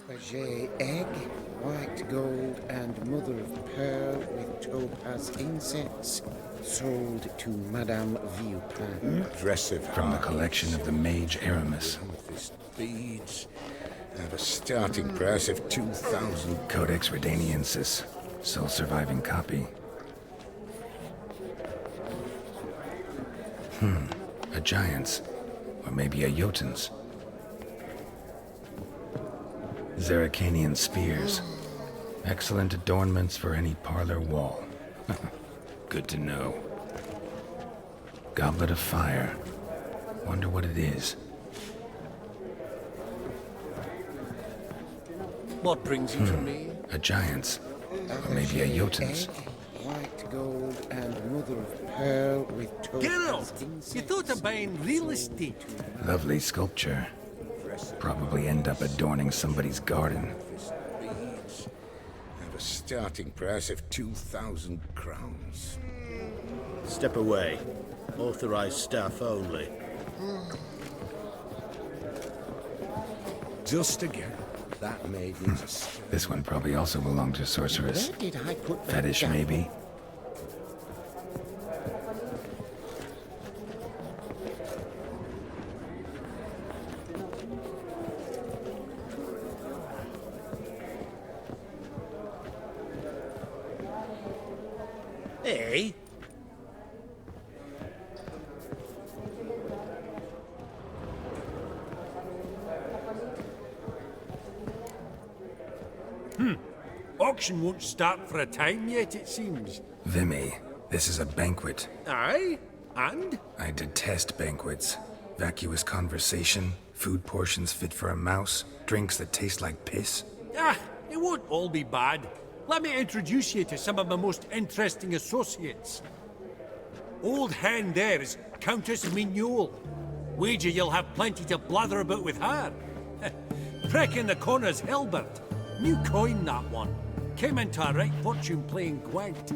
Fabergé egg, white gold, and mother of pearl with topaz insets, sold to Madame Villepin. Impressive. From the collection of the mage Aramis. Amethyst beads. Have a starting price of 2,000. Codex Redaniensis. Sole surviving copy. A giant's. Or maybe a Jotun's. Zeracanian spears. Excellent adornments for any parlor wall. Good to know. Goblet of fire. Wonder what it is. What brings you to me? A giant's. Or maybe a Jotun's. Egg, white gold, and mother of pearl with topaz Geralt, insets. you thought of buying real estate. Lovely sculpture. Probably end up adorning somebody's garden. Amethyst beads. Have a starting price of 2,000 crowns. Step away. Authorized staff only. Just again. That maid needs a step. This one probably also belonged to sorceress. Where did I put that Fetish, down? maybe? Hey? Auction won't start for a time yet, it seems. Vimy, this is a banquet. Aye? And? I detest banquets. Vacuous conversation, food portions fit for a mouse, drinks that taste like piss. Ah, it won't all be bad. Let me introduce you to some of my most interesting associates. Old hen there is Countess Mignole. Wager you'll have plenty to blather about with her. Prick in the corner's Hilbert. New coin, that one. Came into a right fortune playing Gwent.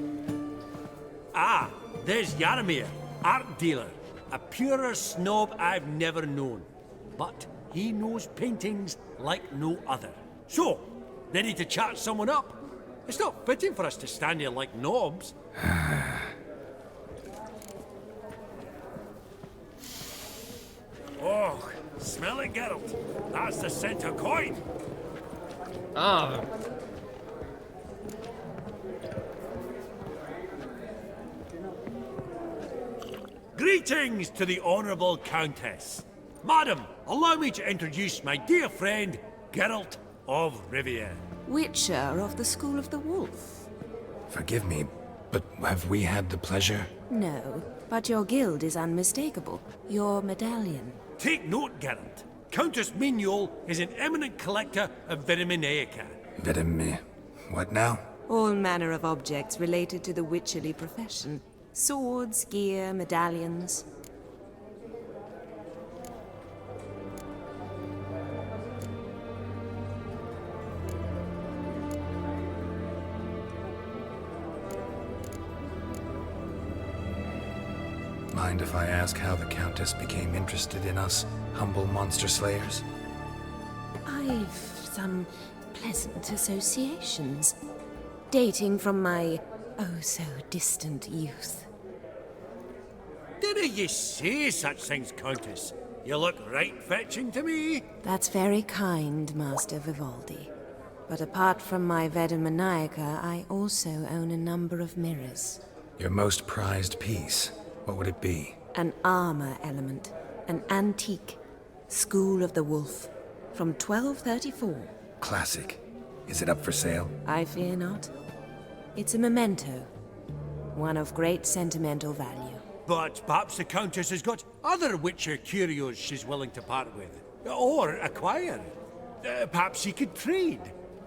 Ah, there's Yaromir, art dealer. A purer snob I've never known. But he knows paintings like no other. So, ready to chat someone up? It's not fitting for us to stand here like knobs. Oh, smell it, Geralt. That's the scent of coin. Ah, Greetings to the Honourable Countess. Madam, allow me to introduce my dear friend, Geralt of Rivia. Witcher of the School of the Wolf. Forgive me, but have we had the pleasure? No, but your guild is unmistakable. Your medallion. Take note, Geralt. Countess Mignole is an eminent collector of Vitaminaica. Vitamin. What now? All manner of objects related to the witcherly profession. Swords, gear, medallions. Mind if I ask how the Countess became interested in us, humble monster slayers? I've some pleasant associations, dating from my oh-so-distant youth. Didn't you say such things, Countess? You look right fetching to me. That's very kind, Master Vivaldi. But apart from my Vitaminaica, I also own a number of mirrors. Your most prized piece, what would it be? An armor element, an antique, School of the Wolf, from 1234. Classic. Is it up for sale? I fear not. It's a memento, one of great sentimental value. But perhaps the Countess has got other Witcher curios she's willing to part with. Or acquire. Perhaps she could trade.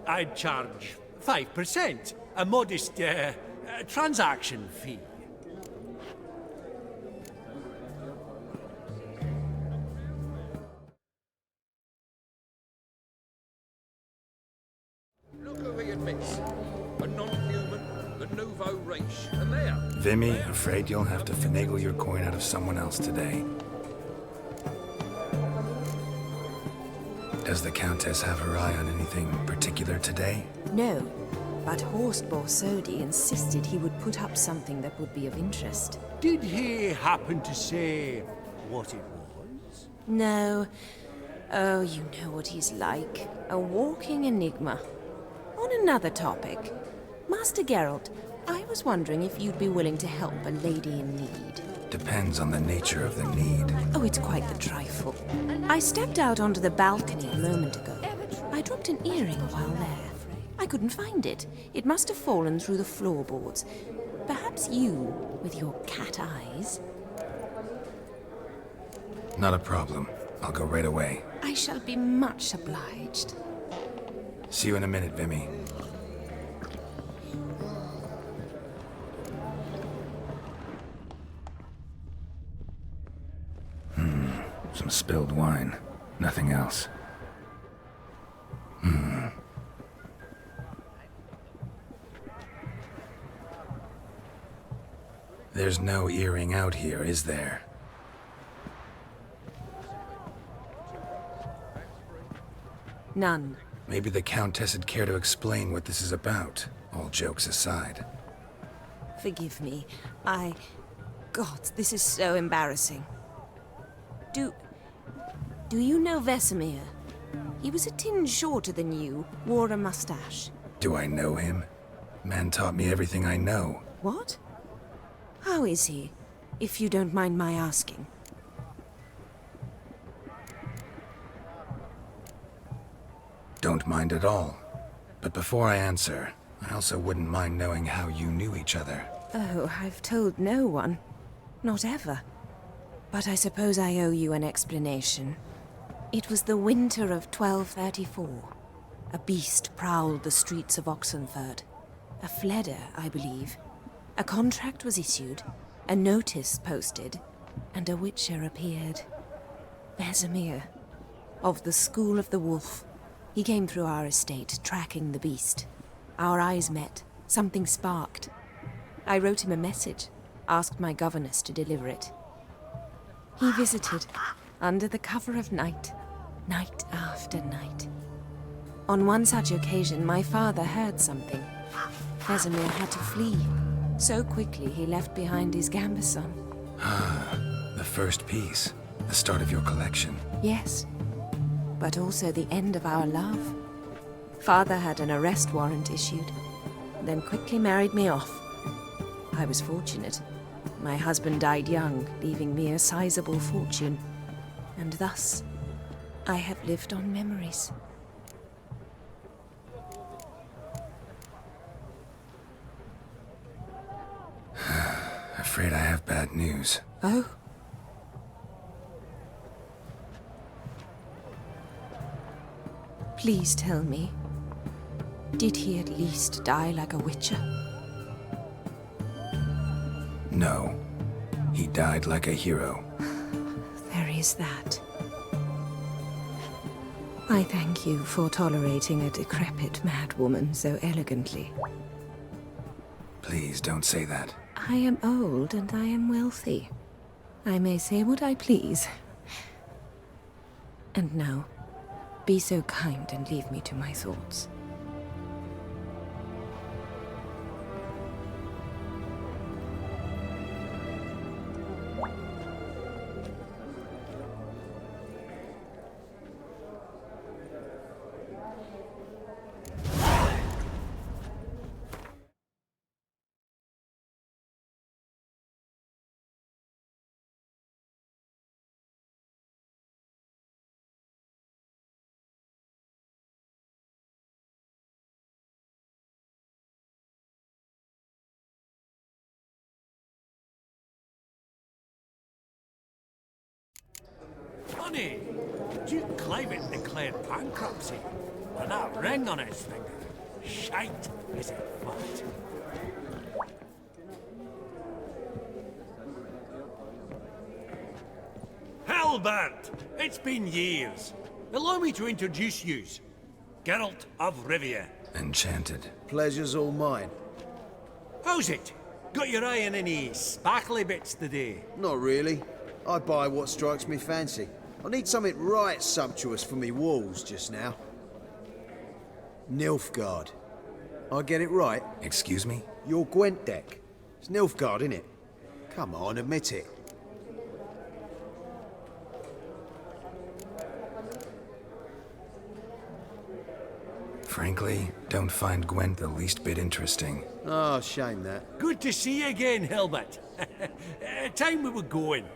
I'd charge 5%, a modest transaction fee. look who he admits. A non-human, the nouveau riche, and there. Vimy, afraid you'll have to finagle your coin out of someone else today. Does the Countess have her eye on anything particular today? No, but HoS Borsodi insisted he would put up something that would be of interest. Did he happen to say what it was? No. Oh, you know what he's like. A walking enigma. On another topic, Master Geralt, I was wondering if you'd be willing to help a lady in need. Depends on the nature of the need. Oh, it's quite the trifle. I stepped out onto the balcony a moment ago. I dropped an earring while there. I couldn't find it. It must have fallen through the floorboards. Perhaps you, with your cat eyes... Not a problem. I'll go right away. I shall be much obliged. See you in a minute, Vimy. Some spilled wine. Nothing else. There's no earring out here, is there? None. Maybe the Countess would care to explain what this is about, all jokes aside. Forgive me. God, this is so embarrassing. Do you know Vesemir? He was a tinge shorter than you, wore a mustache. Do I know him? Man taught me everything I know. What? How is he, if you don't mind my asking? Don't mind at all. But before I answer, I also wouldn't mind knowing how you knew each other. Oh, I've told no one. Not ever. But I suppose I owe you an explanation. It was the winter of 1234. A beast prowled the streets of Oxenford. A fledder, I believe. A contract was issued, a notice posted, and a witcher appeared. Vesemir, of the School of the Wolf. He came through our estate, tracking the beast. Our eyes met. Something sparked. I wrote him a message, asked my governess to deliver it. He visited, under the cover of night, night after night. On one such occasion, my father heard something. Vesemir had to flee. So quickly, he left behind his gambeson. The first piece. The start of your collection. Yes, but also the end of our love. Father had an arrest warrant issued, then quickly married me off. I was fortunate. My husband died young, leaving me a sizable fortune. And thus, I have lived on memories. Afraid I have bad news. Oh? Please tell me, did he at least die like a witcher? No. He died like a hero. There is that. I thank you for tolerating a decrepit madwoman so elegantly. Please don't say that. I am old and I am wealthy. I may say what I please. And now, be so kind and leave me to my thoughts. Funny, Duke Cliven declared bankruptcy, and that ring on his finger. Shite, is it fat? Hellbent! It's been years. Allow me to introduce yous. Geralt of Rivia. Enchanted. Pleasure's all mine. How's it? Got your eye on any sparkly bits today? Not really. I buy what strikes me fancy. I need something right sumptuous for me walls just now. Nilfgaard. I get it right? Excuse me? Your Gwent deck. It's Nilfgaard, innit? Come on, admit it. Frankly, don't find Gwent the least bit interesting. Oh, shame that. Good to see you again, Hilbert. Time we were going.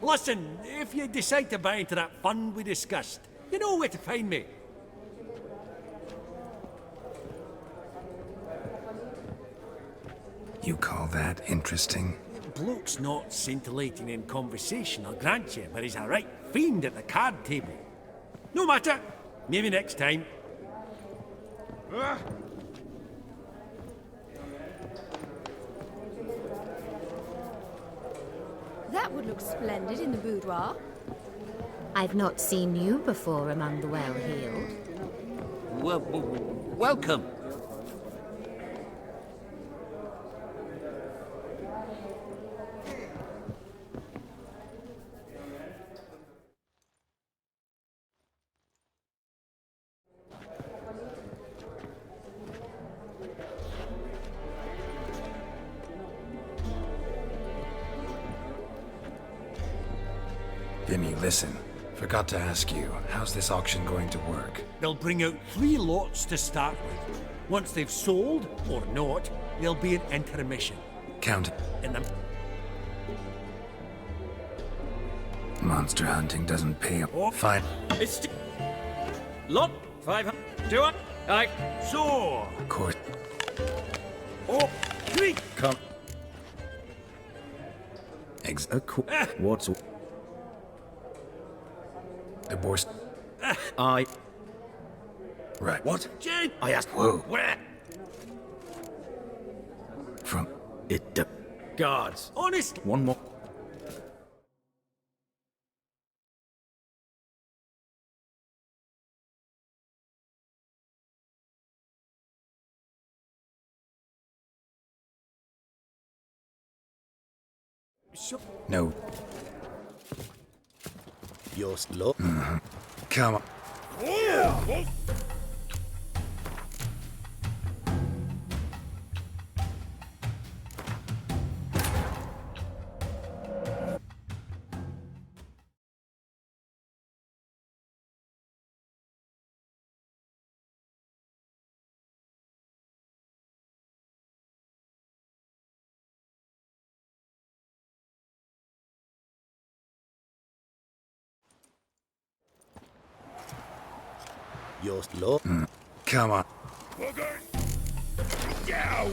Listen, if you decide to buy into that fund we discussed, you know where to find me. You call that interesting? Bloke's not scintillating in conversation, I'll grant you, but he's a right fiend at the card table. No matter. Maybe next time. That would look splendid in the boudoir. I've not seen you before among the well-heeled. Welcome. Vimy, listen. Forgot to ask you, how's this auction going to work? They'll bring out 3 lots to start with. Once they've sold, or not, there'll be an intermission. Count. In the... Monster hunting doesn't pay. Oh. Fine. It's lot 500. Do it. Aye. So... Of course. Oh, 3! Come. What's... The bourse. I... Right. What? Jen! I asked... Whoa. Where? From. It... guards. Honest. One more. So... No. You're slow. Come on. You're slow. Come on. Down!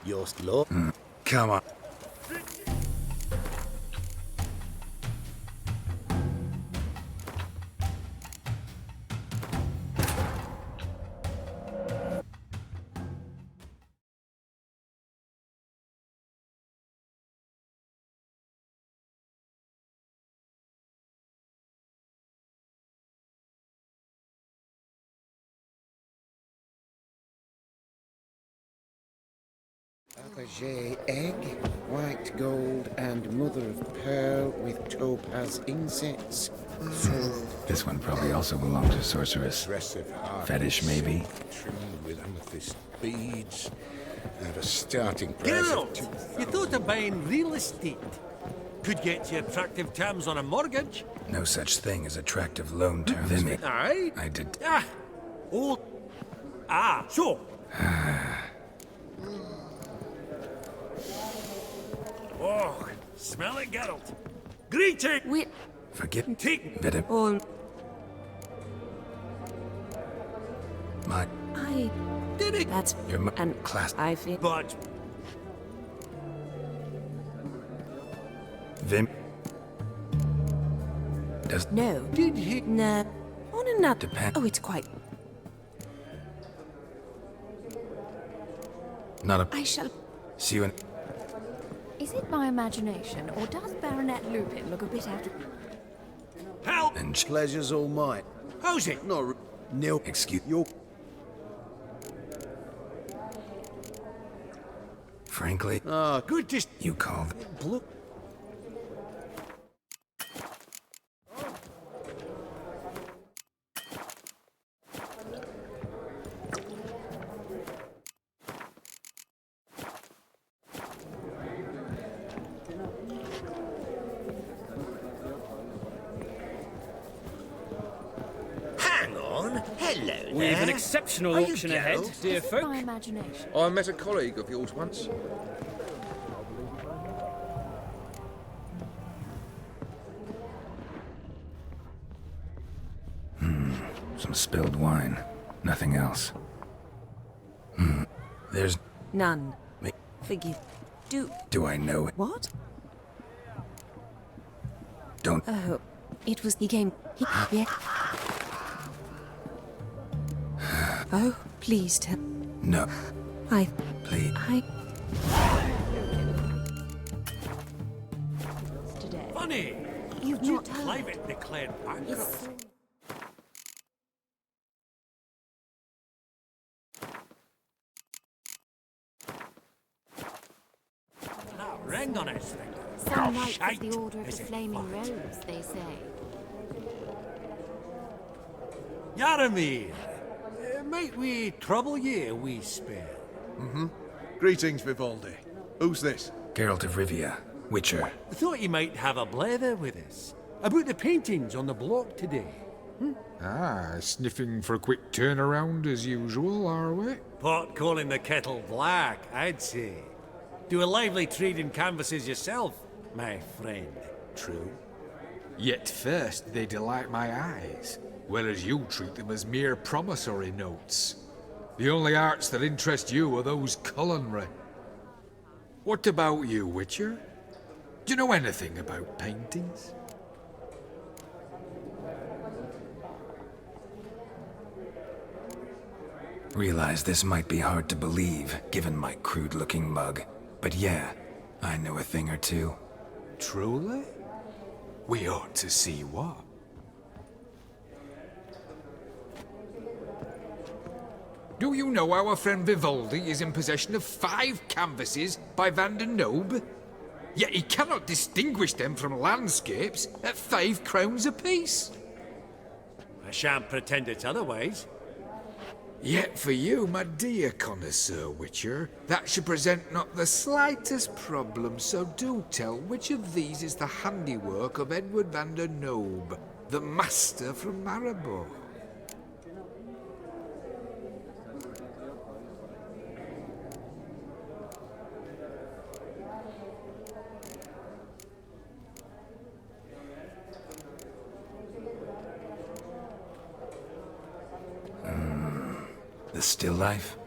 You're slow. Come on. Fabergé egg, white gold, and mother of pearl with topaz insets. Sold. This one probably also belonged to sorceress. Aggressive heart. Fetish, maybe? Trimmed with amethyst beads. At a starting price of Geralt, 2,000. you thought of buying real estate. Could get you attractive terms on a mortgage. No such thing as attractive loan terms. Vimy, Aye. I did. Ah. Oh. Ah, so. Oh, smell it, Geralt. Greeting! We... Forget. Take... Vita. all... My. I... Did it? That's... Your and class. I feel... But Vim... Does... No. Did he? No. On another... Depend... Oh, it's quite... Not a... I shall... See you in... Is it my imagination, or does Baronet Lupin look a bit out of... Help! And... Pleasure's all mine. How's it? Not Neil. Excuse... You're... Frankly... Good to... You called... Blue. Hang on. Hello We've there. an exceptional Are you auction ahead, girls? dear Is it folk. my imagination? I met a colleague of yours once. Some spilled wine. Nothing else. There's... None. Me... Forgive. Do I know it? What? Don't... Oh, it was... He came... He... Yeah. Oh, please tell... No. I... Please. Today. Funny. You've You not heard. private declared bankrupt. That ring on his finger. Some knights Shite, of the Order of is the it Flaming fucked? Rose, they say. Yaramir, might we trouble ye a wee spell? Greetings, Vivaldi. Who's this? Geralt of Rivia. Witcher. Thought you might have a blether with us. About the paintings on the block today. Ah, sniffing for a quick turnaround as usual, are we? Pot calling the kettle black, I'd say. Do a lively trade in canvases yourself, my friend. True. Yet first they delight my eyes, whereas you treat them as mere promissory notes. The only arts that interest you are those culinary. What about you, Witcher? Do you know anything about paintings? Realize this might be hard to believe, given my crude-looking mug. But yeah, I know a thing or two. Truly? We ought to see what. Do you know our friend Vivaldi is in possession of 5 canvases by Van der Nobe? Yet he cannot distinguish them from landscapes at 5 crowns apiece. I shan't pretend it's otherwise. Yet for you, my dear connoisseur Witcher, that should present not the slightest problem, so do tell which of these is the handiwork of Edward van der Nobe, the master from Maribor. The still life?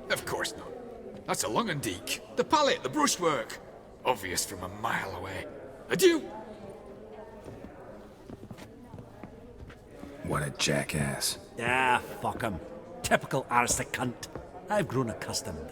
Of course not. That's a Lungendeek. The palette, the brushwork. Obvious from a mile away. Adieu! What a jackass. Ah, fuck him. Typical arse cunt. I've grown accustomed.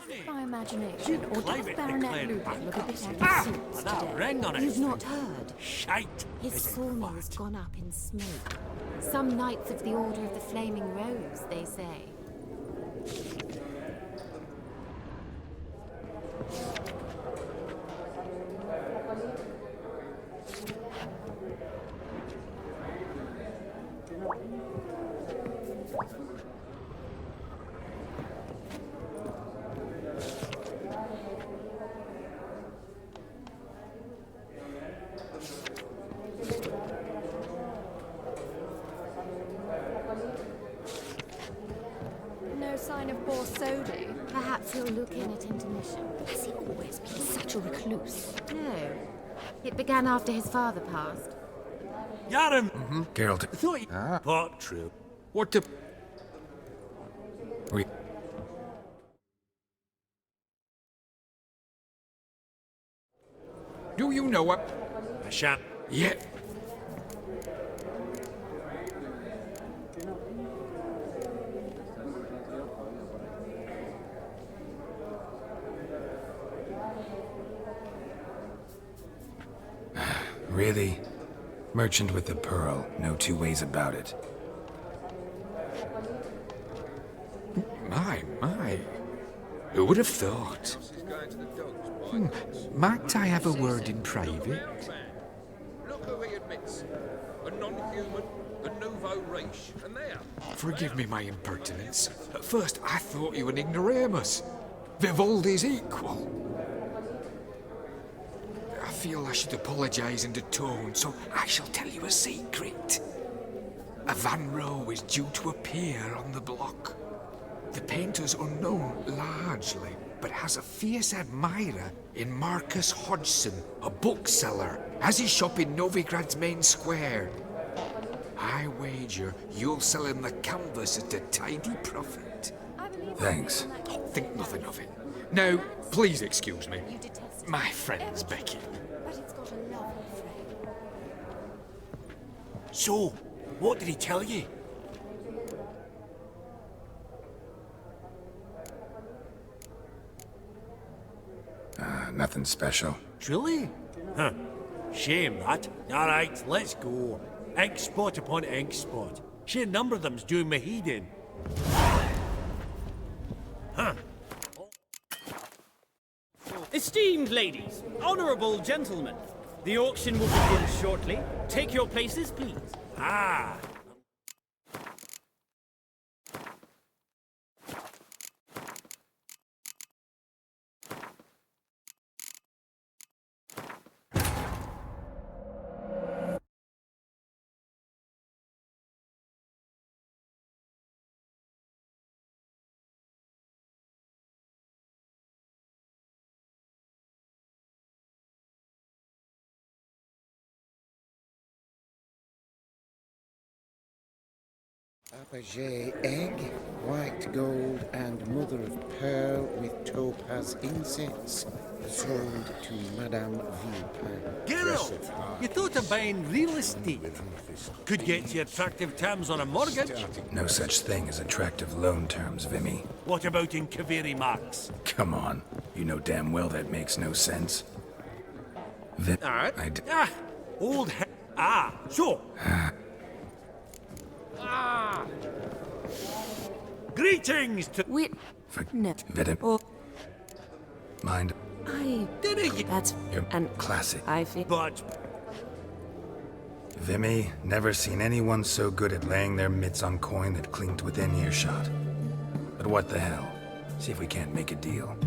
Is it my imagination, or does Climate Baronet declared Lupin look a bit out of Ah! suits That today? ring on his You've not finger. heard. Shite. His is it sawmill has fucked? gone up in smoke. Some knights of the Order of the Flaming Rose, they say. nights he'll look in at intermission. Has he always been such a recluse? No. It began after his father passed. Yarum! Geralt, Thought you... Part true. What the... we... Do you know what? I shan't. Yeah. Really? Merchant with the pearl, no two ways about it. My. Who would have thought? Might I have a word in private? Look who he admits. A non-human, the nouveau race, and there. Forgive me my impertinence. At first, I thought you an ignoramus. Vivaldi's equal. I feel I should apologise in the tone, so I shall tell you a secret. A Van Row is due to appear on the block. The painter's unknown, largely, but has a fierce admirer in Marcus Hodgson, a bookseller, has his shop in Novigrad's main square. I wager you'll sell him the canvas at a tidy profit. Thanks. Oh, think nothing of it. Now, please excuse me. My friend's Becky. But it's got a lovely frame. So, what did he tell you? Nothing special. Truly? Huh. Shame that. Alright, let's go. Ink spot upon ink spot. Sheer number of them's doing me heed in. Huh. Esteemed ladies, honourable gentlemen, the auction will begin shortly. Take your places, please. Ah. Fabergé egg, white gold, and mother of pearl with topaz incense, sold to Madame Villepin. Geralt, you thought of buying real estate. Could get you attractive terms on a mortgage. No such thing as attractive loan terms, Vimy. What about in Kaveri Marks? Come on. You know damn well that makes no sense. Alright. Old he... so... Greetings to... We... No. Oh. Mind. Did it? That's... And classic. I feel... But... Vimy, never seen anyone so good at laying their mitts on coin that clinked within earshot. But what the hell? See if we can't make a deal.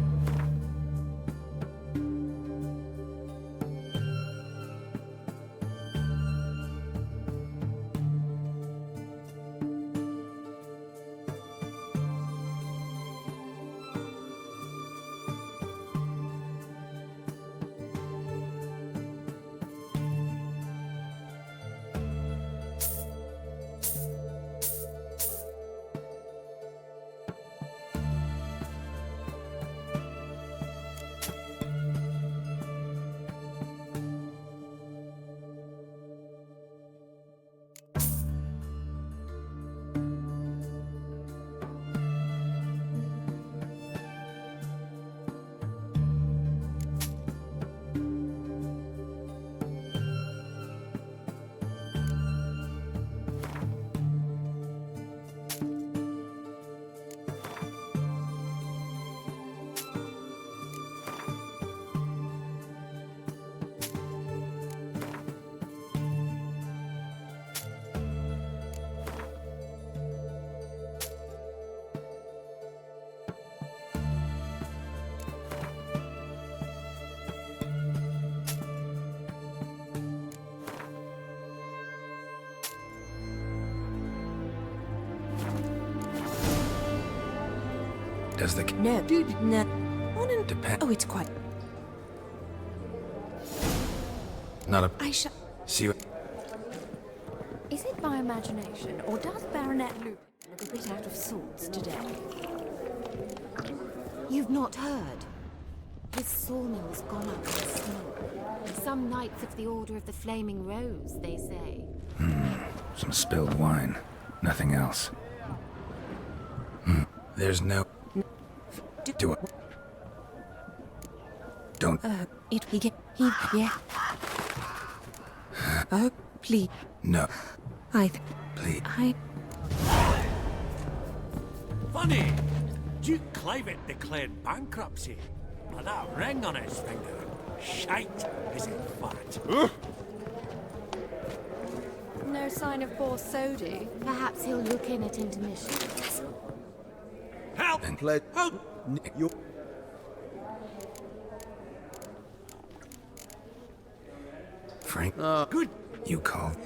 Does the... No. No. On and... Depend... Oh, it's quite... Not a... I shall... See what... Is it my imagination, or does Baronet Lupin look a bit out of sorts today? You've not heard? His sawmill's gone up in smoke. Some Knights of the Order of the Flaming Rose, they say. Some spilled wine. Nothing else. There's no... Do it. Don't... Yeah. Oh, please. No. Please. Funny! Duke Clivet declared bankruptcy. But that ring on his finger, shite, is it fat? No sign of poor Sodi. Perhaps he'll look in at intermission. Help! Help! You... Frank, Good. you called.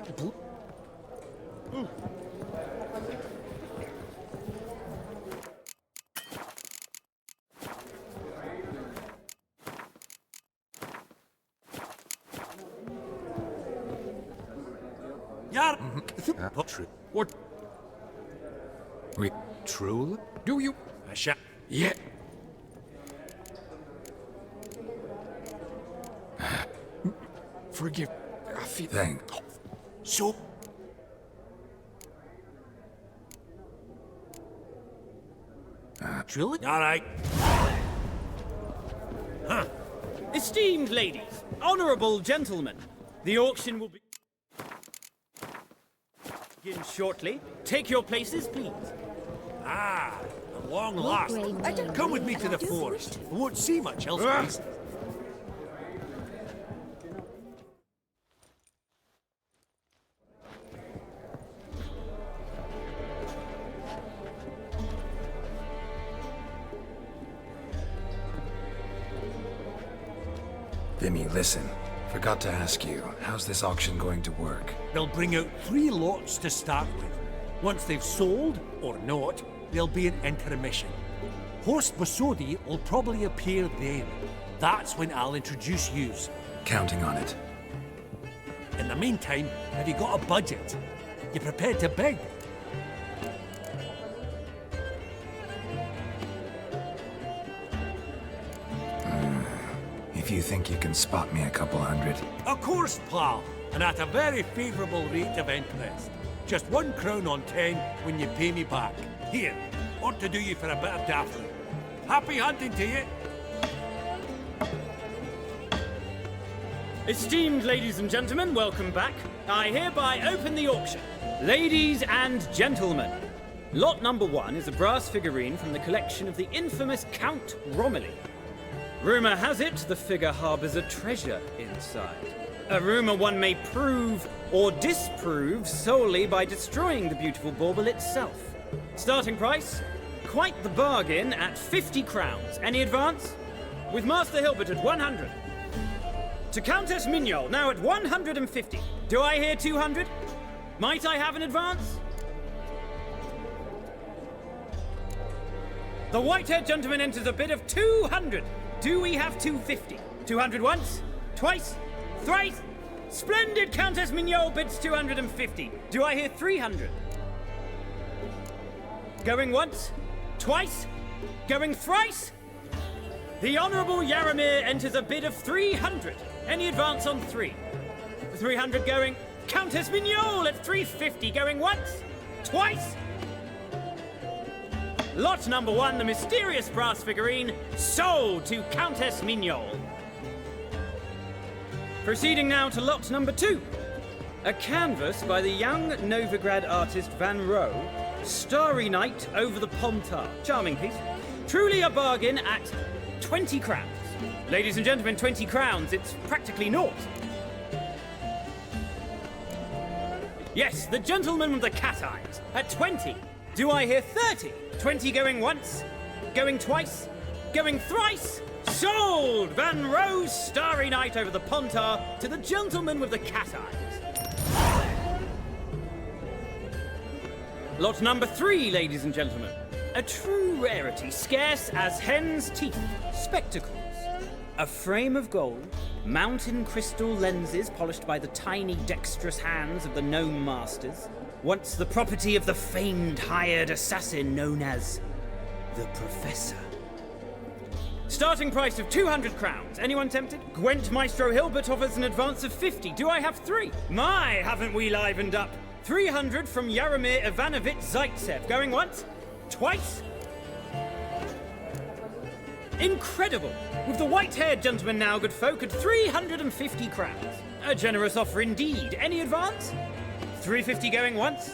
Yar. What? We... Truly? Do you? Yeah. Forgive... I feel... Thank... So... Truly? All right. Huh. Esteemed ladies, honorable gentlemen, the auction will begin shortly. Take your places, please. Ah, at long last. Come with me to the forest. We won't see much else, please. Vimy, listen. Forgot to ask you, how's this auction going to work? They'll bring out 3 lots to start with. Once they've sold, or not, there'll be an intermission. HoS Bosodi will probably appear then. That's when I'll introduce yous. Counting on it. In the meantime, have you got a budget? You prepared to bid? If you think you can spot me a couple hundred. Of course, pal, and at a very favourable rate of interest. Just 1 crown on 10 when you pay me back. Here, ought to do you for a bit of daffling. Happy hunting to you! Esteemed ladies and gentlemen, welcome back. I hereby open the auction. Ladies and gentlemen, lot number 1 is a brass figurine from the collection of the infamous Count Romilly. Rumour has it the figure harbours a treasure inside. A rumour one may prove or disprove solely by destroying the beautiful bauble itself. Starting price? Quite the bargain at 50 crowns. Any advance? With Master Hilbert at 100. To Countess Mignol, now at 150. Do I hear 200? Might I have an advance? The white-haired gentleman enters a bid of 200. Do we have 250? 200 once? Twice? Thrice? Splendid Countess Mignol bids 250. Do I hear 300? Going once? Twice? Going thrice? The Honourable Yaramir enters a bid of 300. Any advance on 3? 300 going. Countess Mignol at 350. Going once? Twice? Lot number 1, the mysterious brass figurine, sold to Countess Mignol. Proceeding now to lot number 2. A canvas by the young Novigrad artist Van Rohe, Starry Night over the Pontar. Charming piece. Truly a bargain at 20 crowns. Ladies and gentlemen, 20 crowns, it's practically naught. Yes, the gentleman with the cat eyes, at 20. Do I hear 30? 20 going once, going twice, going thrice. Sold! Van Rohe's Starry Night over the Pontar to the gentleman with the cat eyes. Lot number 3, ladies and gentlemen. A true rarity, scarce as hen's teeth. Spectacles. A frame of gold, mountain crystal lenses polished by the tiny, dexterous hands of the gnome masters. Once the property of the famed hired assassin known as the Professor. Starting price of 200 crowns. Anyone tempted? Gwent Maestro Hilbert offers an advance of 50. Do I have 3? My, haven't we livened up? 300 from Yaromir Ivanovich Zaitsev. Going once? Twice? Incredible! With the white-haired gentleman now, good folk, at 350 crowns. A generous offer indeed. Any advance? 350 going once?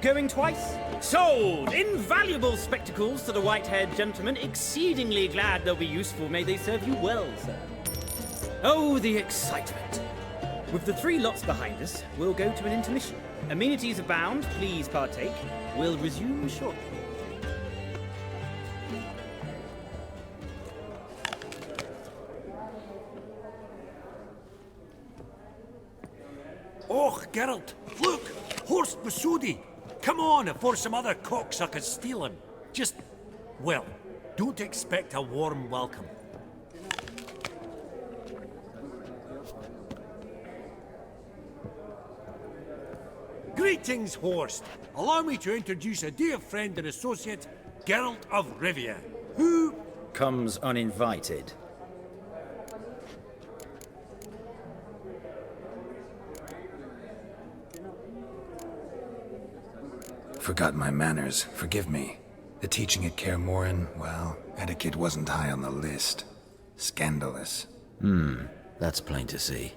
Going twice? Sold! Invaluable spectacles to the white-haired gentleman. Exceedingly glad they'll be useful. May they serve you well, sir. Oh, the excitement. With the 3 lots behind us, we'll go to an intermission. Amenities abound. Please partake. We'll resume shortly. Oh, Geralt, look! Horst Masudi! Come on, before some other cocksuckers steal him. Just, well, don't expect a warm welcome. Greetings, Horst. Allow me to introduce a dear friend and associate, Geralt of Rivia, who comes uninvited. Forgot my manners. Forgive me. The teaching at Kaer Morhen, well, etiquette wasn't high on the list. Scandalous. That's plain to see.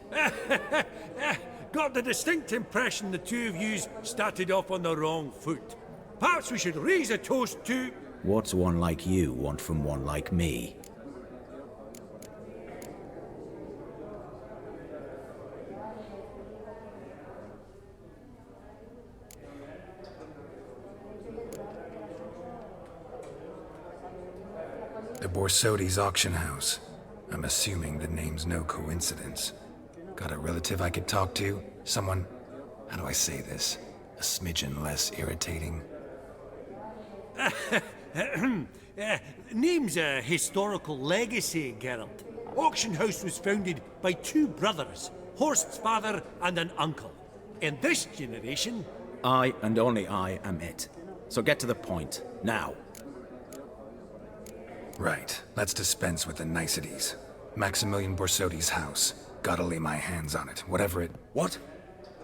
got the distinct impression the two of yous started off on the wrong foot. Perhaps we should raise a toast to... What's one like you want from one like me? The Borsodi's auction house. I'm assuming the name's no coincidence. Got a relative I could talk to? Someone, how do I say this? A smidgen less irritating? Name's a historical legacy, Geralt. Auction house was founded by 2 brothers, Horst's father and an uncle. In this generation... I and only I am it. So get to the point, now. Right, let's dispense with the niceties. Maximilian Borsodi's house. Gotta lay my hands on it, whatever it... What?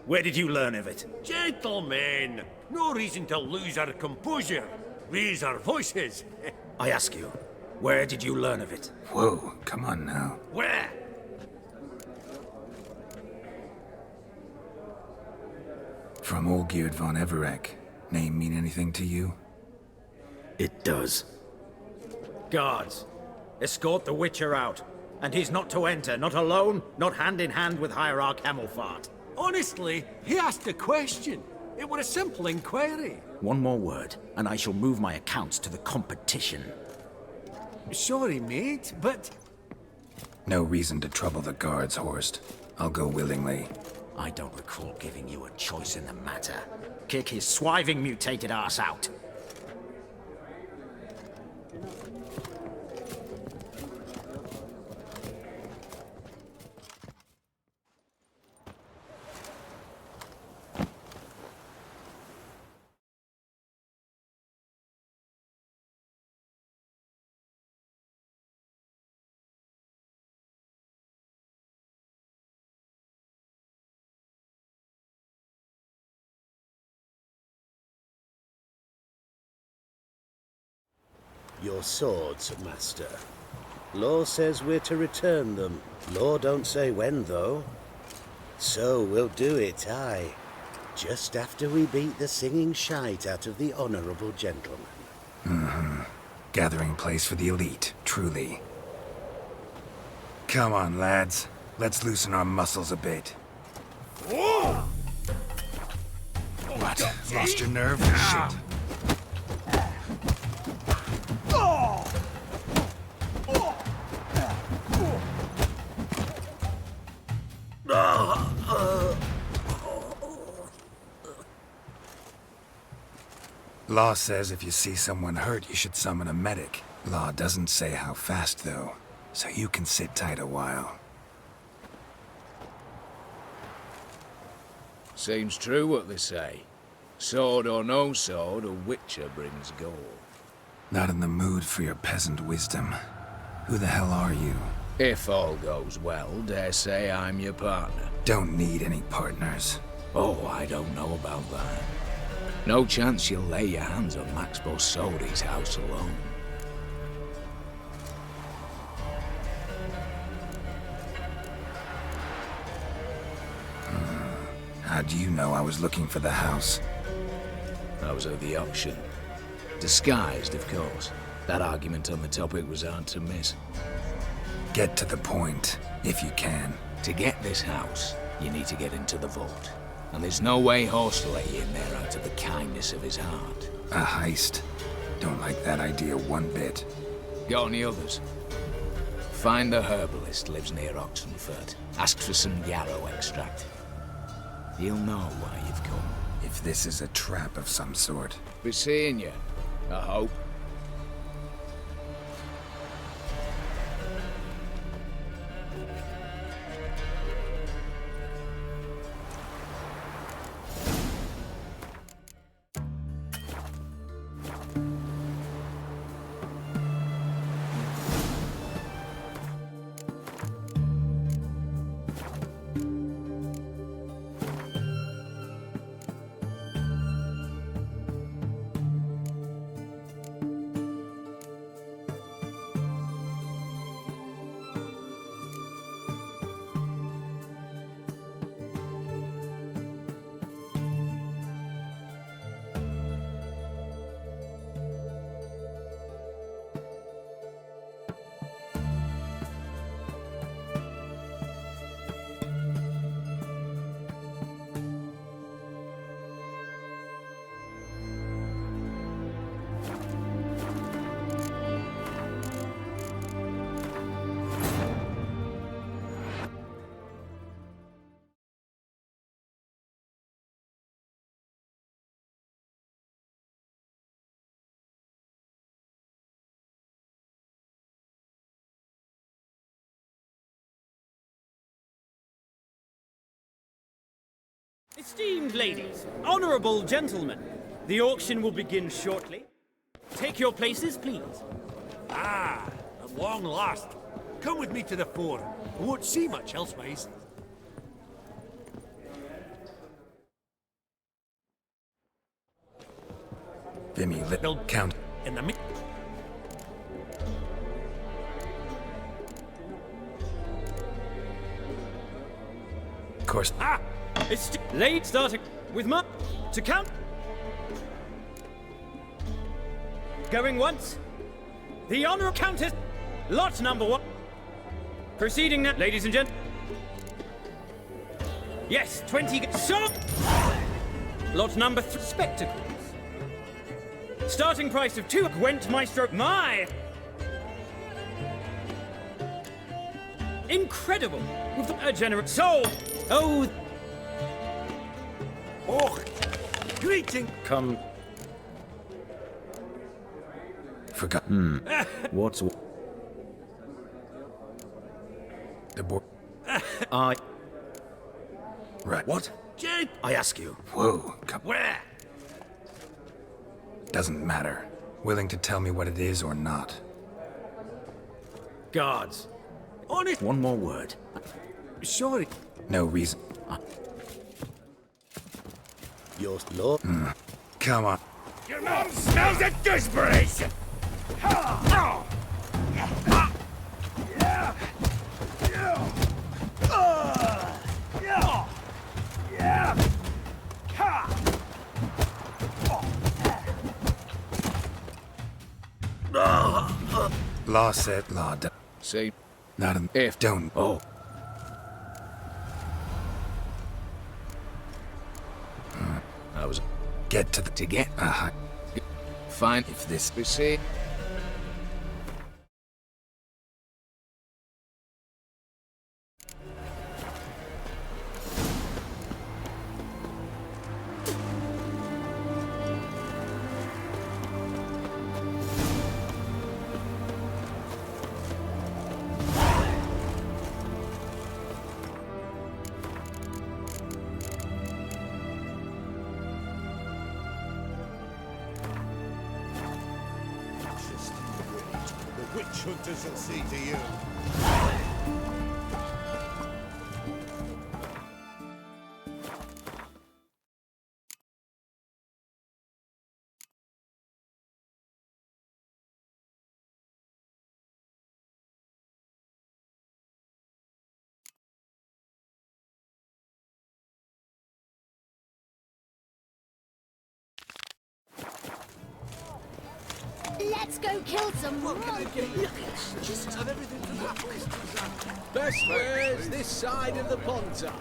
Where did you learn of it? Gentlemen, no reason to lose our composure. Raise our voices. I ask you, where did you learn of it? Whoa, come on now. Where? From Olgierd von Everek. Name mean anything to you? It does. Guards, escort the Witcher out. And he's not to enter, not alone, not hand in hand with Hierarch Hamilfart. Honestly, he asked a question. It were a simple inquiry. One more word, and I shall move my accounts to the competition. Sorry, mate, but... No reason to trouble the guards, Horst. I'll go willingly. I don't recall giving you a choice in the matter. Kick his swiving mutated ass out. Your swords, master. Law says we're to return them. Law don't say when, though. So we'll do it, aye. Just after we beat the singing shite out of the honourable gentleman. Mm-hmm. Gathering place for the elite, truly. Come on, lads. Let's loosen our muscles a bit. Whoa! What? Lost your nerve? Shit. Law says if you see someone hurt, you should summon a medic. Law doesn't say how fast, though, so you can sit tight a while. Seems true what they say. Sword or no sword, a witcher brings gold. Not in the mood for your peasant wisdom. Who the hell are you? If all goes well, dare say I'm your partner. Don't need any partners. Oh, I don't know about that. No chance you'll lay your hands on Max Bossodi's house alone. How do you know I was looking for the house? I was at the auction. Disguised, of course. That argument on the topic was hard to miss. Get to the point, if you can. To get this house, you need to get into the vault. And there's no way HoS will let you in there out of the kindness of his heart. A heist. Don't like that idea one bit. Got any others? Find the herbalist lives near Oxenfurt. Ask for some yarrow extract. He'll know why you've come. If this is a trap of some sort. Be seeing you, I hope. Esteemed ladies, honorable gentlemen, the auction will begin shortly. Take your places, please. Ah, at long last. Come with me to the fore. I won't see much elsewise. Vimy, little count. In the Of course. Ah! It's late starting with Mark to count. Going once. The honor countess. Lot number 1. Proceeding now, ladies and gentlemen. Yes, 20. So. Lot number 3. Spectacles. Starting price of 2. Gwent Maestro. My. Incredible. With a generous soul. Oh. Oh, greeting. Come. Forgot. What's... The board. I... Right. What? Jake. I ask you. Whoa. Come. Where? Doesn't matter. Willing to tell me what it is or not. Guards. On it. One more word. Sorry. No reason. Your lord. Come on. Your mom smells a gooseberry! Law said law. See? Not an If. Don't. Oh. I was... Get to the. To get... Fine if this... We see... witch hunters will see to you. Let's go kill some Just have everything to that. Best ways this side of the Ponta.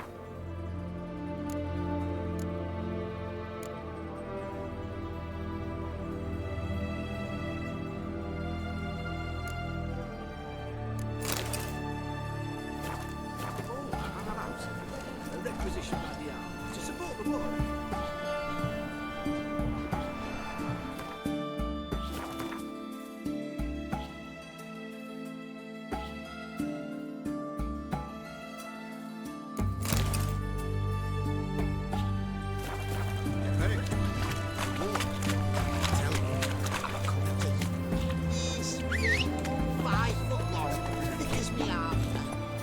A requisition by the hour to support the war.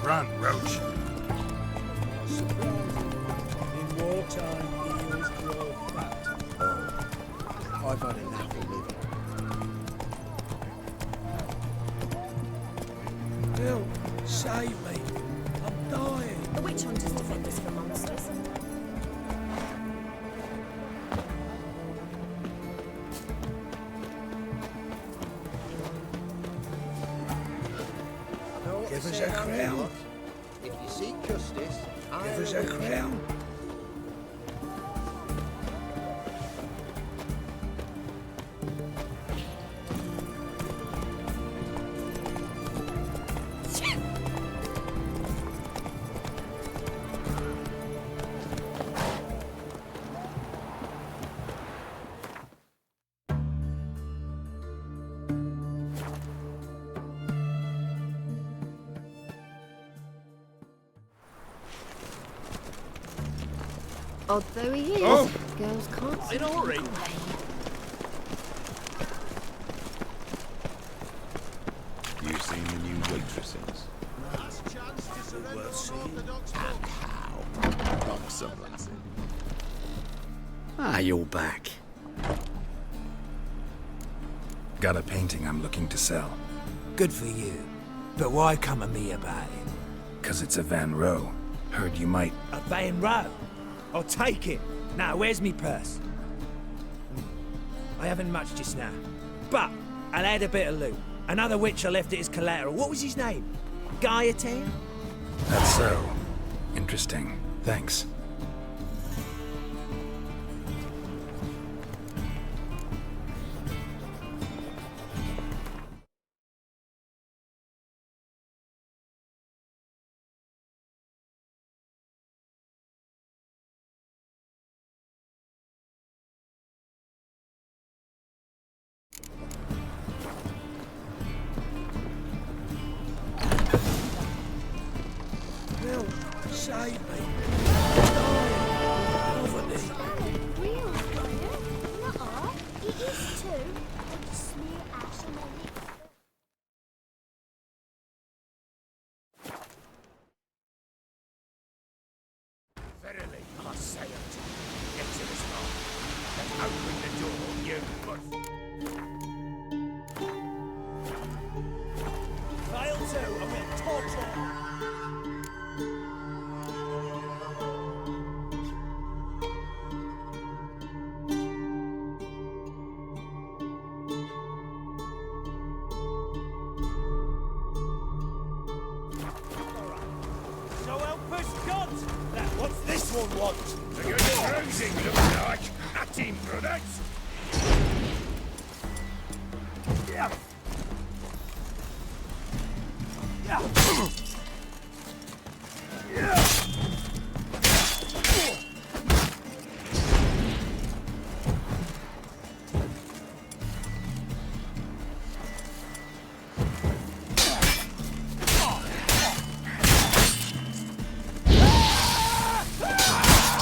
Run, Roach. In wartime, eels grow fat. Oh, I've had enough of living. Bill, save me. I'm dying. The witch hunters defend us from monsters. Give us a crown. If you seek justice, Give us a crown. Odd though he is, Oh. girls can't see In a hurry. away. You seen the new waitresses? We'll see. And how? Box of blessing. Ah, you're back. Got a painting I'm looking to sell. Good for you. But why come to me about it? 'Cause it's a Van Row. Heard you might... A Van Row? I'll take it. Now, where's me purse? I haven't much just now. But I'll add a bit of loot. Another witch I left it as collateral. What was his name? Gaiatan? That's so. Interesting. Thanks. Bill, save me. Poverty. Real fire? Nuh-uh. It is too. And to smear ash on their lips. Verily, I say unto you, get to this man, and open the door, you must. Fail to, I will torture. So help us God! Now, what's this one want? A good bruising, looks like. At him, brothers. Yeah.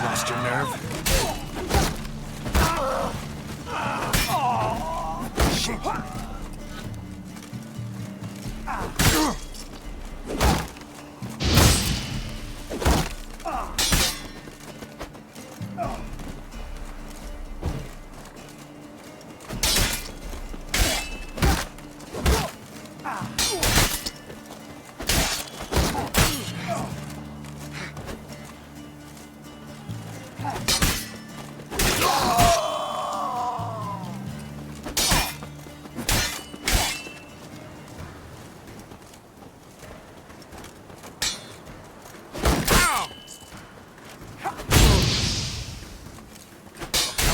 Lost your nerve? Shit.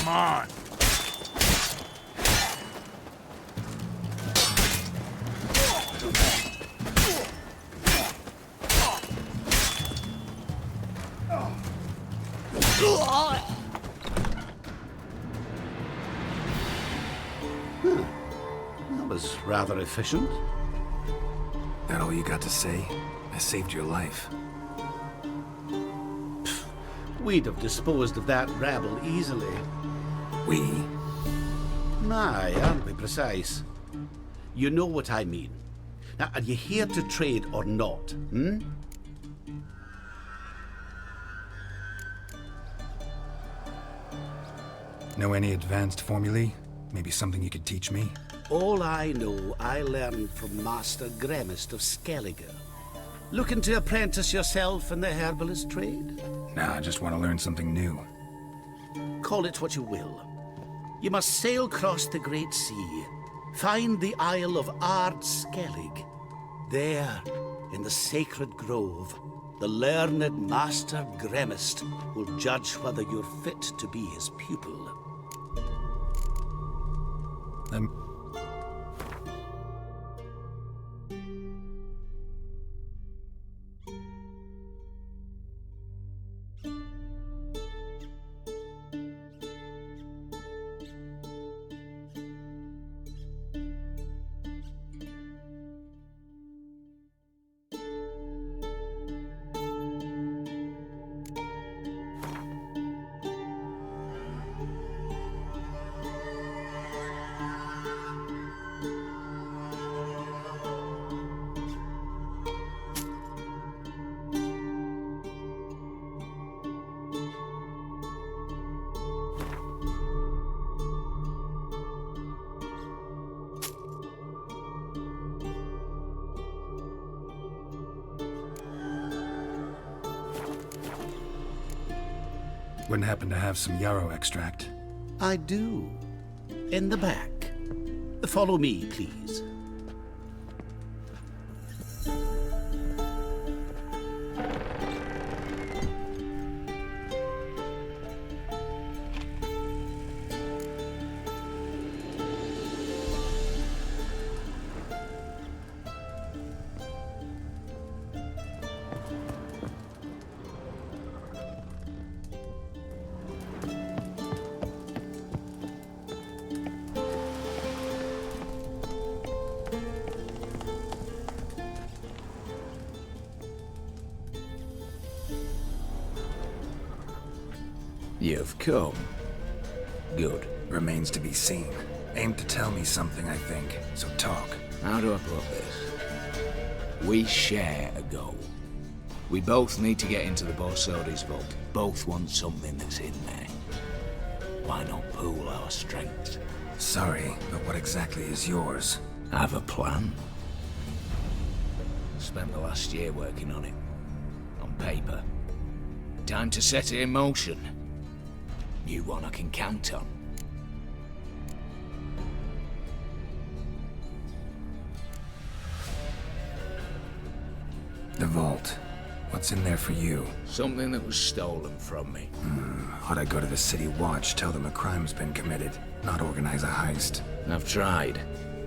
Come on. That was rather efficient. That all you got to say? I saved your life. We'd have disposed of that rabble easily. We? Aye, aren't we precise? You know what I mean. Now, are you here to trade or not, hmm? Know any advanced formulae? Maybe something you could teach me? All I know, I learned from Master Gremist of Skellige. Looking to apprentice yourself in the herbalist trade? Nah, I just want to learn something new. Call it what you will. You must sail across the Great Sea, find the Isle of Ard Skellig. There, in the sacred grove, the learned Master Gremist will judge whether you're fit to be his pupil. Wouldn't happen to have some yarrow extract? I do. In the back. Follow me, please. You've come. Good. Remains to be seen. Aim to tell me something, I think. So talk. How do I put this? We share a goal. We both need to get into the Borsodi's vault. Both want something that's in there. Why not pool our strengths? Sorry, but what exactly is yours? I have a plan. Spent the last year working on it. On paper. Time to set it in motion. New one I can count on. The vault. What's in there for you? Something that was stolen from me. Ought I go to the city watch, tell them a crime's been committed, not organize a heist? I've tried.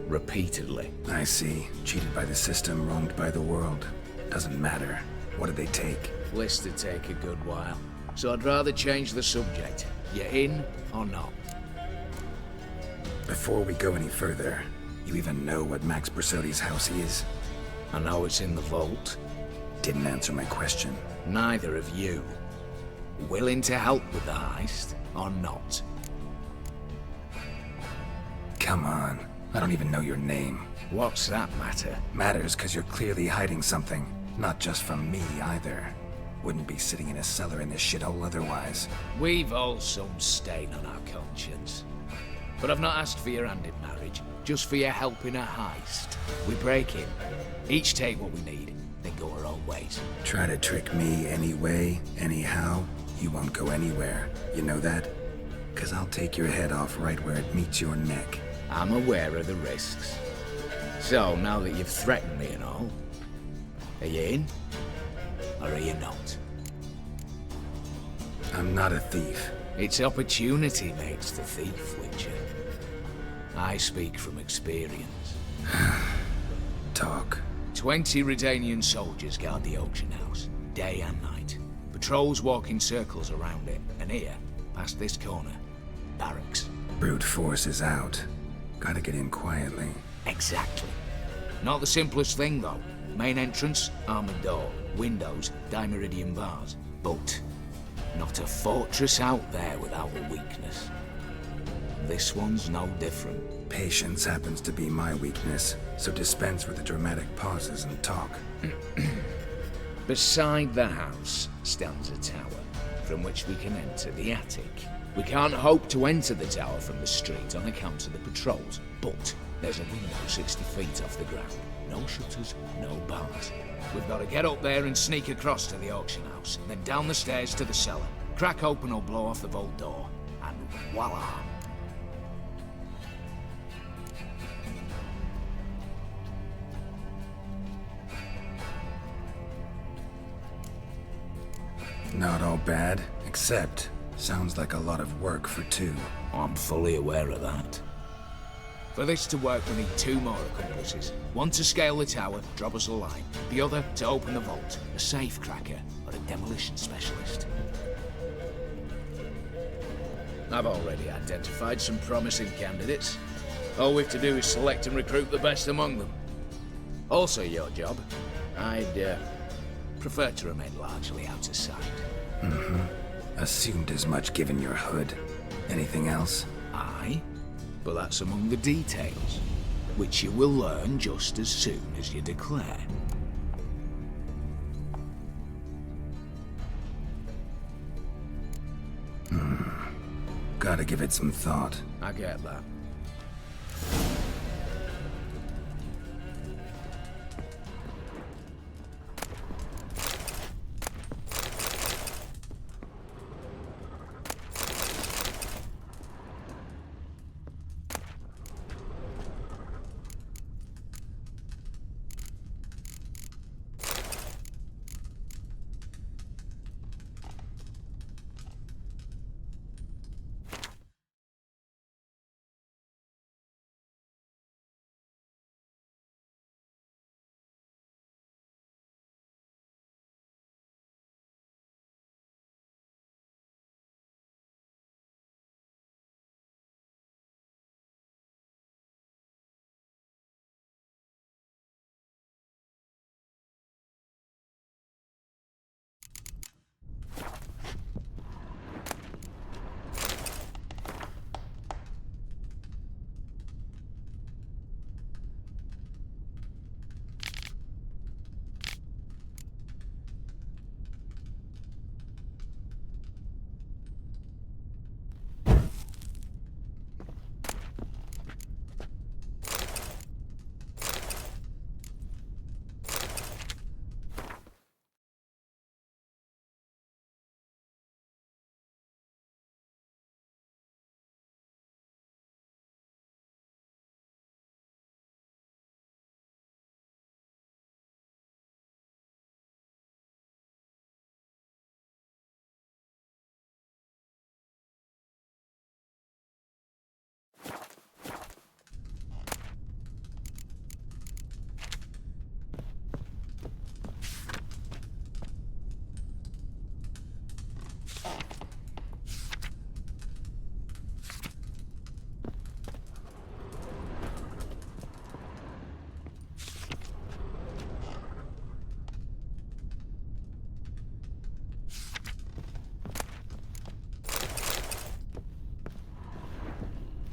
Repeatedly. I see. Cheated by the system, wronged by the world. Doesn't matter. What did they take? Lists to take a good while. So I'd rather change the subject. You in or not? Before we go any further, you even know what Max Bersodi's house is? I know it's in the vault. Didn't answer my question. Neither of you. Willing to help with the heist or not? Come on. I don't even know your name. What's that matter? Matters because you're clearly hiding something. Not just from me, either. Wouldn't be sitting in a cellar in this shithole otherwise. We've all some stain on our conscience. But I've not asked for your hand in marriage, just for your help in a heist. We break in, each take what we need, then go our own ways. Try to trick me anyway, anyhow, you won't go anywhere. You know that? 'Cause I'll take your head off right where it meets your neck. I'm aware of the risks. So, now that you've threatened me and all, are you in? Or are you not? I'm not a thief. It's opportunity makes the thief, Witcher. I speak from experience. Talk. 20 Redanian soldiers guard the auction house, day and night. Patrols walk in circles around it, and here, past this corner, barracks. Brute force is out. Gotta get in quietly. Exactly. Not the simplest thing, though. Main entrance, armored door, windows, dimeridian bars. But not a fortress out there without a weakness. This one's no different. Patience happens to be my weakness, so dispense with the dramatic pauses and talk. Beside the house stands a tower, from which we can enter the attic. We can't hope to enter the tower from the street on account of the patrols, but there's a window 60 feet off the ground. No shutters, no bars. We've got to get up there and sneak across to the auction house, then down the stairs to the cellar, crack open or blow off the vault door, and voila! Not all bad, except sounds like a lot of work for two. I'm fully aware of that. For this to work, we need 2 more accomplices. One to scale the tower, drop us a line. The other to open the vault, a safe cracker or a demolition specialist. I've already identified some promising candidates. All we have to do is select and recruit the best among them. Also your job. I'd prefer to remain largely out of sight. Assumed as much given your hood. Anything else? Aye, but that's among the details, which you will learn just as soon as you declare. Gotta give it some thought. I get that.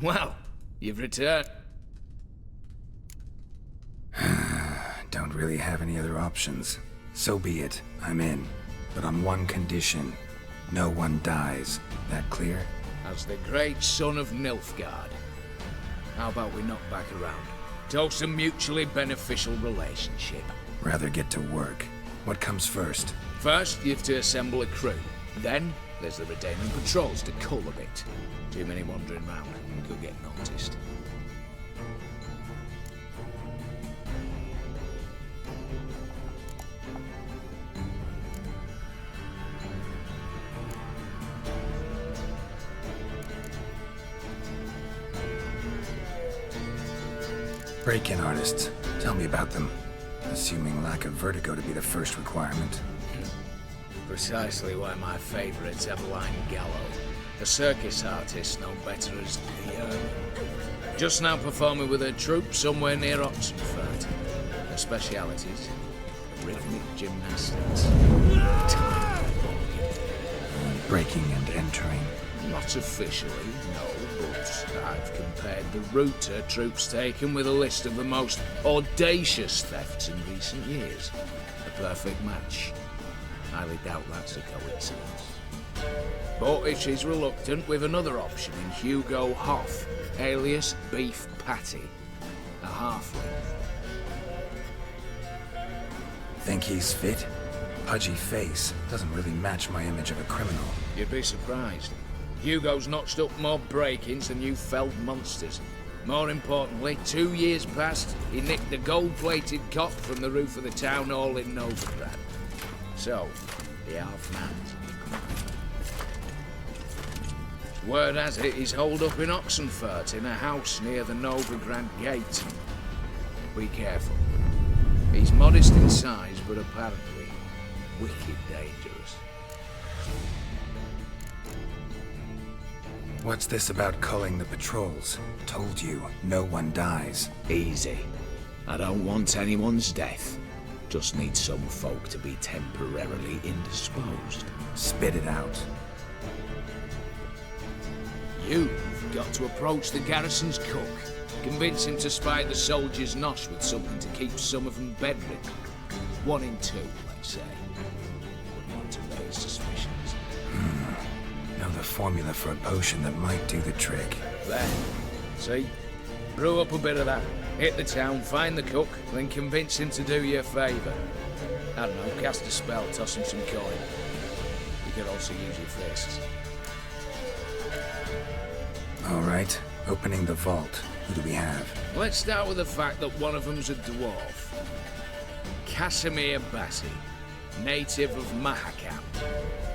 Well, you've returned. don't really have any other options. So be it. I'm in. But on one condition. No one dies. That clear? As the great son of Nilfgaard. How about we knock back around? Toast a mutually beneficial relationship. Rather get to work. What comes first? First, you have to assemble a crew. Then, there's the Redanian patrols to cull a bit. Too many wandering round could get noticed. Break-in artists. Tell me about them. Assuming lack of vertigo to be the first requirement. Precisely why my favourite's Eveline Gallo, a circus artist known better as the Ermine. Just now performing with her troupe somewhere near Oxenford. Her specialities, rhythmic gymnastics. Breaking and entering. Not officially, no, but I've compared the route her troops taken with a list of the most audacious thefts in recent years. A perfect match. Highly doubt that's a coincidence. But if she's reluctant, with another option in Hugo Hoff, alias Beef Patty, a halfling. Think he's fit? Pudgy face doesn't really match my image of a criminal. You'd be surprised. Hugo's notched up more break-ins than you felled monsters. More importantly, 2 years past, he nicked the gold-plated cop from the roof of the town hall in Novigrad. So, the half-man's word has it he's holed up in Oxenfurt in a house near the Novigrad gate. Be careful. He's modest in size, but apparently wicked dangerous. What's this about culling the patrols? Told you, no one dies. Easy. I don't want anyone's death. Just need some folk to be temporarily indisposed. Spit it out. You've got to approach the garrison's cook. Convince him to spike the soldiers' nosh with something to keep some of them bedridden. 1 in 2, let's say. Wouldn't want to raise suspicions. Know the formula for a potion that might do the trick. There. See? Brew up a bit of that. Hit the town, find the cook, then convince him to do you a favour. I don't know, cast a spell, toss him some coin. You could also use your fists. All right, opening the vault. Who do we have? Let's start with the fact that one of them's a dwarf. Casimir Bassi, native of Mahakam.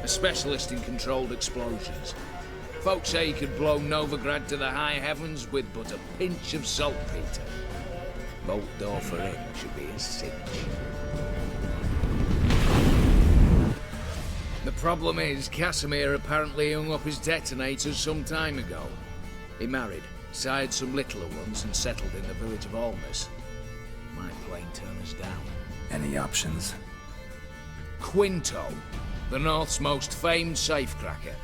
A specialist in controlled explosions. Folks say he could blow Novigrad to the high heavens with but a pinch of saltpeter. Bolt door for him should be a cinch. The problem is, Casimir apparently hung up his detonators some time ago. He married, sired some littler ones, and settled in the village of Almas. Might plain turn us down. Any options? Quinto, the North's most famed safecracker.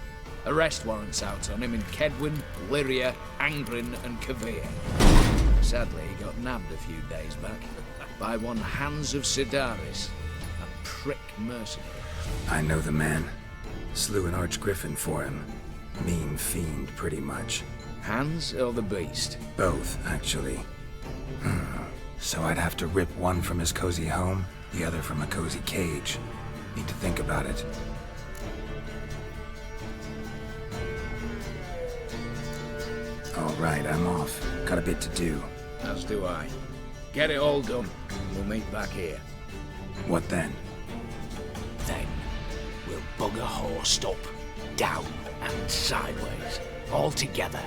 Arrest warrants out on him in Kedwin, Lyria, Angrin, and Kavir. Sadly, he got nabbed a few days back by one Hans of Sidaris, a prick mercenary. I know the man. Slew an archgriffin for him. Mean fiend, pretty much. Hans or the beast? Both, actually. So I'd have to rip one from his cozy home, the other from a cozy cage. Need to think about it. All right, I'm off. Got a bit to do. As do I. Get it all done, and we'll meet back here. What then? Then, we'll bugger HoS up, down and sideways, all together.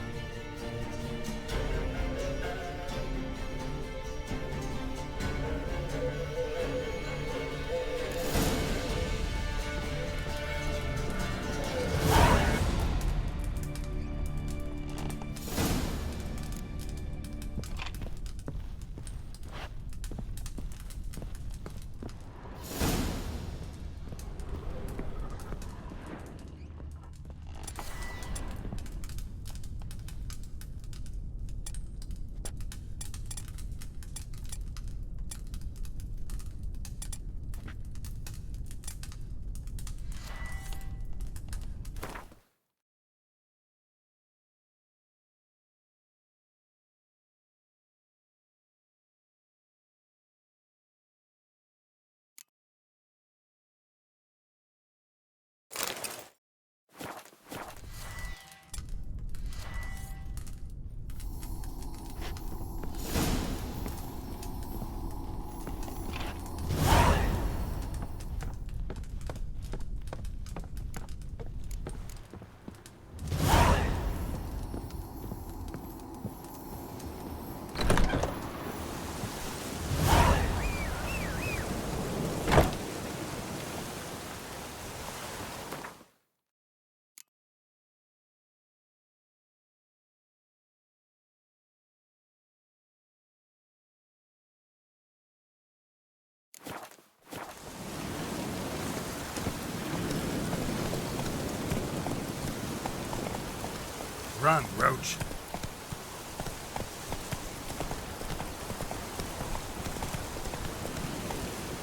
Run, Roach.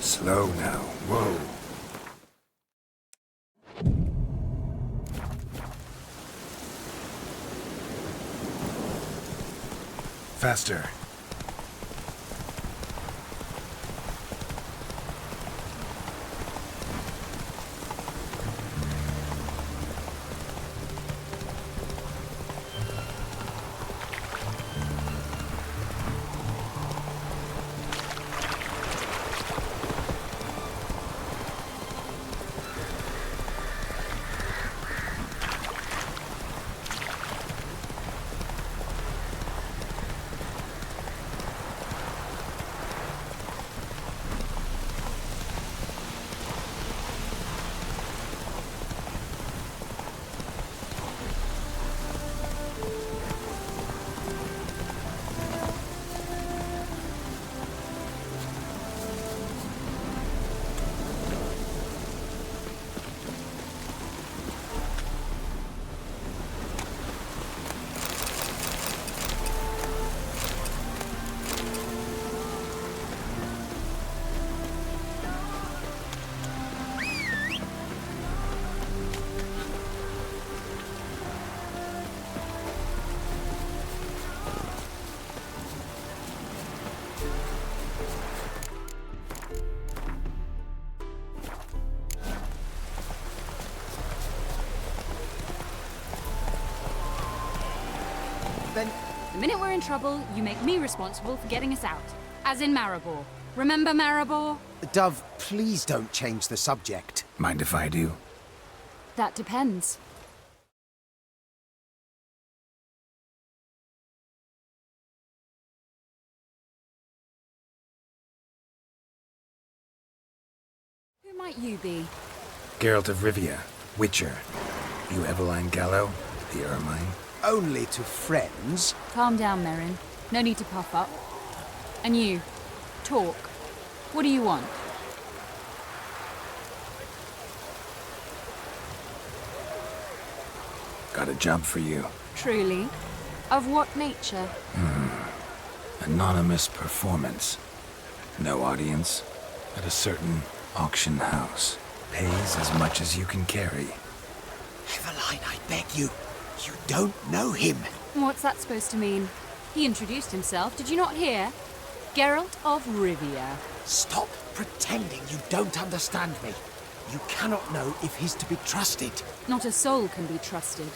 Slow now. Whoa. Faster. Then, the minute we're in trouble, you make me responsible for getting us out. As in Maribor. Remember Maribor? Dove, please don't change the subject. Mind if I do? That depends. Who might you be? Geralt of Rivia, Witcher. You Eveline Gallo, the Ermine. Only to friends. Calm down, Merrin. No need to puff up. And you, talk. What do you want? Got a job for you. Truly? Of what nature? Anonymous performance. No audience. At a certain auction house. Pays as much as you can carry. Eveline, I beg you. You don't know him. What's that supposed to mean? He introduced himself, did you not hear? Geralt of Rivia. Stop pretending you don't understand me. You cannot know if he's to be trusted. Not a soul can be trusted.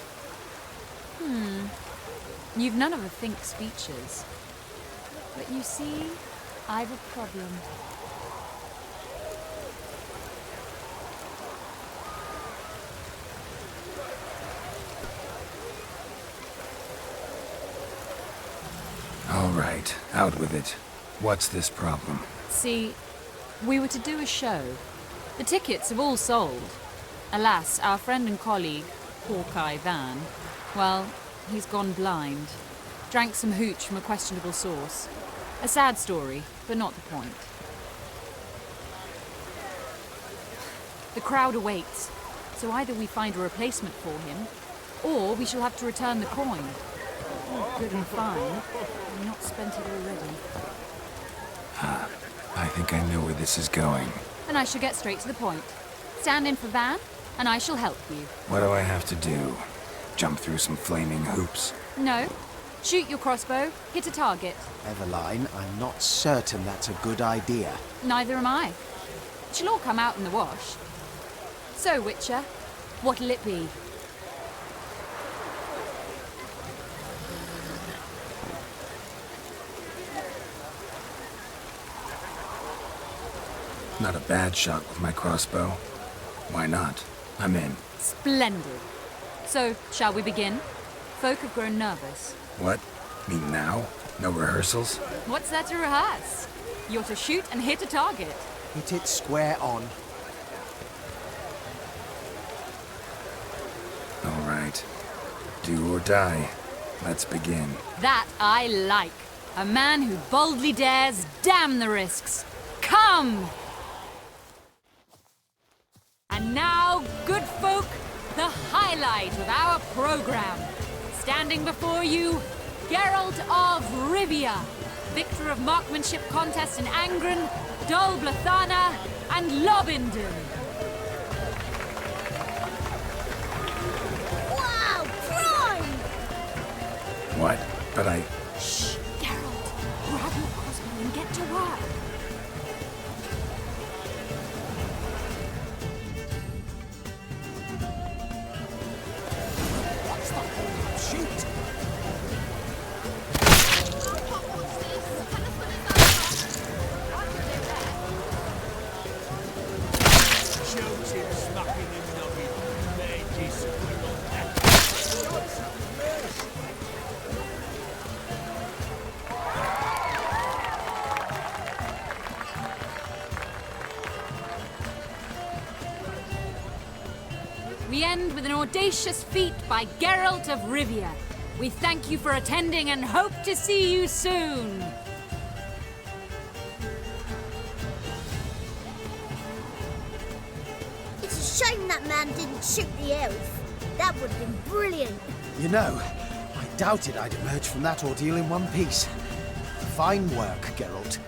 You've none of the think speeches. But you see, I've a problem. All right, out with it. What's this problem? See, we were to do a show. The tickets have all sold. Alas, our friend and colleague, Hawkeye Van, well, he's gone blind. Drank some hooch from a questionable source. A sad story, but not the point. The crowd awaits, so either we find a replacement for him, or we shall have to return the coin. Oh, good and fine. I've not spent it already. I think I know where this is going. And I shall get straight to the point. Stand in for Van, and I shall help you. What do I have to do? Jump through some flaming hoops? No. Shoot your crossbow, hit a target. Eveline, I'm not certain that's a good idea. Neither am I. It shall all come out in the wash. So, Witcher, what'll it be? Not a bad shot with my crossbow. Why not? I'm in. Splendid. So, shall we begin? Folk have grown nervous. What? Me now? No rehearsals? What's there to rehearse? You're to shoot and hit a target. Hit it square on. All right. Do or die. Let's begin. That I like. A man who boldly dares, damn the risks. Come! And now, good folk, the highlight of our program. Standing before you, Geralt of Rivia, victor of marksmanship contests in Angren, Dol Blathana, and Lobindon. Wow, prime! What? But I... Shh, Geralt. Grab your crossbow and get to work. What's that? Shoot! Shoots him, smacking him, knocking. Mangy squirrel. We end with an audacious feat by Geralt of Rivia. We thank you for attending and hope to see you soon. It's a shame that man didn't shoot the elf. That would have been brilliant. You know, I doubted I'd emerge from that ordeal in one piece. Fine work, Geralt.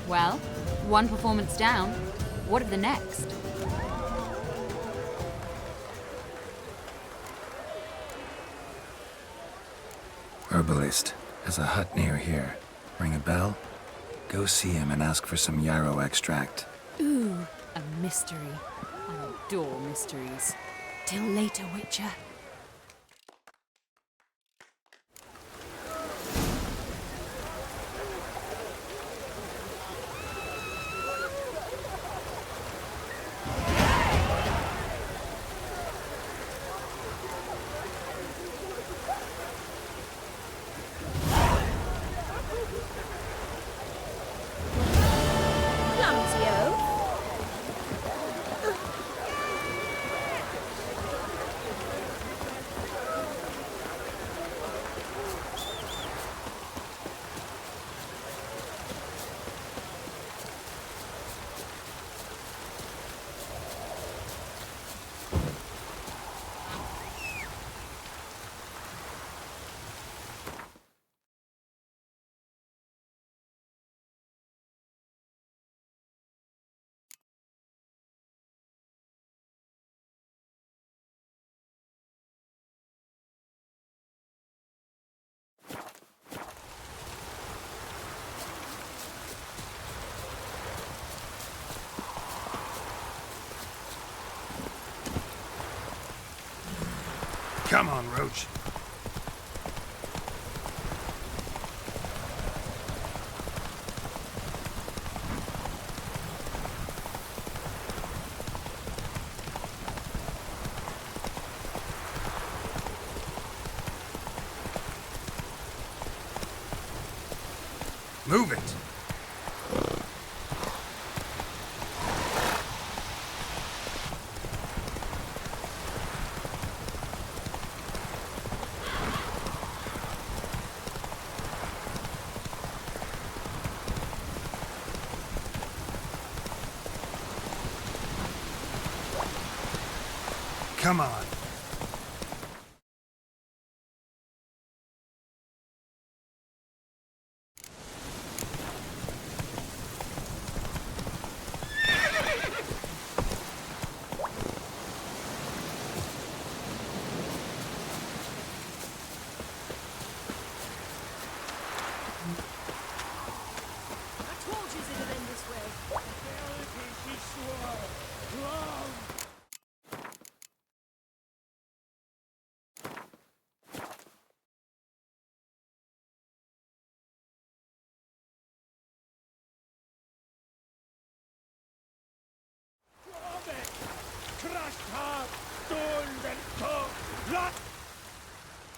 Well, one performance down. What of the next? Herbalist has a hut near here. Ring a bell? Go see him and ask for some yarrow extract. Ooh, a mystery. I adore mysteries. Till later, Witcher. Come on, Roach. Move it. Come on.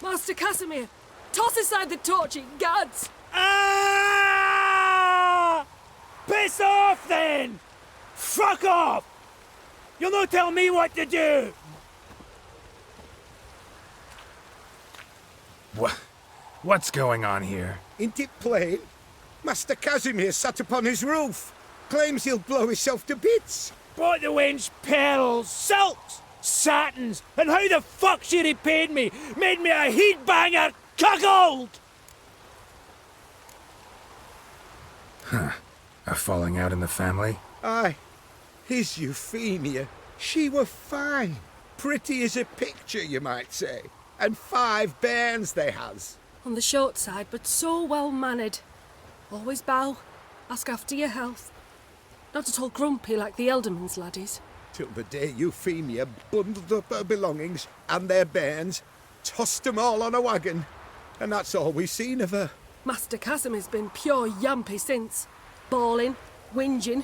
Master Casimir, toss aside the torching gods! Ah! Piss off then! Fuck off! You'll not tell me what to do! What's going on here? Ain't it plain? Master Casimir sat upon his roof. Claims he'll blow himself to bits. Bite the wench pearls, sulks! Satins! And how the fuck she repaid me? Made me a heat-banger cuckold! Huh. A falling out in the family? Aye. His Euphemia, she were fine. Pretty as a picture, you might say. And 5 bairns they has. On the short side, but so well-mannered. Always bow, ask after your health. Not at all grumpy like the Elderman's laddies. Till the day Euphemia bundled up her belongings and their bairns, tossed 'em all on a wagon. And that's all we've seen of her. Master Casimir's been pure yampy since. Bawling, whinging,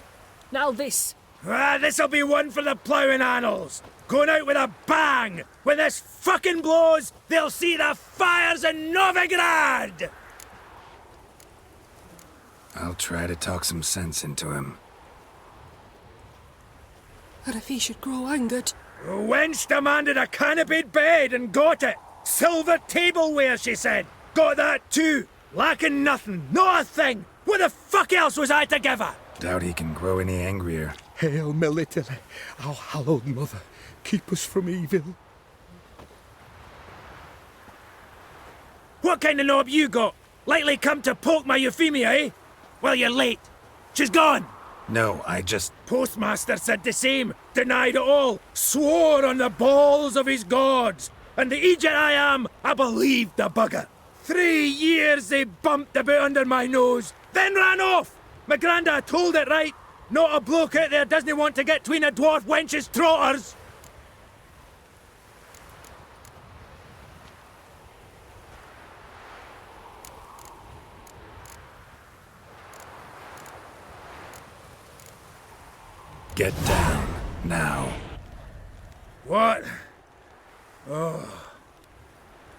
now this. Ah, this'll be one for the ploughing annals. Going out with a bang! When this fucking blows, they'll see the fires in Novigrad! I'll try to talk some sense into him. But if he should grow angered... The wench demanded a canopied bed and got it. Silver tableware, she said. Got that too. Lacking nothing, not a thing. What the fuck else was I to give her? Doubt he can grow any angrier. Hail Melitele, our hallowed mother, keep us from evil. What kind of knob you got? Likely come to poke my Euphemia, eh? Well, you're late. She's gone. No, I just... Postmaster said the same. Denied it all. Swore on the balls of his gods. And the Egypt I am, I believed the bugger. 3 years they bumped about under my nose, then ran off. My granda told it right. Not a bloke out there doesn't want to get between a dwarf wench's trotters. Get down, now. What? Oh.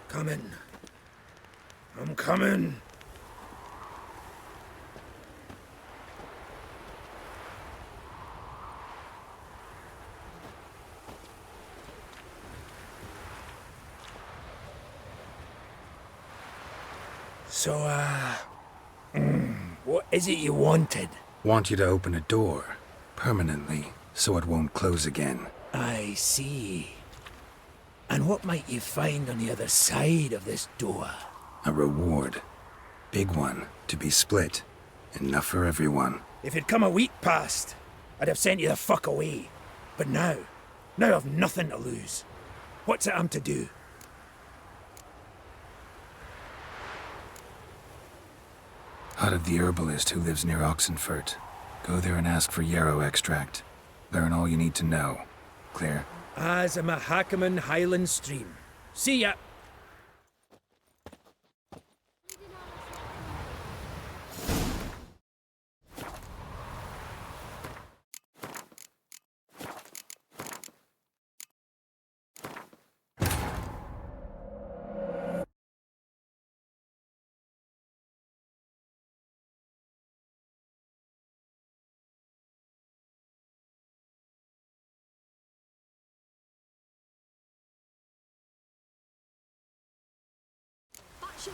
Coming. I'm coming. So, what is it you wanted? Want you to open a door, permanently, so it won't close again. I see. And what might you find on the other side of this door? A reward. Big one, to be split. Enough for everyone. If it'd come a week past, I'd have sent you the fuck away. But now I've nothing to lose. What's it I'm to do? Hut of the herbalist who lives near Oxenfurt. Go there and ask for yarrow extract. Learn all you need to know. Clear? As a Mahakaman Highland Stream. See ya!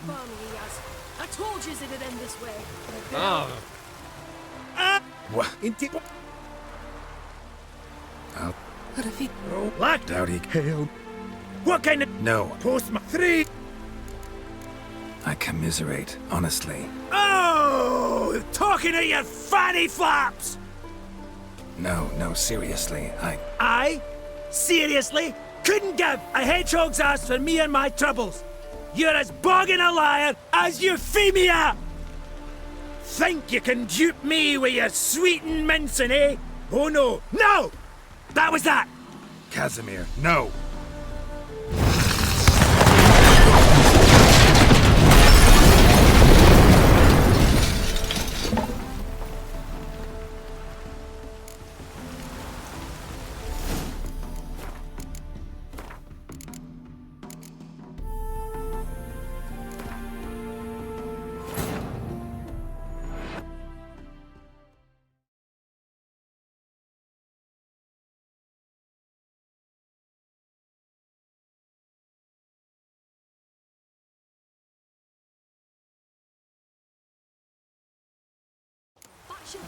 Barney, he has. I told you it'd end this way. What? But if he... Black Doubt he... Hail. What kind of... No. Postman 3... I commiserate, honestly. Oh! Talking at your fanny flaps! No, seriously, I? Seriously? Couldn't give a hedgehog's ass for me and my troubles. You're as bogging a liar as Euphemia! Think you can dupe me with your sweet and mincing, eh? Oh no, no! That was that! Casimir, no!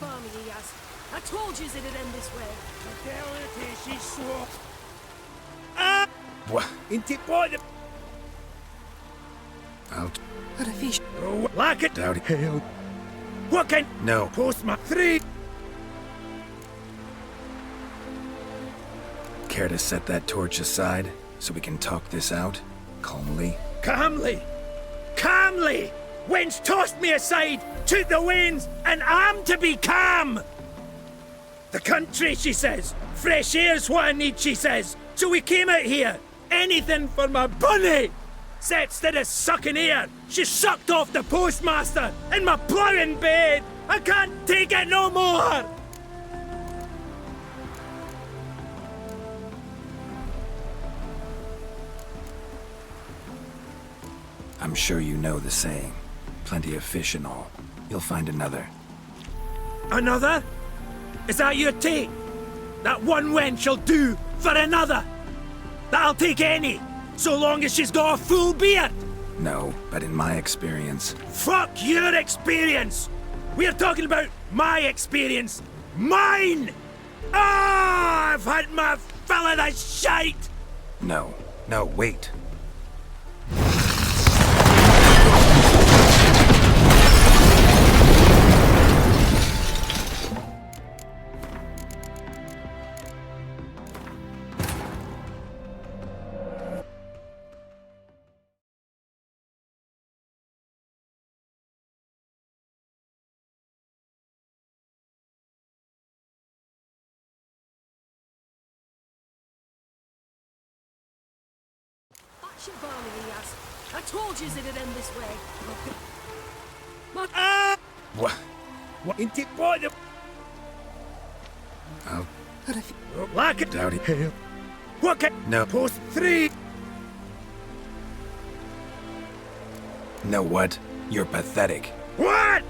Barney, he has. I told you it'd end this way. Fidelity, she swore. What? Into bottom. I'll Ar y fish. Oh, like it. doubt it. What can? No. Postman 3. Care to set that torch aside so we can talk this out calmly? Calmly. Calmly. Winds tossed me aside, took the winds, and I'm to be calm. The country, she says. Fresh air's what I need, she says. So we came out here. Anything for my bunny. Set instead of sucking air, she sucked off the postmaster in my ploughing bed. I can't take it no more. I'm sure you know the saying. Plenty of fish and all. You'll find another. Another? Is that your take? That one wench'll do for another? That'll take any, so long as she's got a full beard. No, but in my experience... Fuck your experience! We're talking about my experience. Mine! Ah, I've had my fill of the shite! No, wait. Shit, Barney, he has. I told you it'd end this way. What? Into bottom. I'll Like it. doubt it. What can? No. Post 3. Know what? You're pathetic. What?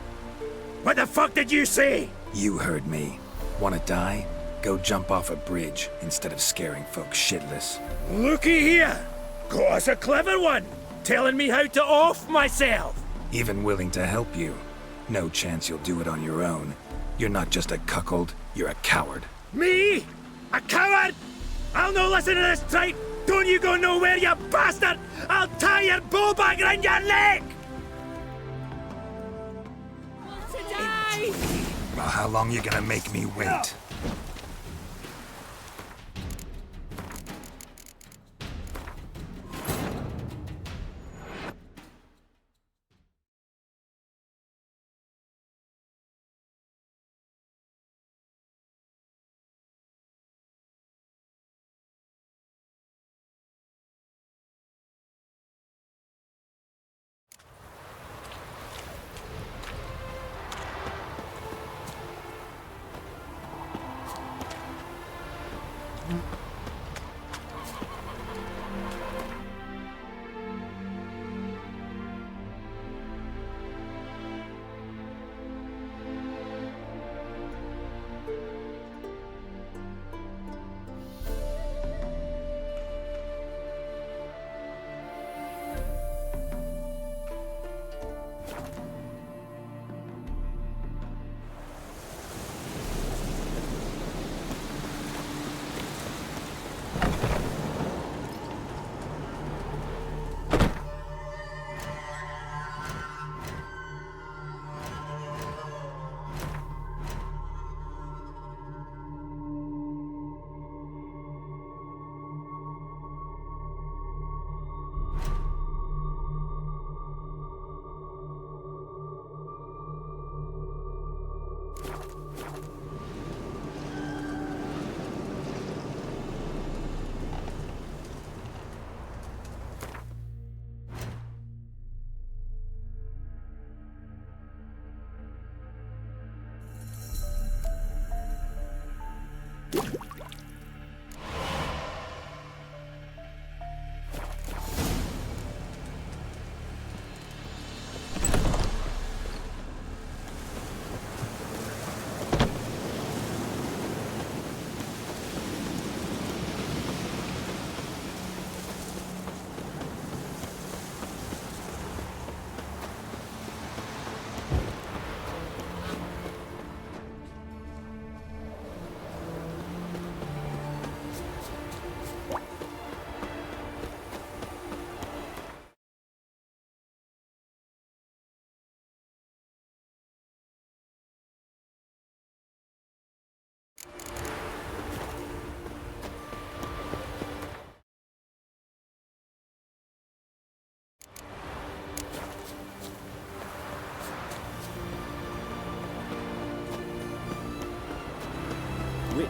What the fuck did you say? You heard me. Wanna die? Go jump off a bridge instead of scaring folks shitless. Looky here. Got us a clever one. Telling me how to off myself. Even willing to help you. No chance you'll do it on your own. You're not just a cuckold, you're a coward. Me? A coward? I'll no listen to this tripe. Don't you go nowhere, you bastard! I'll tie your bow back around your neck! Well, how long you gonna make me wait?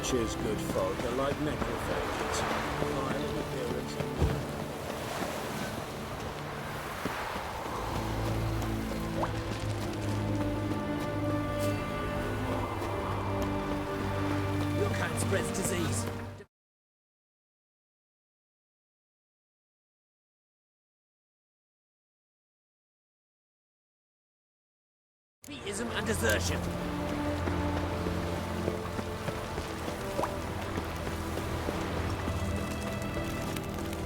Witcher's good folk are like necrophages. Vile in appearance. Your kind spreads disease. Defeatism and desertion.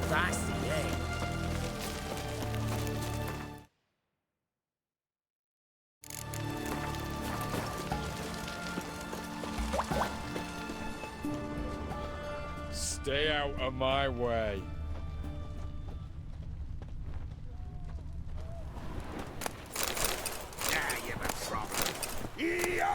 That's the aim. Stay out of my way. Now you've a problem. Yo!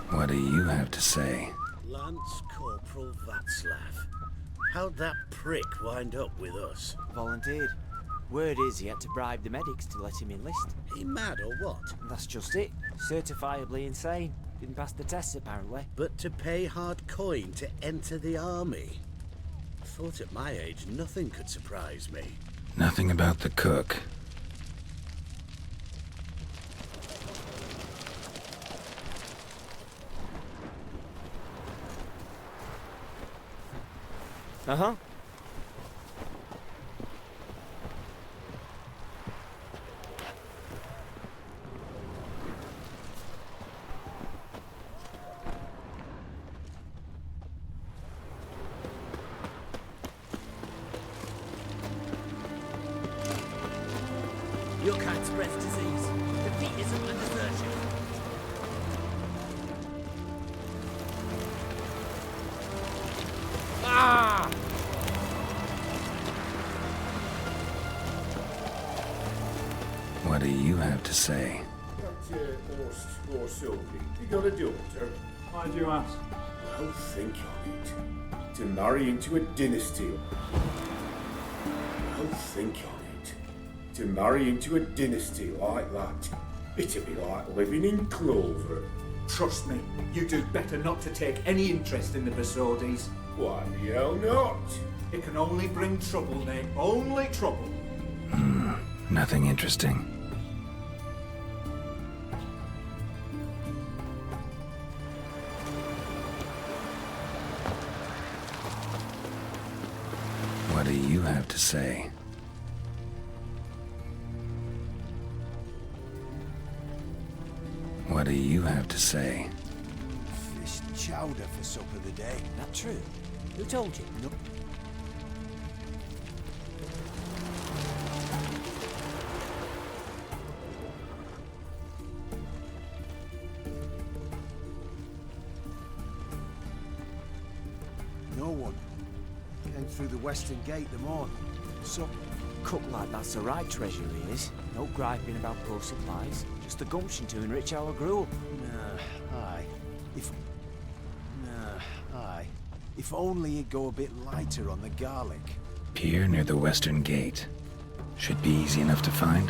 What do you have to say? Lance Corporal Václav. How'd that prick wind up with us? Volunteered. Word is he had to bribe the medics to let him enlist. He mad or what? That's just it. Certifiably insane. Didn't pass the tests apparently. But to pay hard coin to enter the army? Thought at my age nothing could surprise me. Nothing about the cook. Uh-huh. Your kind spreads disease. Defeatism and desertion. Ah! What do you have to say? Or Sylvie, you got a daughter? Why do you ask? Well, think on it. To marry into a dynasty. Well, think on it. To marry into a dynasty like that. It'd be like living in clover. Trust me, you do better not to take any interest in the Besodis. Why the hell not? It can only bring trouble, Nate. Only trouble. Nothing interesting. have to say. What do you have to say? Fish chowder for supper the day. That true? Who told you? No. No one. Came through the western gate the morn. So, Cook like that's the right treasure he is. No griping about poor supplies. Just the gumption to enrich our gruel. If only he'd go a bit lighter on the garlic. Pier near the western gate. Should be easy enough to find.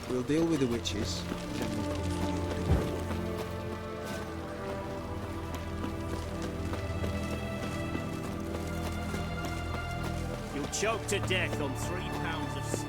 We'll deal with the witches, then we'll come for you. You'll choke to death on 3 pounds of steam.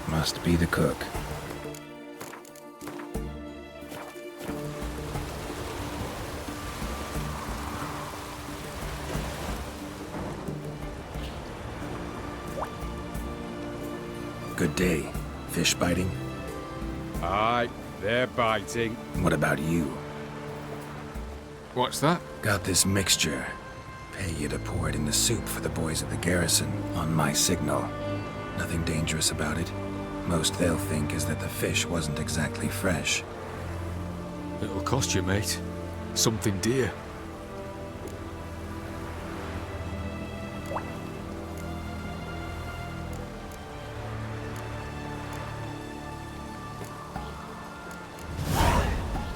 Must be the cook. Good day. Fish biting? Aye, they're biting. What about you? What's that? Got this mixture. Pay you to pour it in the soup for the boys at the garrison, on my signal. Nothing dangerous about it. Most they'll think is that the fish wasn't exactly fresh. It'll cost you, mate. Something dear.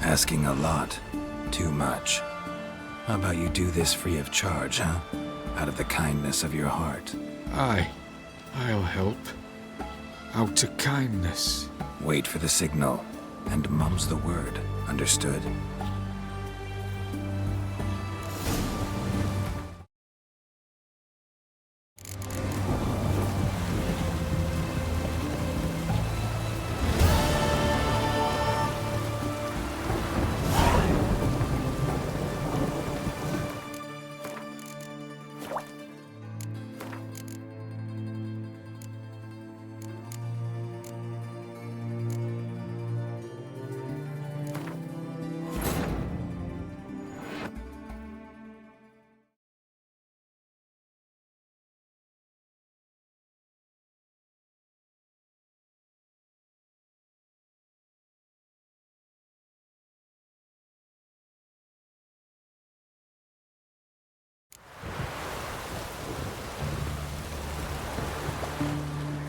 Asking a lot. Too much. How about you do this free of charge, huh? Out of the kindness of your heart. Aye, I'll help. Out of kindness. Wait for the signal, and mum's the word. Understood?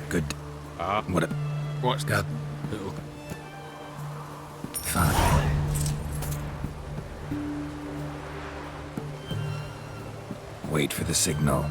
Good. What a... What's got? Little... Fine. Wait for the signal.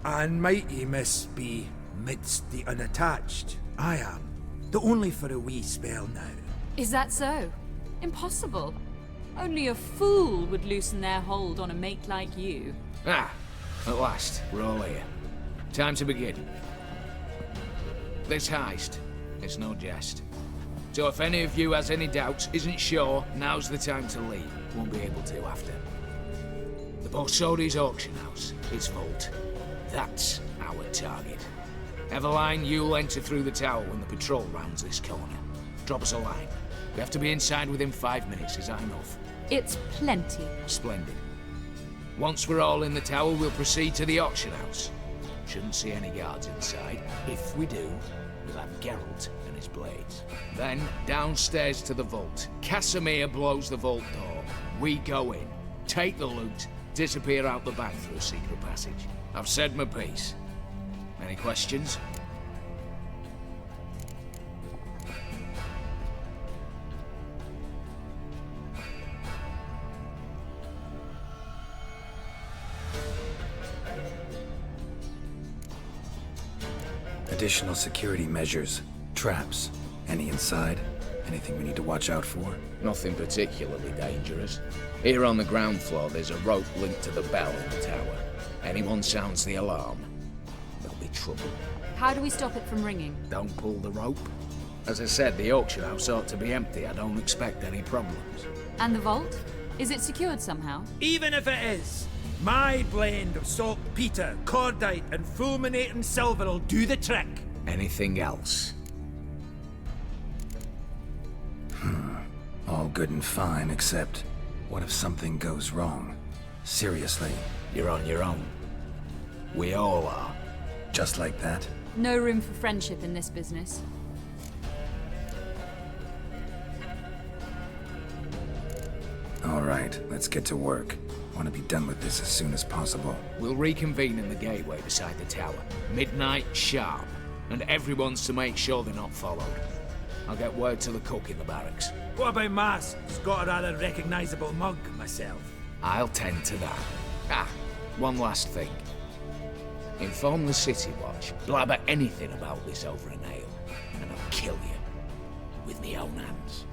And mighty miss be midst the unattached. I am, though only for a wee spell now. Is that so? Impossible. Only a fool would loosen their hold on a mate like you. Ah, at last, we're all here. Time to begin. This heist, it's no jest. So if any of you has any doubts, isn't sure, now's the time to leave. Won't be able to after. The Borsodi's auction house, its vault. That's our target. Everline, you'll enter through the tower when the patrol rounds this corner. Drop us a line. We have to be inside within 5 minutes, is that enough? It's plenty. Splendid. Once we're all in the tower, we'll proceed to the auction house. Shouldn't see any guards inside. If we do, we'll have Geralt and his blades. Then, downstairs to the vault. Casimir blows the vault door. We go in, take the loot, disappear out the back through a secret passage. I've said my piece. Any questions? Additional security measures, traps. Any inside? Anything we need to watch out for? Nothing particularly dangerous. Here on the ground floor, there's a rope linked to the bell in the tower. Anyone sounds the alarm, there'll be trouble. How do we stop it from ringing? Don't pull the rope. As I said, the auction house ought to be empty. I don't expect any problems. And the vault? Is it secured somehow? Even if it is, my blend of saltpeter, cordite, and fulminating silver will do the trick. Anything else? All good and fine, except what if something goes wrong? Seriously. You're on your own. We all are. Just like that? No room for friendship in this business. All right, let's get to work. Want to be done with this as soon as possible. We'll reconvene in the gateway beside the tower. Midnight sharp. And everyone's to make sure they're not followed. I'll get word to the cook in the barracks. What about Mass? He's got a rather recognisable mug, myself. I'll tend to that. Ah, one last thing. Inform the City Watch. Blabber anything about this over an ale, and I'll kill you. With me own hands.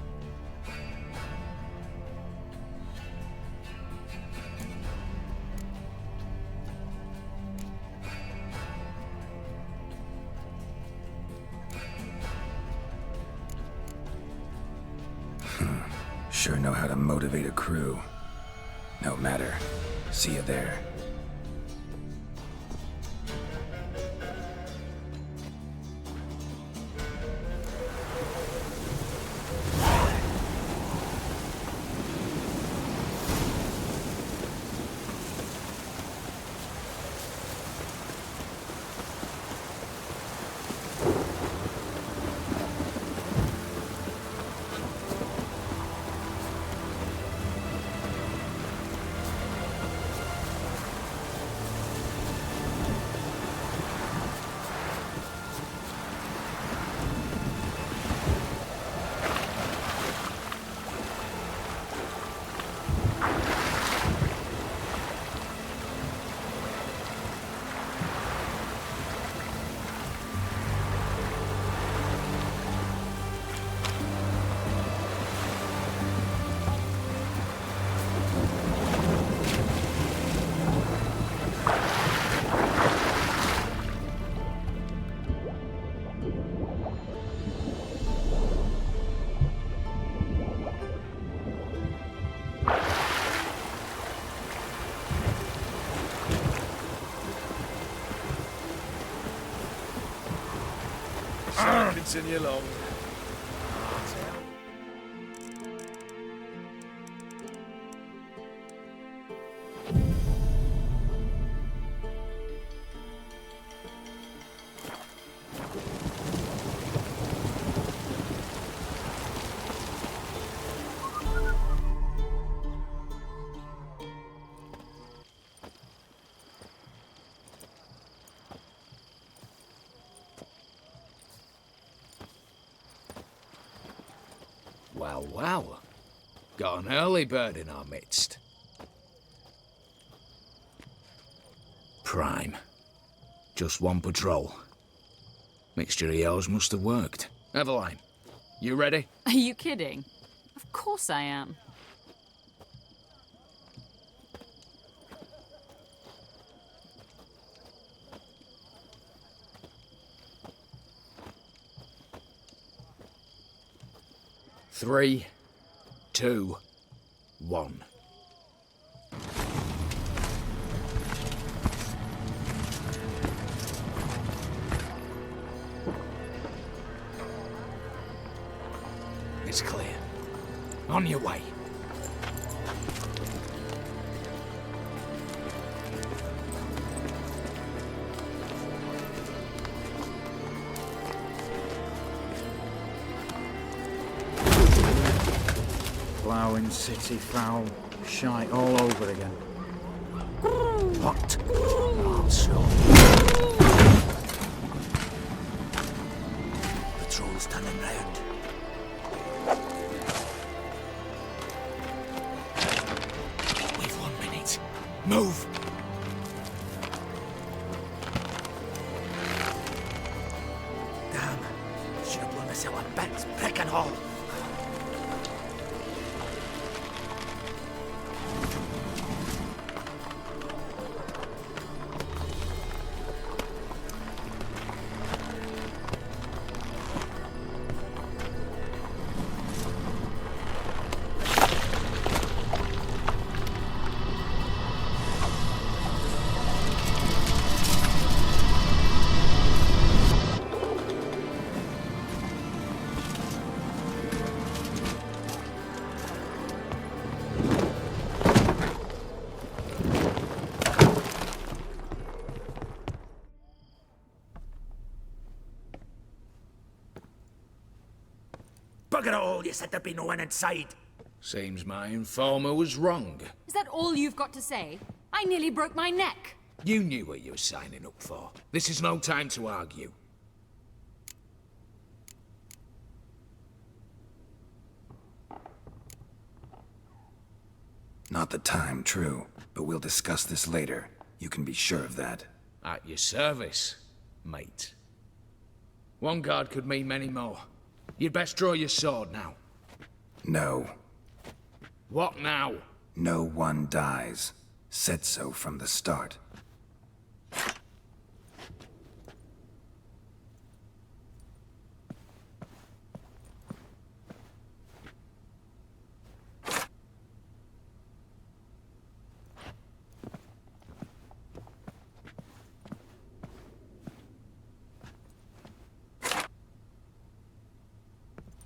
Sure know how to motivate a crew. No matter. See you there. Continue along. Well, well. Got an early bird in our midst. Prime. Just one patrol. Mixture of yours must have worked. Eveline, you ready? Are you kidding? Of course I am. Three, 2, 1. It's clear. On your way. Ploughing city foul, shite all over again. What? Also. Patrol's turning round. We've 1 minute. Move! Damn, should have blown us out of Ben's prick and all. Bugger it all, you said there'd be no one inside. Seems my informer was wrong. Is that all you've got to say? I nearly broke my neck. You knew what you were signing up for. This is no time to argue. Not the time, true. But we'll discuss this later. You can be sure of that. At your service, mate. One guard could mean many more. You'd best draw your sword now. No. What now? No one dies. Said so from the start.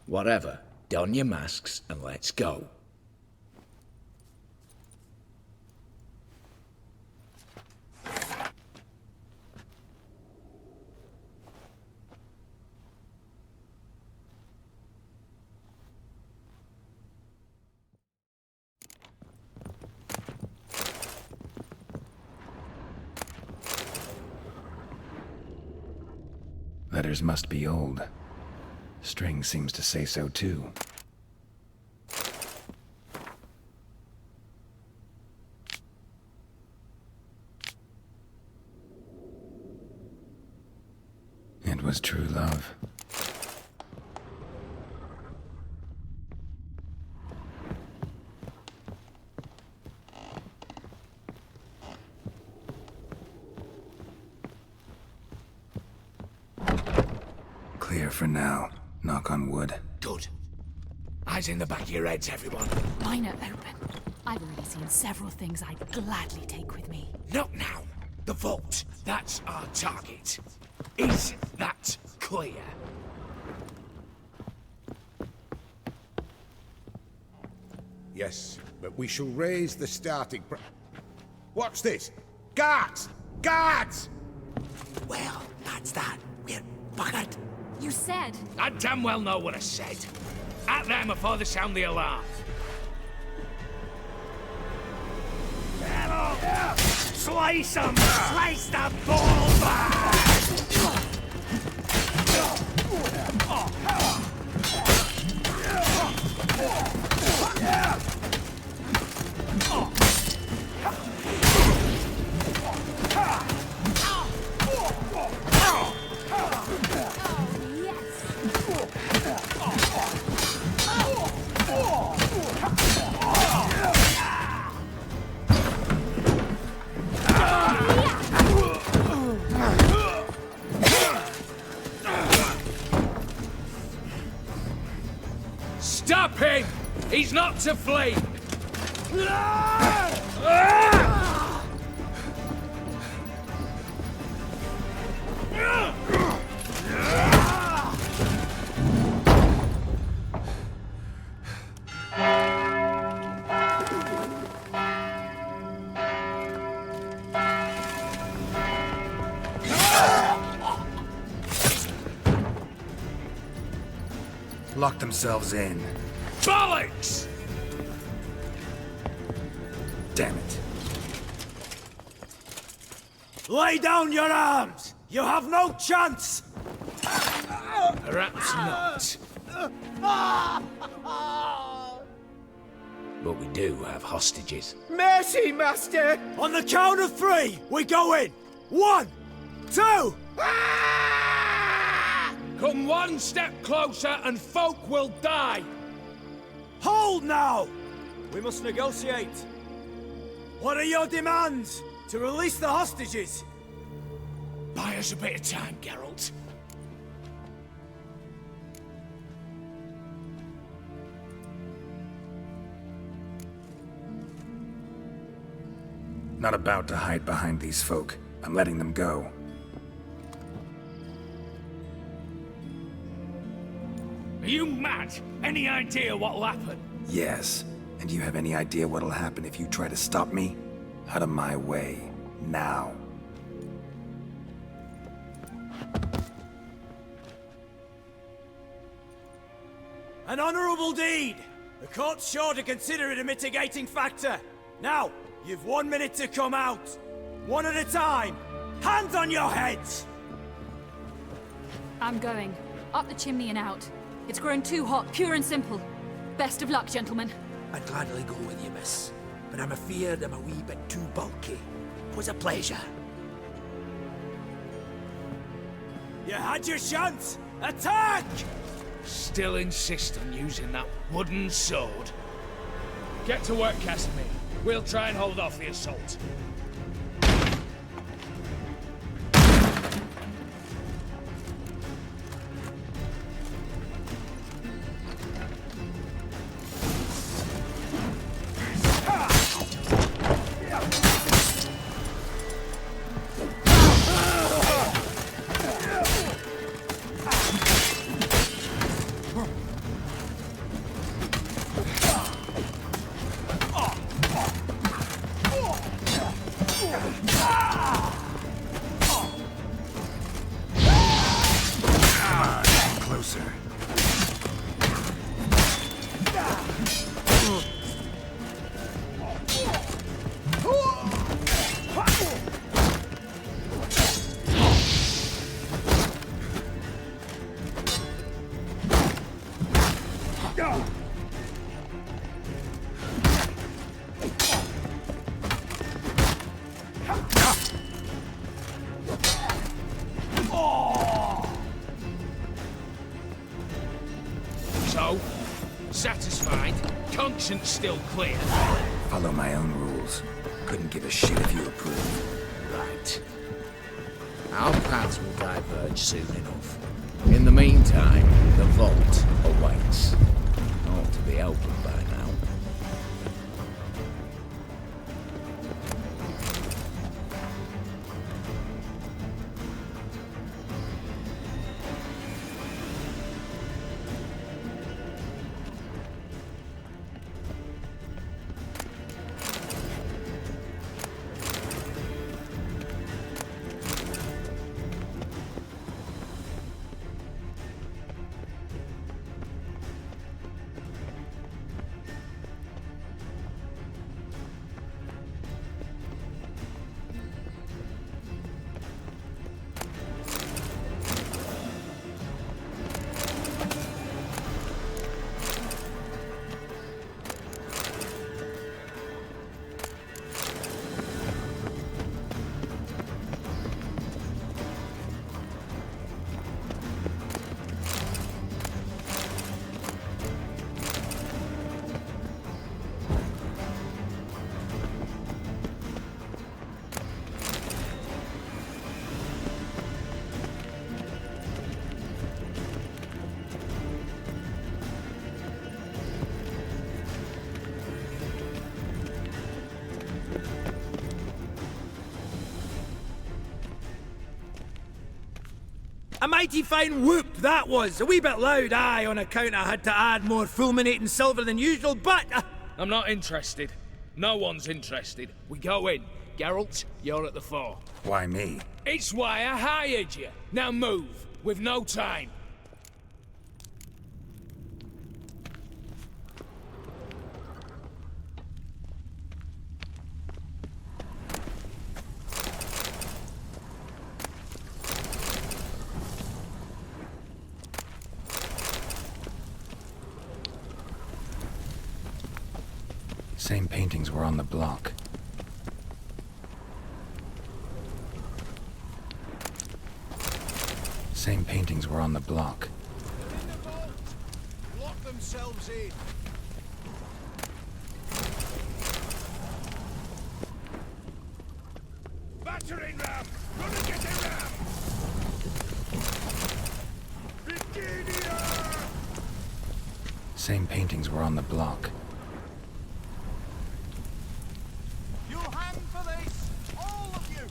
Whatever. Don your masks and let's go. Letters must be old. String seems to say so too. It was true love. Clear for now. Knock on wood. Good. Eyes in the back of your heads, everyone. Mine are open. I've already seen several things I'd gladly take with me. Not now. The vault. That's our target. Is that clear? Yes, but we shall raise the starting What's this? Guards! Guards! Well, that's that. We're buggered. You said... I damn well know what I said. At them before they sound the alarm. Slice them! Slice the balls back! He's not to flee! Lock themselves in. Bollocks! Damn it. Lay down your arms! You have no chance! Perhaps not. But we do have hostages. Mercy, Master! On the count of 3, we go in! 1, 2... Come one step closer and folk will die! Hold now! We must negotiate. What are your demands? To release the hostages? Buy us a bit of time, Geralt. Not about to hide behind these folk. I'm letting them go. Are you mad? Any idea what'll happen? Yes. And do you have any idea what'll happen if you try to stop me? Out of my way. Now. An honourable deed! The court's sure to consider it a mitigating factor. Now, you've 1 minute to come out. One at a time. Hands on your heads! I'm going. Up the chimney and out. It's grown too hot, pure and simple. Best of luck, gentlemen. I'd gladly go with you, miss, but I'm afeard I'm a wee bit too bulky. 'Twas a pleasure. You had your chance! Attack! Still insist on using that wooden sword? Get to work, Casimir. We'll try and hold off the assault. So, satisfied? Conscience still clear? Follow my own rules. Couldn't give a shit if you approve. Right. Our paths will diverge soon enough. In the meantime, the vault awaits. Ought to be open by now. A mighty fine whoop that was. A wee bit loud, aye, on account I had to add more fulminating silver than usual, but... I'm not interested. No one's interested. We go in. Geralt, you're at the fore. Why me? It's why I hired you. Now move. We've no time. Same paintings were on the block. Same paintings were on the block. Lock themselves in. Battering ram! Run and get a ram! Brigadier! Same paintings were on the block. You'll hang for this, all of you!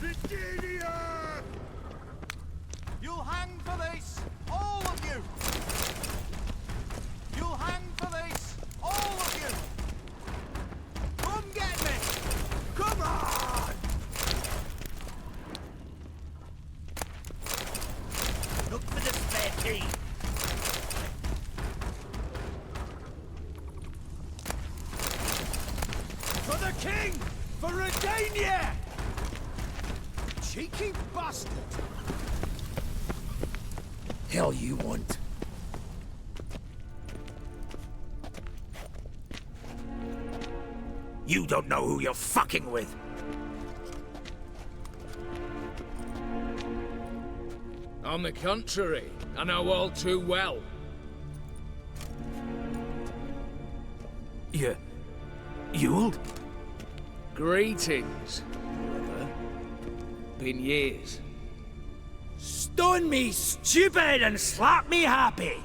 Brigadier! You'll hang for this, all of you! You'll hang for this, all of you! Come get me! Come on! Look for the spare key! For the king! For Redania! Cheeky bastard! Hell you want? You don't know who you're fucking with! On the contrary, I know all too well. Ewald? Greetings, brother. Been years. Stone me stupid and slap me happy!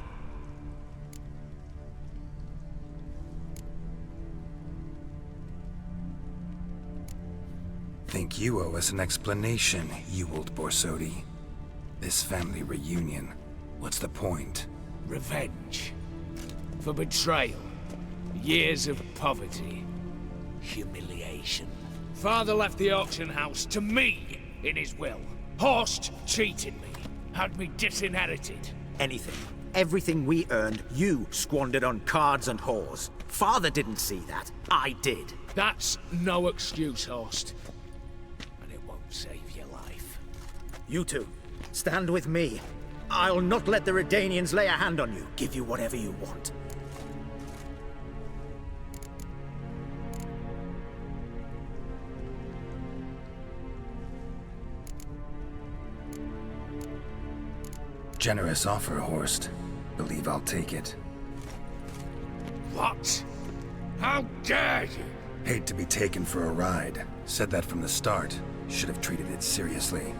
Think you owe us an explanation, Ewald Borsodi. This family reunion, what's the point? Revenge. For betrayal. Years of poverty. Humiliation. Father left the auction house to me in his will. HoS cheated me. Had me disinherited. Anything. Everything we earned, you squandered on cards and whores. Father didn't see that. I did. That's no excuse, HoS. And it won't save your life. You two, stand with me. I'll not let the Redanians lay a hand on you. Give you whatever you want. Generous offer, Horst. Believe I'll take it. What? How dare you? Hate to be taken for a ride. Said that from the start. Should have treated it seriously.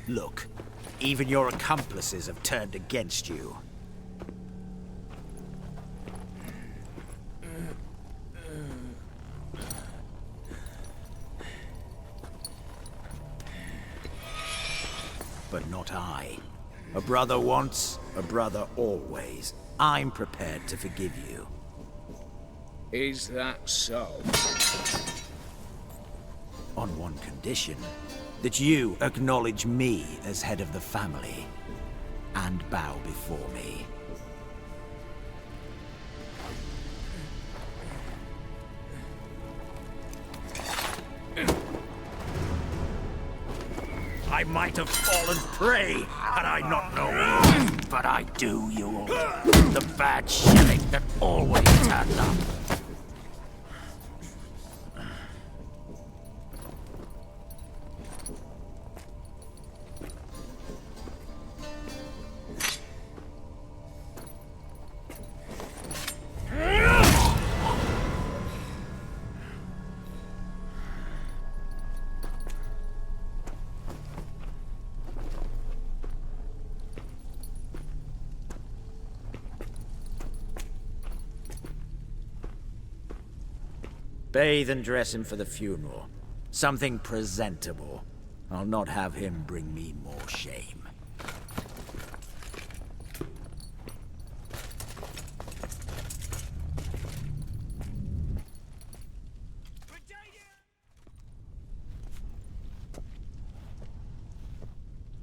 Look, even your accomplices have turned against you. But not I. A brother once, a brother always. I'm prepared to forgive you. Is that so? On one condition. That you acknowledge me as head of the family. And bow before me. I might have fallen prey had I not known. But I do, you all. The bad shilling that always turned up. Bathe and dress him for the funeral. Something presentable. I'll not have him bring me more shame.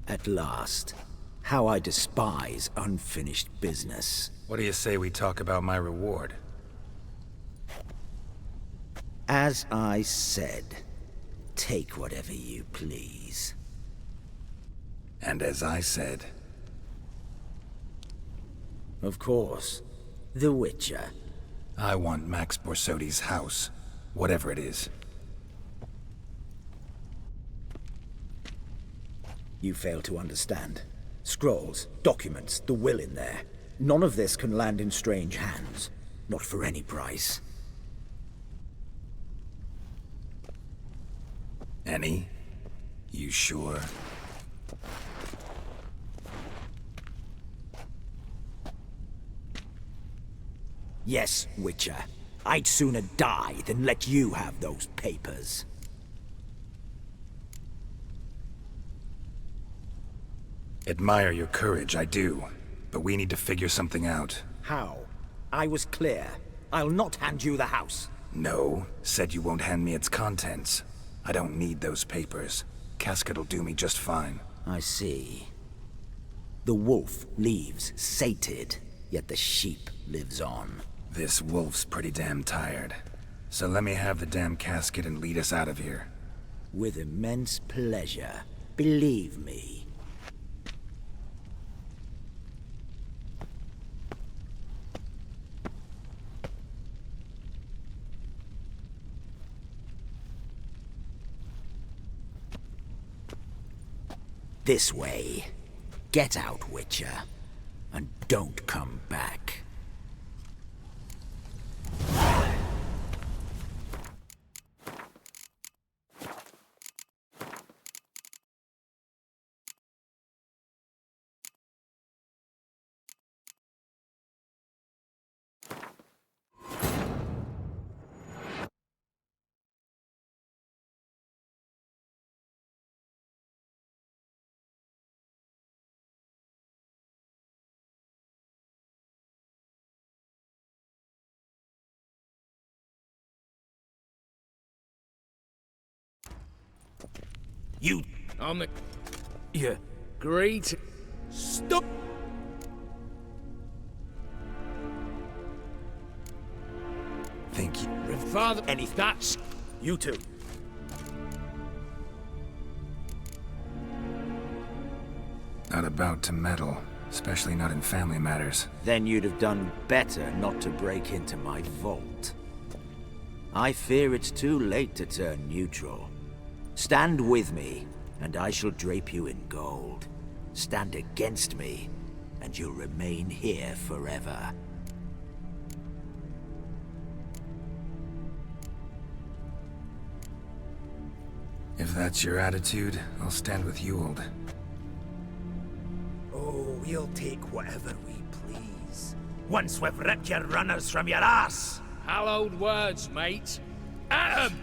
At last. How I despise unfinished business. What do you say we talk about my reward? As I said, take whatever you please. And as I said... Of course. The Witcher. I want Max Borsodi's house. Whatever it is. You fail to understand. Scrolls, documents, the will in there. None of this can land in strange hands. Not for any price. Any? You sure? Yes, Witcher. I'd sooner die than let you have those papers. Admire your courage, I do. But we need to figure something out. How? I was clear. I'll not hand you the house. No, said you won't hand me its contents. I don't need those papers. Casket'll do me just fine. I see. The wolf leaves sated, yet the sheep lives on. This wolf's pretty damn tired. So let me have the damn casket and lead us out of here. With immense pleasure. Believe me. This way. Get out, Witcher. And don't come back. You... Yeah. Great. Stop! Think you... Father... Anything. That's... You two. Not about to meddle. Especially not in family matters. Then you'd have done better not to break into my vault. I fear it's too late to turn neutral. Stand with me, and I shall drape you in gold. Stand against me, and you'll remain here forever. If that's your attitude, I'll stand with Yuld. Oh, we'll take whatever we please. Once we've ripped your runners from your ass! Hallowed words, mate. At 'em!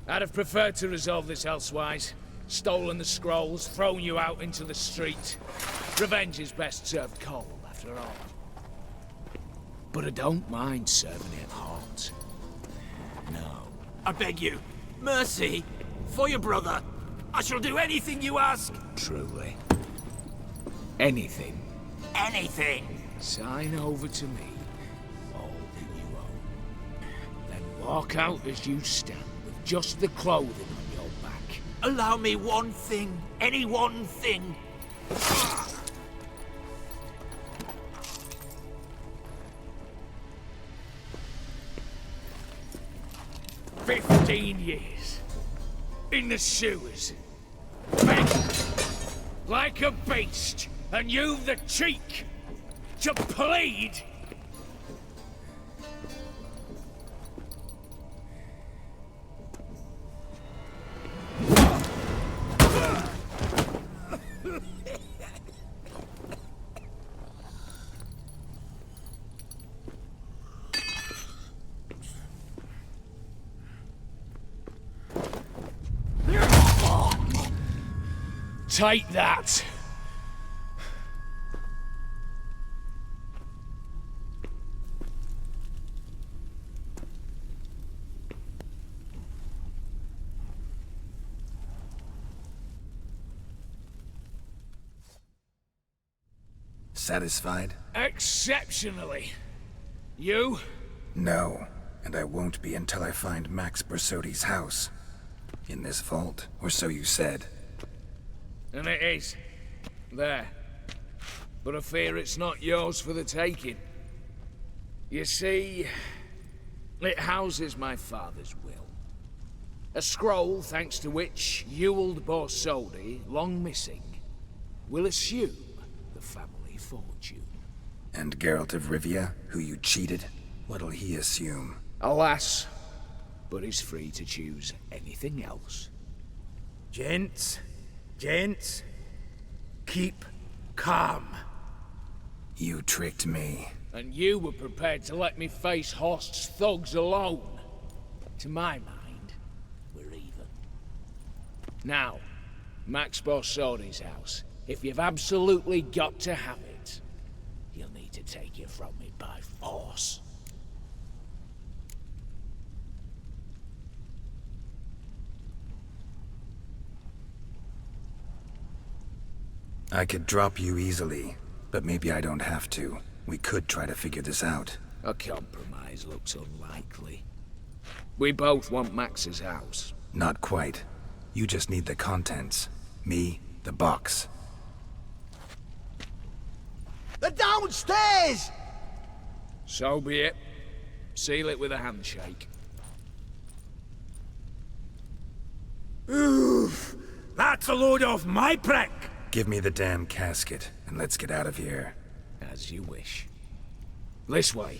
I'd have preferred to resolve this elsewise. Stolen the scrolls, thrown you out into the street. Revenge is best served cold, after all. But I don't mind serving it hot. No. I beg you, mercy, for your brother. I shall do anything you ask. Truly. Anything. Anything. Sign over to me all that you own. Then walk out as you stand, with just the clothing on your back. Allow me one thing. Any one thing. 15 years. In the sewers. Begging. Like a beast. And you've the cheek to plead. Take that. Satisfied? Exceptionally. You? No, and I won't be until I find Max Bersodi's house. In this vault, or so you said. And it is. There. But I fear it's not yours for the taking. You see, it houses my father's will. A scroll thanks to which Ewald Borsodi, long missing, will assume the family fortune. And Geralt of Rivia, who you cheated, what'll he assume? Alas, but he's free to choose anything else. Gents, keep calm. You tricked me. And you were prepared to let me face HoS's thugs alone. To my mind, we're even. Now, Max Borsodi's house. If you've absolutely got to have it, you'll need to take it from me by force. I could drop you easily, but maybe I don't have to. We could try to figure this out. A compromise looks unlikely. We both want Max's house. Not quite. You just need the contents. Me, the box. They're downstairs! So be it. Seal it with a handshake. Oof! That's a load off my prick! Give me the damn casket, and let's get out of here. As you wish. This way.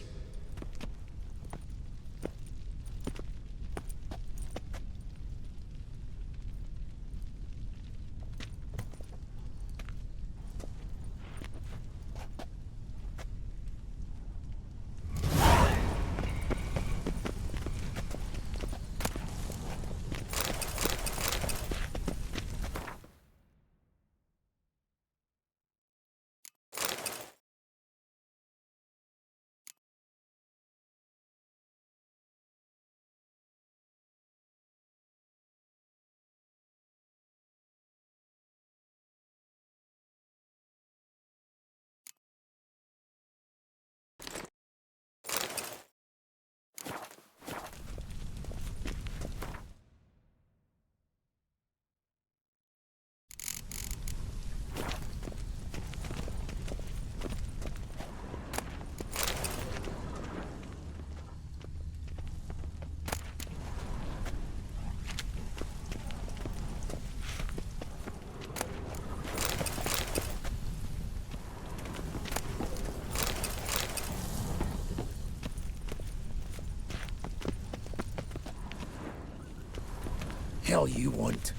Hell you want?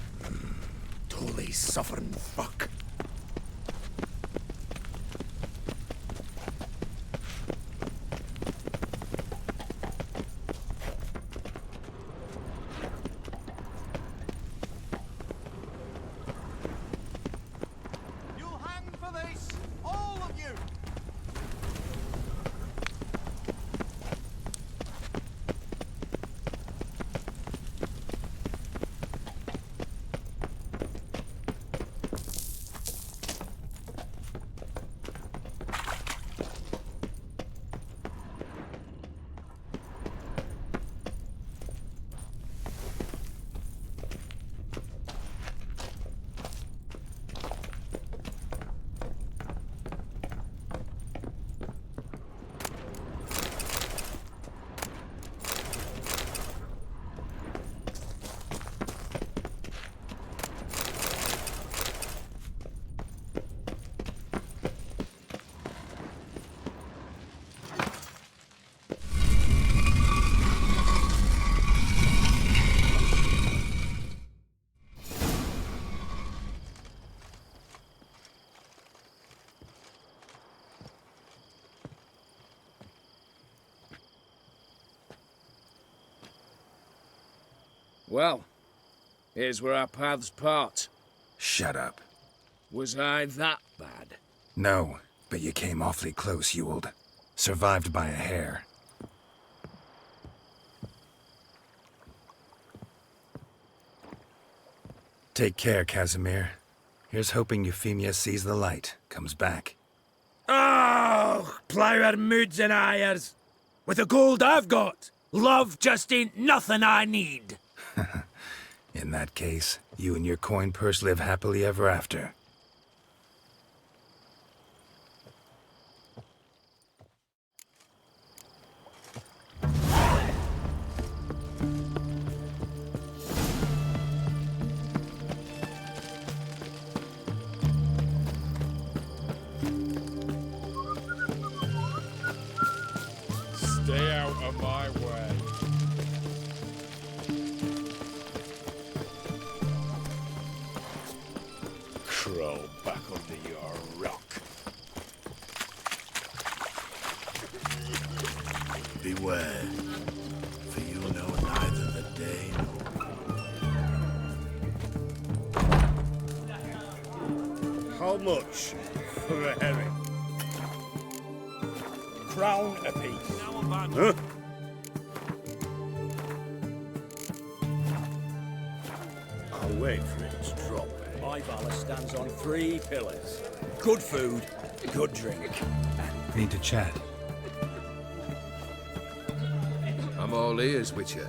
Totally suffering fuck. Well, here's where our paths part. Shut up. Was I that bad? No, but you came awfully close, Ewald. Survived by a hair. Take care, Casimir. Here's hoping Euphemia sees the light, comes back. Oh, plougher moods and ires. With the gold I've got, love just ain't nothing I need. In that case, you and your coin purse live happily ever after. Stay out of my way. Crawl back under your rock. Beware, for you know neither the day How much for a herring? Crown apiece. Huh? I'll wait for it to drop. My valor stands on 3 pillars. Good food, good drink. Need to chat. I'm all ears, Witcher.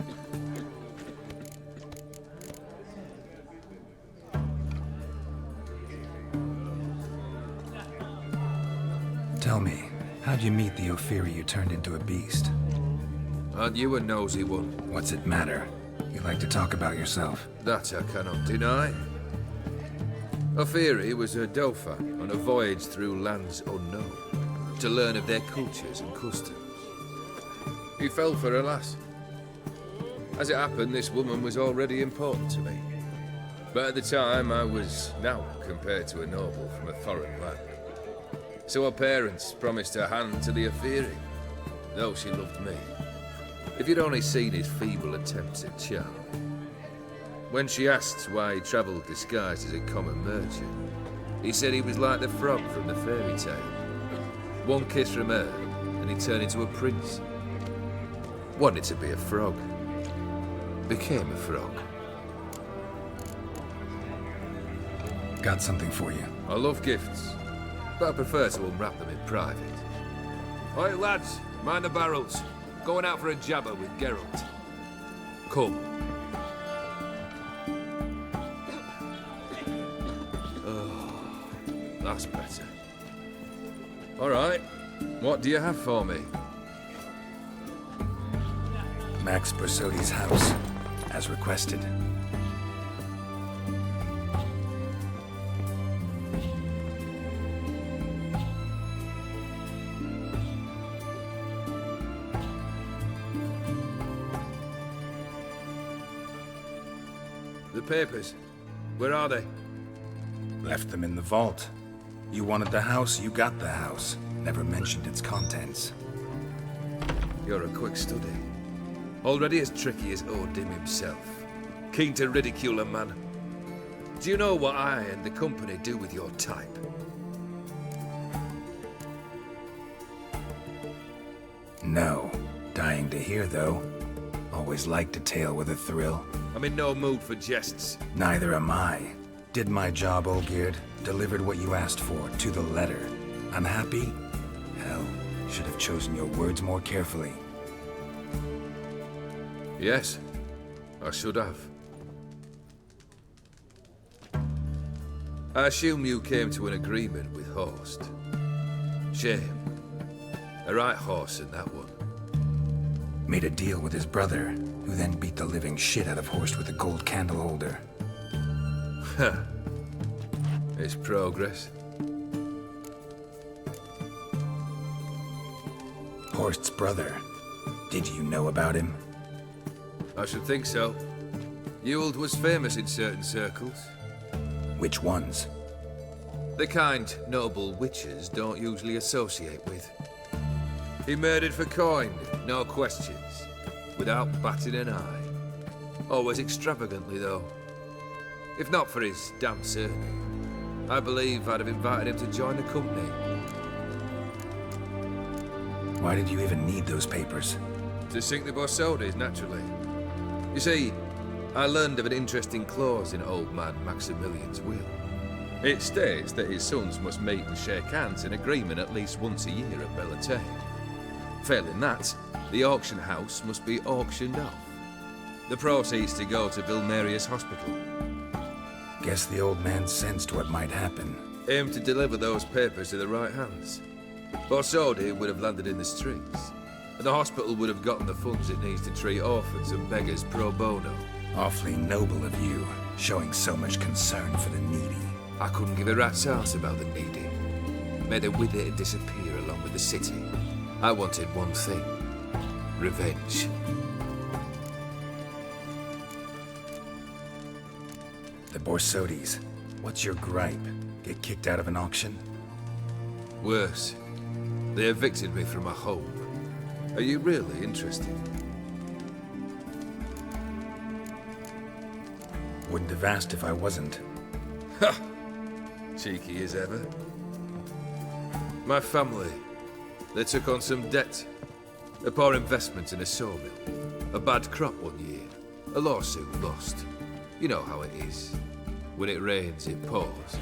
Tell me, how'd you meet the Ophiri you turned into a beast? Aren't you a nosy one? What's it matter? You like to talk about yourself. That I cannot deny. Ophiri was a Dauphin on a voyage through lands unknown, to learn of their cultures and customs. He fell for a lass. As it happened, this woman was already important to me. But at the time, I was now compared to a noble from a foreign land. So her parents promised her hand to the Ophiri, though she loved me. If you'd only seen his feeble attempts at charm. When she asked why he travelled disguised as a common merchant, he said he was like the frog from the fairy tale. One kiss from her, and he turned into a prince. Wanted to be a frog. Became a frog. Got something for you. I love gifts, but I prefer to unwrap them in private. Oi, lads, mind the barrels. Going out for a jabber with Geralt. Come. Oh, that's better. All right, what do you have for me? Max Bersodi's house, as requested. The papers, where are they? Left them in the vault. You wanted the house, you got the house. Never mentioned its contents. You're a quick study. Already as tricky as Odin himself. Keen to ridicule a man. Do you know what I and the company do with your type? No. Dying to hear, though. Always liked a tale with a thrill. I'm in no mood for jests. Neither am I. Did my job, Olgierd. Delivered what you asked for, to the letter. Unhappy? Hell, should have chosen your words more carefully. Yes, I should have. I assume you came to an agreement with HoS. Shame. A right horse in that one. Made a deal with his brother, who then beat the living shit out of HoS with a gold candle holder. Huh. It's progress. Horst's brother. Did you know about him? I should think so. Ewald was famous in certain circles. Which ones? The kind noble witches don't usually associate with. He murdered for coin, no questions, without batting an eye. Always extravagantly, though. If not for his damn surname, I believe I'd have invited him to join the company. Why did you even need those papers? To sink the Borsodis, naturally. You see, I learned of an interesting clause in old man Maximilian's will. It states that his sons must meet and shake hands in agreement at least once a year at Bellatane. Failing that, the auction house must be auctioned off. The proceeds to go to Vilmerius Hospital. Guess the old man sensed what might happen. Aimed to deliver those papers to the right hands. Borsodi would have landed in the streets, and the hospital would have gotten the funds it needs to treat orphans and beggars pro bono. Awfully noble of you, showing so much concern for the needy. I couldn't give a rat's ass about the needy. Made them wither and disappear along with the city. I wanted one thing. Revenge. The Borsodis. What's your gripe? Get kicked out of an auction? Worse. They evicted me from my home. Are you really interested? Wouldn't have asked if I wasn't. Ha! Cheeky as ever. My family, they took on some debt. A poor investment in a sawmill. A bad crop one year. A lawsuit lost. You know how it is. When it rains, it pours.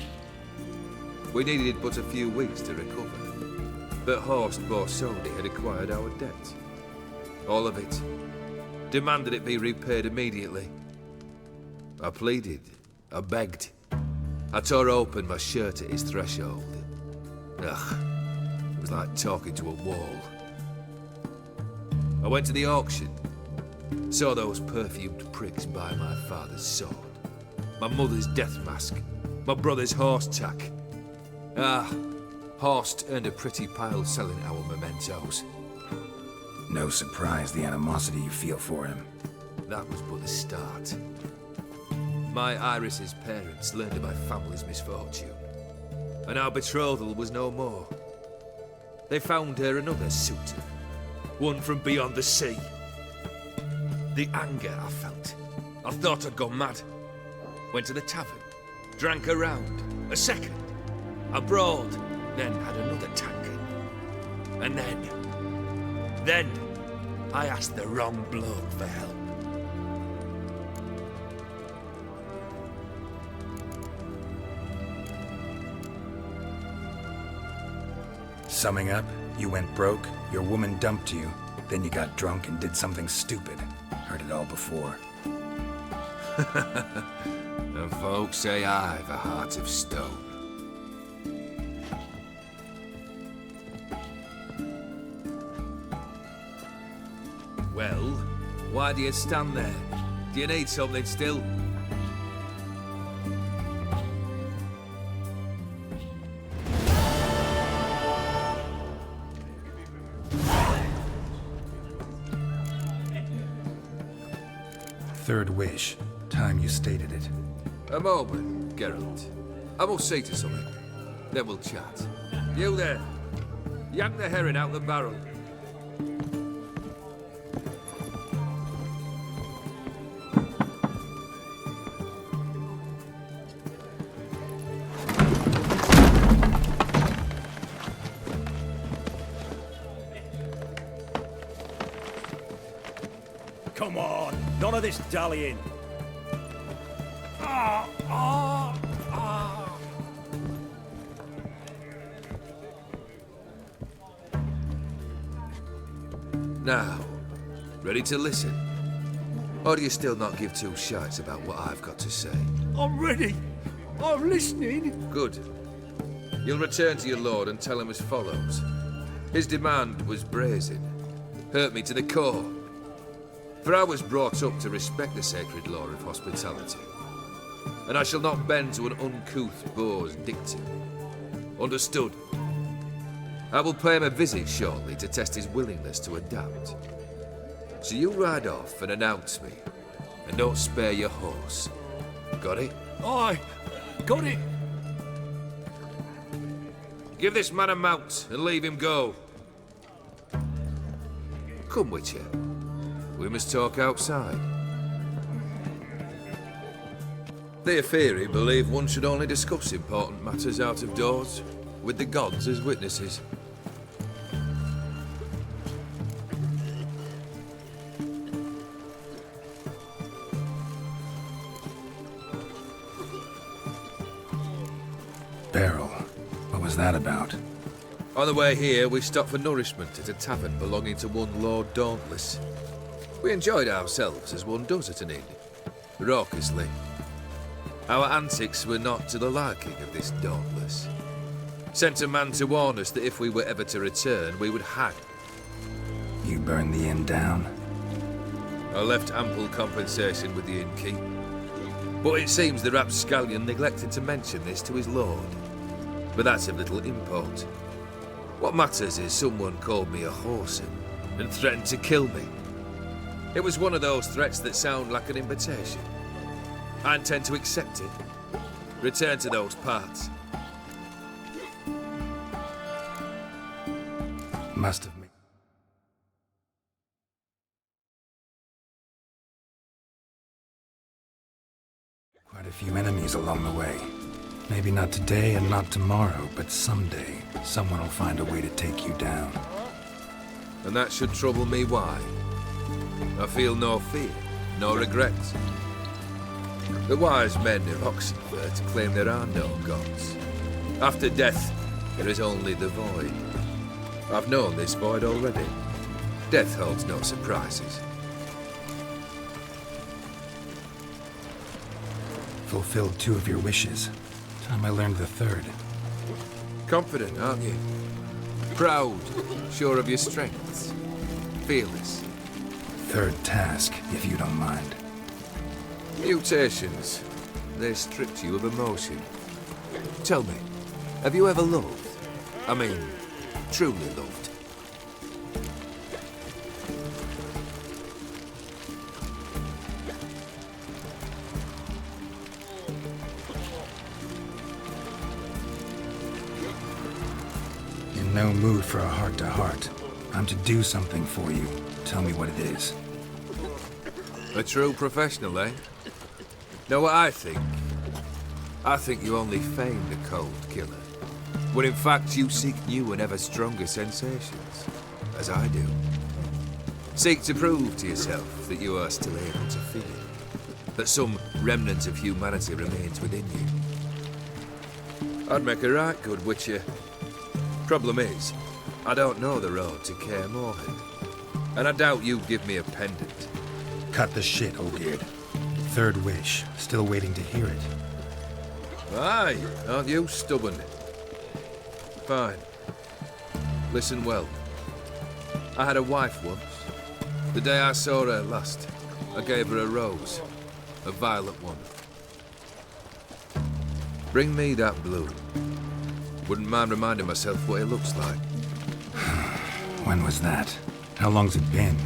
We needed but a few weeks to recover. But HoS Borsodi had acquired our debt. All of it. Demanded it be repaid immediately. I pleaded. I begged. I tore open my shirt at his threshold. Ugh. It was like talking to a wall. I went to the auction. Saw those perfumed pricks buy my father's sword. My mother's death mask. My brother's horse tack. Ah, HoS earned a pretty pile selling our mementos. No surprise the animosity you feel for him. That was but the start. My Iris's parents learned of my family's misfortune, and our betrothal was no more. They found her another suitor, one from beyond the sea. The anger I felt, I thought I'd gone mad. Went to the tavern, drank a round, a second, a broad, then had another tankard. And then, I asked the wrong bloke for help. Summing up, you went broke, your woman dumped you, then you got drunk and did something stupid. Heard it all before. And folks say I've a heart of stone. Well, why do you stand there? Do you need something still? Third wish. Time you stated it. A moment, Geralt. I must see to something. Then we'll chat. You there. Yank the herring out the barrel. Come on, none of this dallying. Now, ready to listen? Or do you still not give two shites about what I've got to say? I'm ready. I'm listening. Good. You'll return to your lord and tell him as follows. His demand was brazen. Hurt me to the core. For I was brought up to respect the sacred law of hospitality. And I shall not bend to an uncouth boor's dictum. Understood? I will pay him a visit shortly to test his willingness to adapt. So you ride off and announce me. And don't spare your horse. Got it? Aye, got it. Give this man a mount and leave him go. Come, Witcher. We must talk outside. The Aetheri believe one should only discuss important matters out of doors, with the gods as witnesses. Beryl, what was that about? On the way here, we stopped for nourishment at a tavern belonging to one Lord Dauntless. We enjoyed ourselves as one does at an inn, raucously. Our antics were not to the liking of this Dauntless. Sent a man to warn us that if we were ever to return, we would hang. You burned the inn down? I left ample compensation with the innkeep. But it seems the rapscallion neglected to mention this to his lord. But that's of little import. What matters is someone called me a whoreson and threatened to kill me. It was one of those threats that sound like an invitation. I intend to accept it. Return to those parts. Must have been. Quite a few enemies along the way. Maybe not today and not tomorrow, but someday, someone will find a way to take you down. And that should trouble me why? I feel no fear, no regrets. The wise men of Oxenfurt claim there are no gods. After death, there is only the void. I've known this void already. Death holds no surprises. Fulfilled 2 of your wishes. Time I learned the 3rd. Confident, aren't you? Proud, sure of your strengths. Fearless. 3rd task, if you don't mind. Mutations. They stripped you of emotion. Tell me, have you ever loved? I mean, truly loved? In no mood for a heart-to-heart. I'm to do something for you. Tell me what it is. A true professional, eh? Know what I think? I think you only feign the cold killer. When in fact you seek new and ever stronger sensations, as I do. Seek to prove to yourself that you are still able to feel, that some remnant of humanity remains within you. I'd make a right good witcher. Problem is, I don't know the road to Kaer Morhen, and I doubt you'd give me a pendant. Cut the shit, Obeard. 3rd wish. Still waiting to hear it. Aye, aren't you stubborn? Fine. Listen well. I had a wife once. The day I saw her last, I gave her a rose. A violet one. Bring me that bloom. Wouldn't mind reminding myself what it looks like. When was that? How long's it been?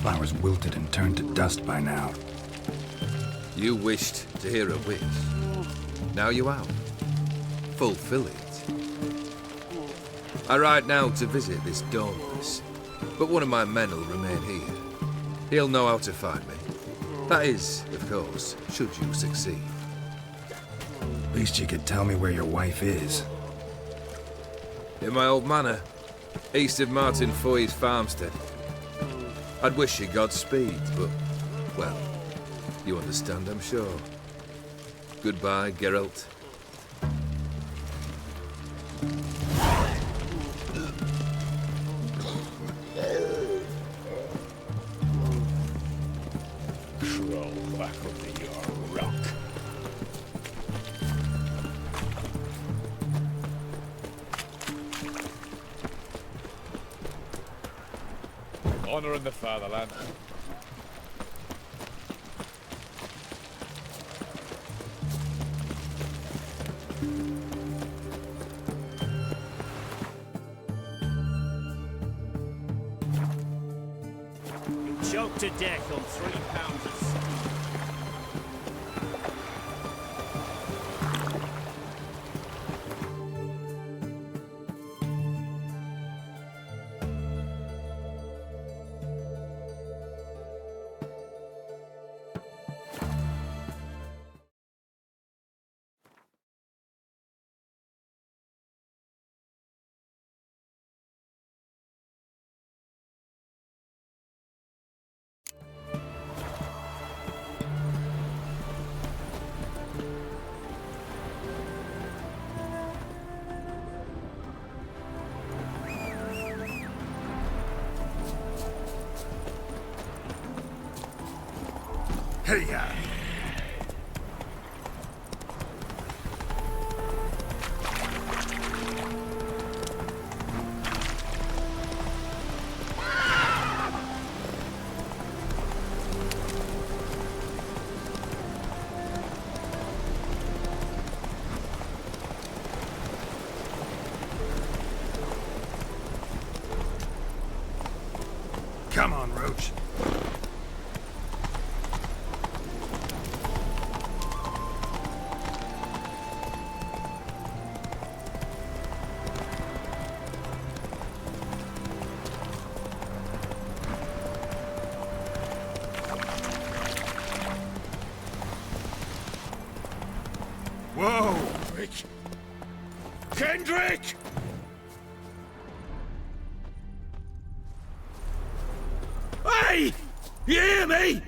Flowers wilted and turned to dust by now. You wished to hear a wish. Now you have. Fulfill it. I ride now to visit this Dauntless, but one of my men will remain here. He'll know how to find me. That is, of course, should you succeed. Least you could tell me where your wife is. In my old manor, east of Martin Foy's farmstead. I'd wish you Godspeed, but, well, you understand, I'm sure. Goodbye, Geralt. Crawl back under your rock. Honor in the fatherland. Choked to death on 3 pounds of Hiya! Come on, Roach. Whoa! Rick! Kendrick! Hey! You hear me?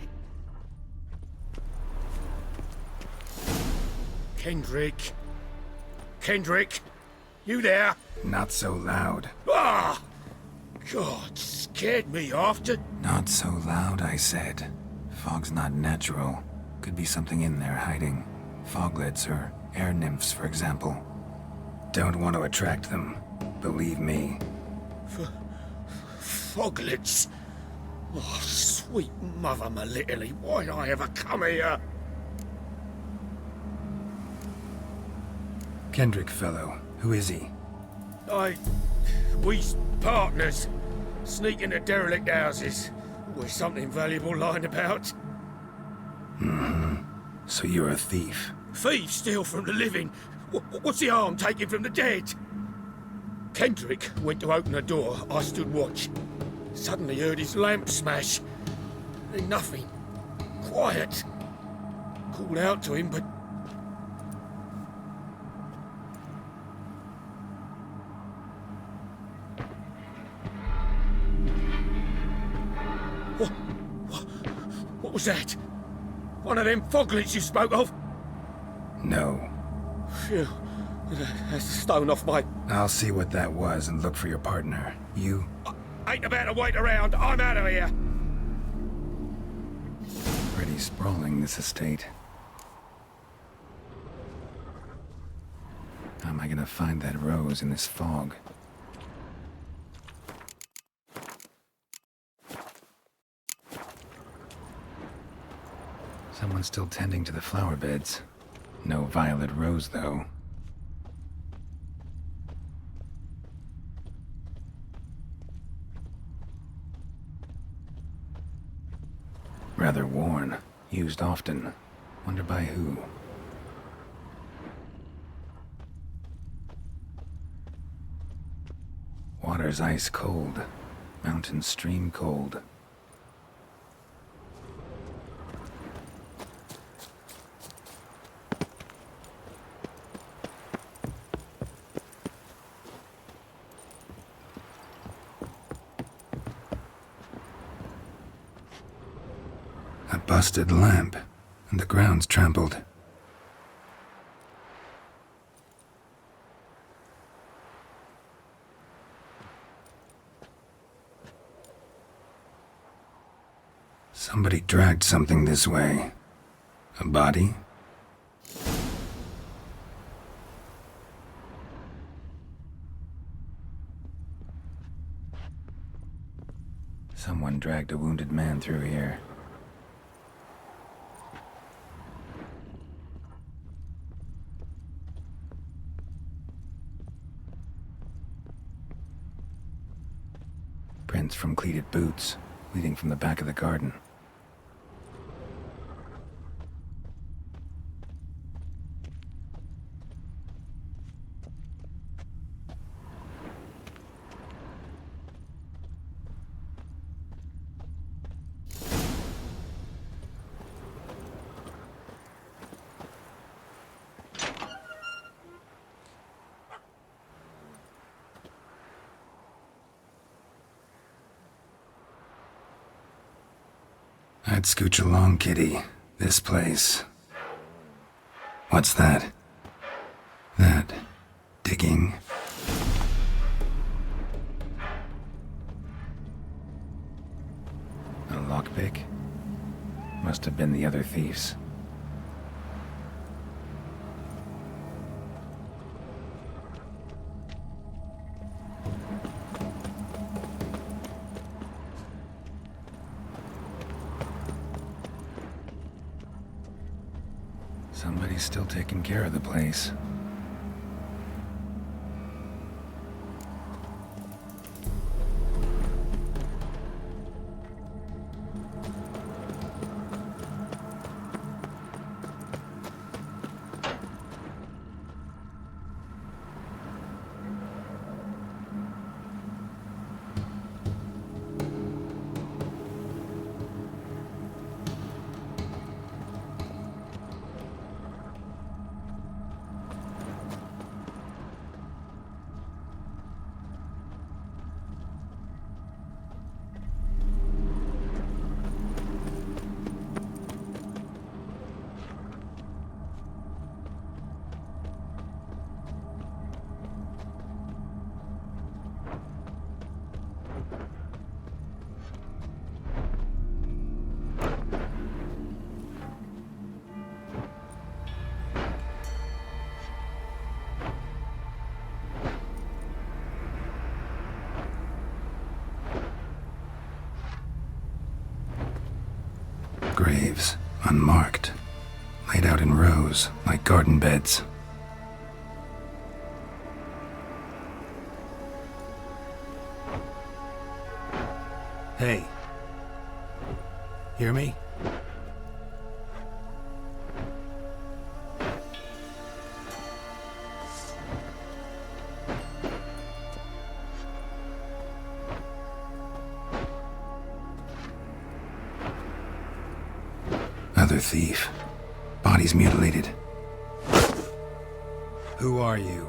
Kendrick? Kendrick? You there? Not so loud. Ah! God, scared me off to... Not so loud, I said. Fog's not natural. Could be something in there hiding. Foglets or air nymphs, for example. Don't want to attract them. Believe me. Foglets? Oh, sweet mother Melitterly, why'd I ever come here? Kendrick fellow. Who is he? We's partners. Sneak into derelict houses. With something valuable lying about. Mm-hmm. So you're a thief. Thieves steal from the living. What's the harm taking from the dead? Kendrick went to open the door. I stood watch. Suddenly heard his lamp smash. Then nothing. Quiet. Called out to him, but... What was that? One of them foglets you spoke of? No. Phew. That's a stone off my... I'll see what that was and look for your partner. You? Ain't about to wait around. I'm out of here. Pretty sprawling, this estate. How am I gonna find that rose in this fog? Someone's still tending to the flower beds. No violet rose, though. Rather worn. Used often. Wonder by who. Water's ice cold. Mountain stream cold. A busted lamp, and the ground's trampled. Somebody dragged something this way. A body? Someone dragged a wounded man through here. Prints from cleated boots, leading from the back of the garden. I'd scooch along, kitty. This place. What's that? That. Digging. A lockpick? Must have been the the other thieves. Somebody's still taking care of the place. Graves, unmarked, laid out in rows like garden beds. Hey. Hear me? Another thief. Body's mutilated. Who are you?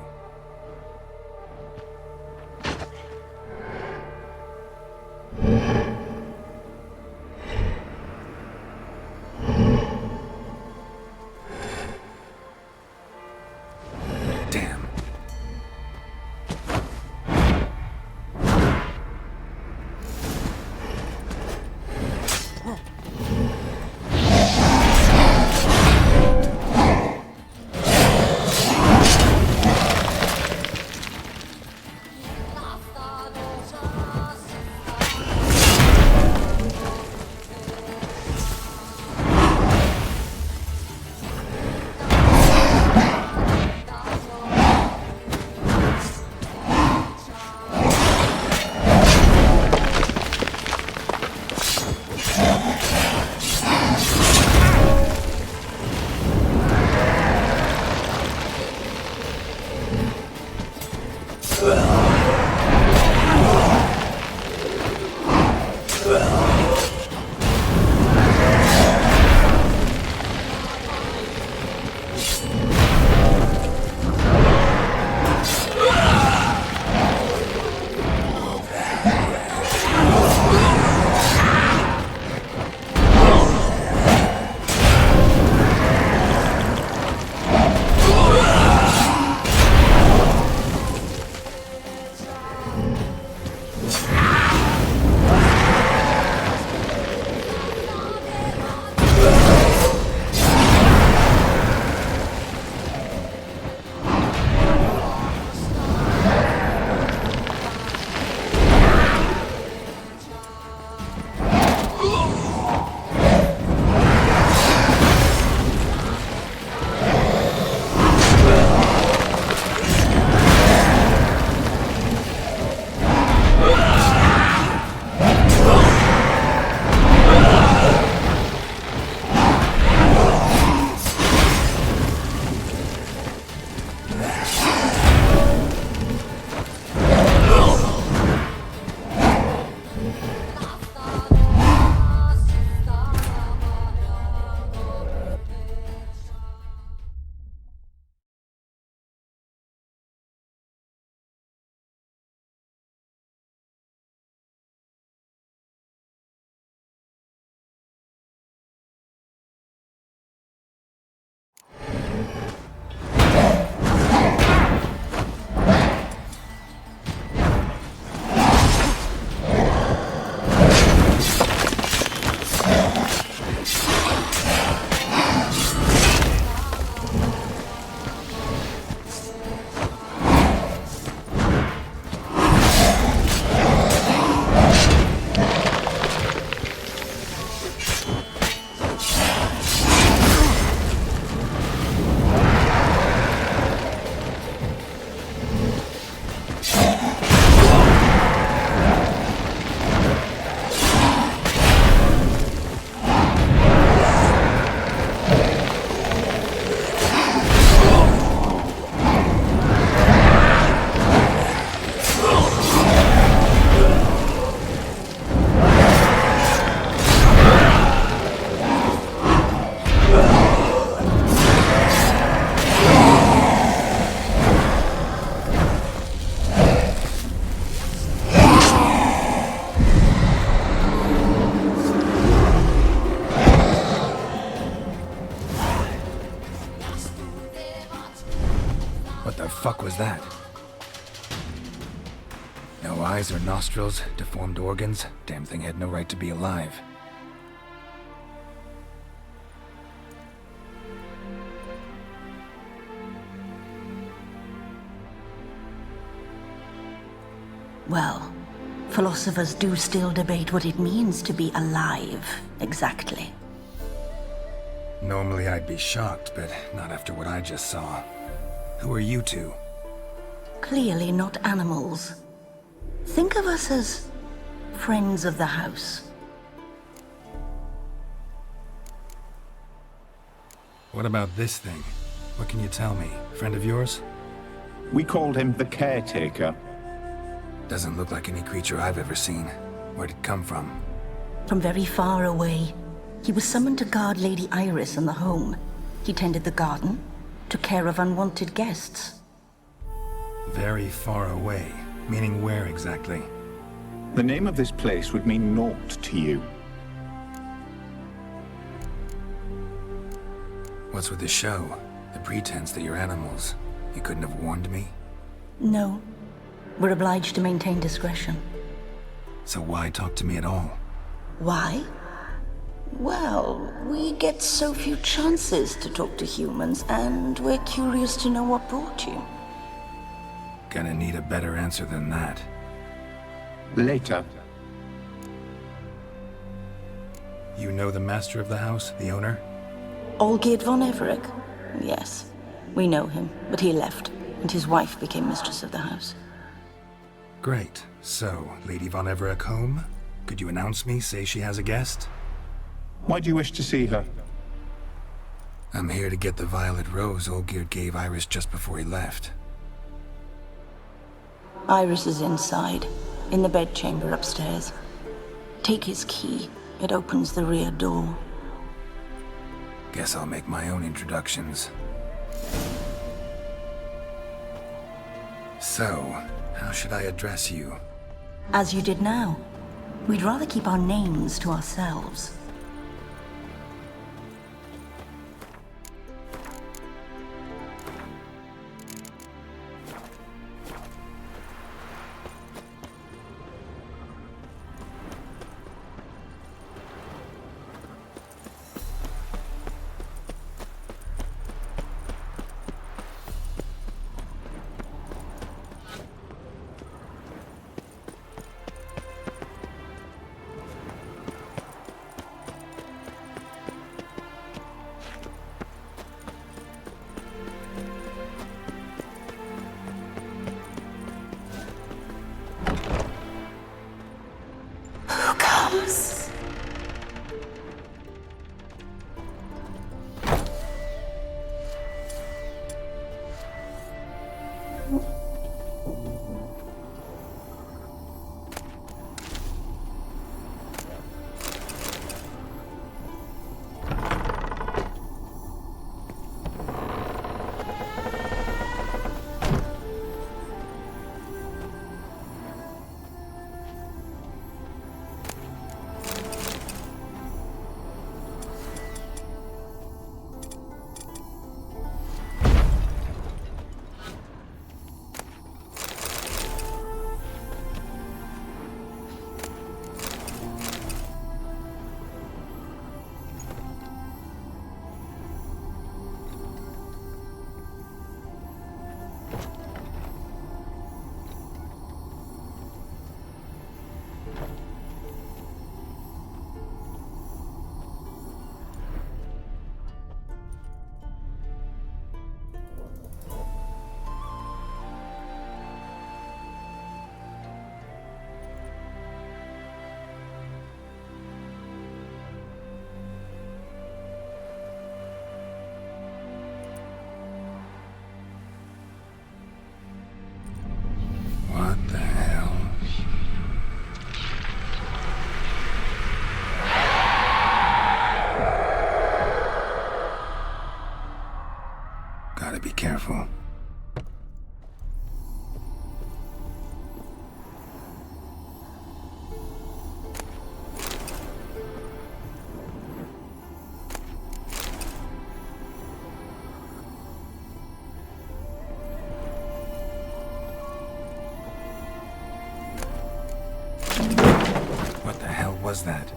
Damn. What the fuck was that? No eyes or nostrils, deformed organs. Damn thing had no right to be alive. Well, philosophers do still debate what it means to be alive, exactly. Normally I'd be shocked, but not after what I just saw. Who are you two? Clearly not animals. Think of us as friends of the house. What about this thing? What can you tell me? Friend of yours? We called him the Caretaker. Doesn't look like any creature I've ever seen. Where'd it come from? From very far away. He was summoned to guard Lady Iris and the home. He tended the garden, took care of unwanted guests. Very far away. Meaning where exactly? The name of this place would mean naught to you. What's with the show? The pretense that you're animals. You couldn't have warned me? No. We're obliged to maintain discretion. So why talk to me at all? Why? Well, we get so few chances to talk to humans, and we're curious to know what brought you. Gonna need a better answer than that. Later. You know the master of the house, the owner? Olgierd von Everec? Yes. We know him, but he left, and his wife became mistress of the house. Great. So, Lady von Everec home? Could you announce me, say she has a guest? Why do you wish to see her? I'm here to get the violet rose Olgierd gave Iris just before he left. Iris is inside, in the bedchamber upstairs. Take his key. It opens the rear door. Guess I'll make my own introductions. So, how should I address you? As you did now. We'd rather keep our names to ourselves. What the hell? Gotta be careful. was that?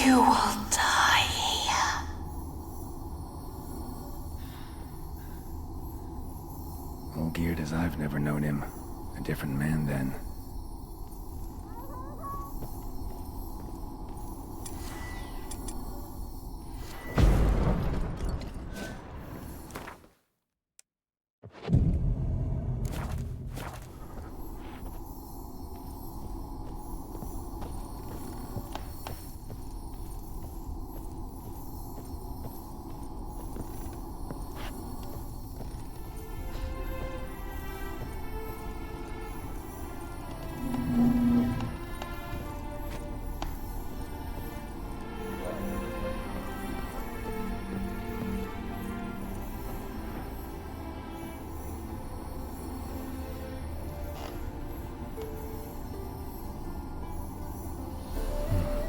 You will die here. All geared as I've never known him. A different man then.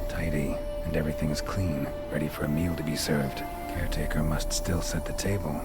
Tidy, and everything is clean, ready for a meal to be served. Caretaker must still set the table.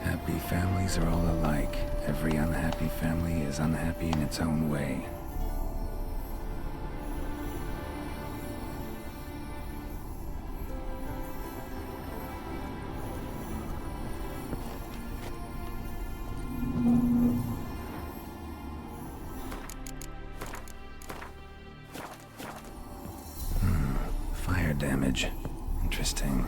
Happy families are all alike. Every unhappy family is unhappy in its own way. Fire damage. Interesting.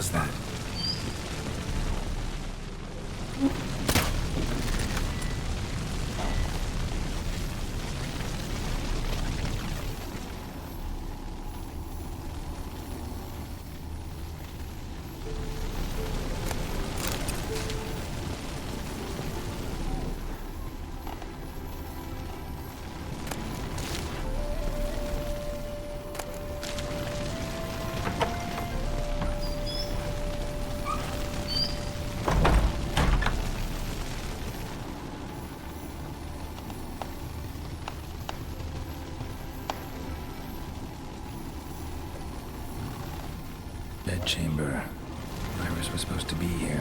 was that? Bedchamber. Iris was supposed to be here.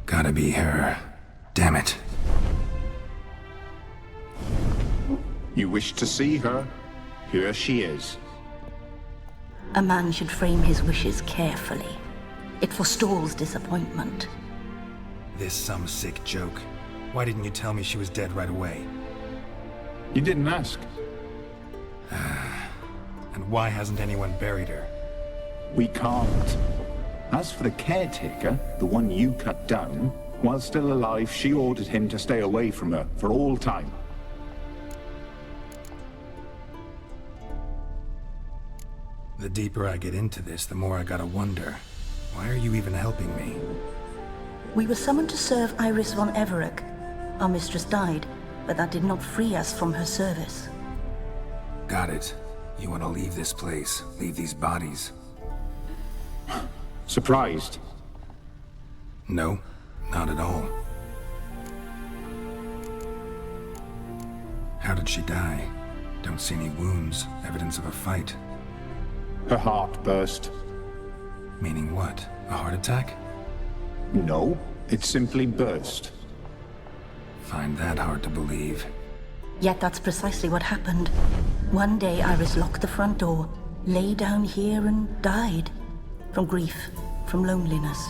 Gotta be her. Damn it. You wish to see her? Here she is. A man should frame his wishes carefully. It forestalls disappointment. This some sick joke. Why didn't you tell me she was dead right away? You didn't ask. And why hasn't anyone buried her? We can't. As for the caretaker, the one you cut down, while still alive, she ordered him to stay away from her for all time. The deeper I get into this, the more I gotta wonder. Why are you even helping me? We were summoned to serve Iris von Everec. Our mistress died, but that did not free us from her service. Got it. You want to leave this place, leave these bodies? Surprised? No, not at all. How did she die? Don't see any wounds, evidence of a fight. Her heart burst. Meaning what? A heart attack? No, it simply burst. Find that hard to believe. Yet that's precisely what happened. One day Iris locked the front door, lay down here and died. From grief, from loneliness.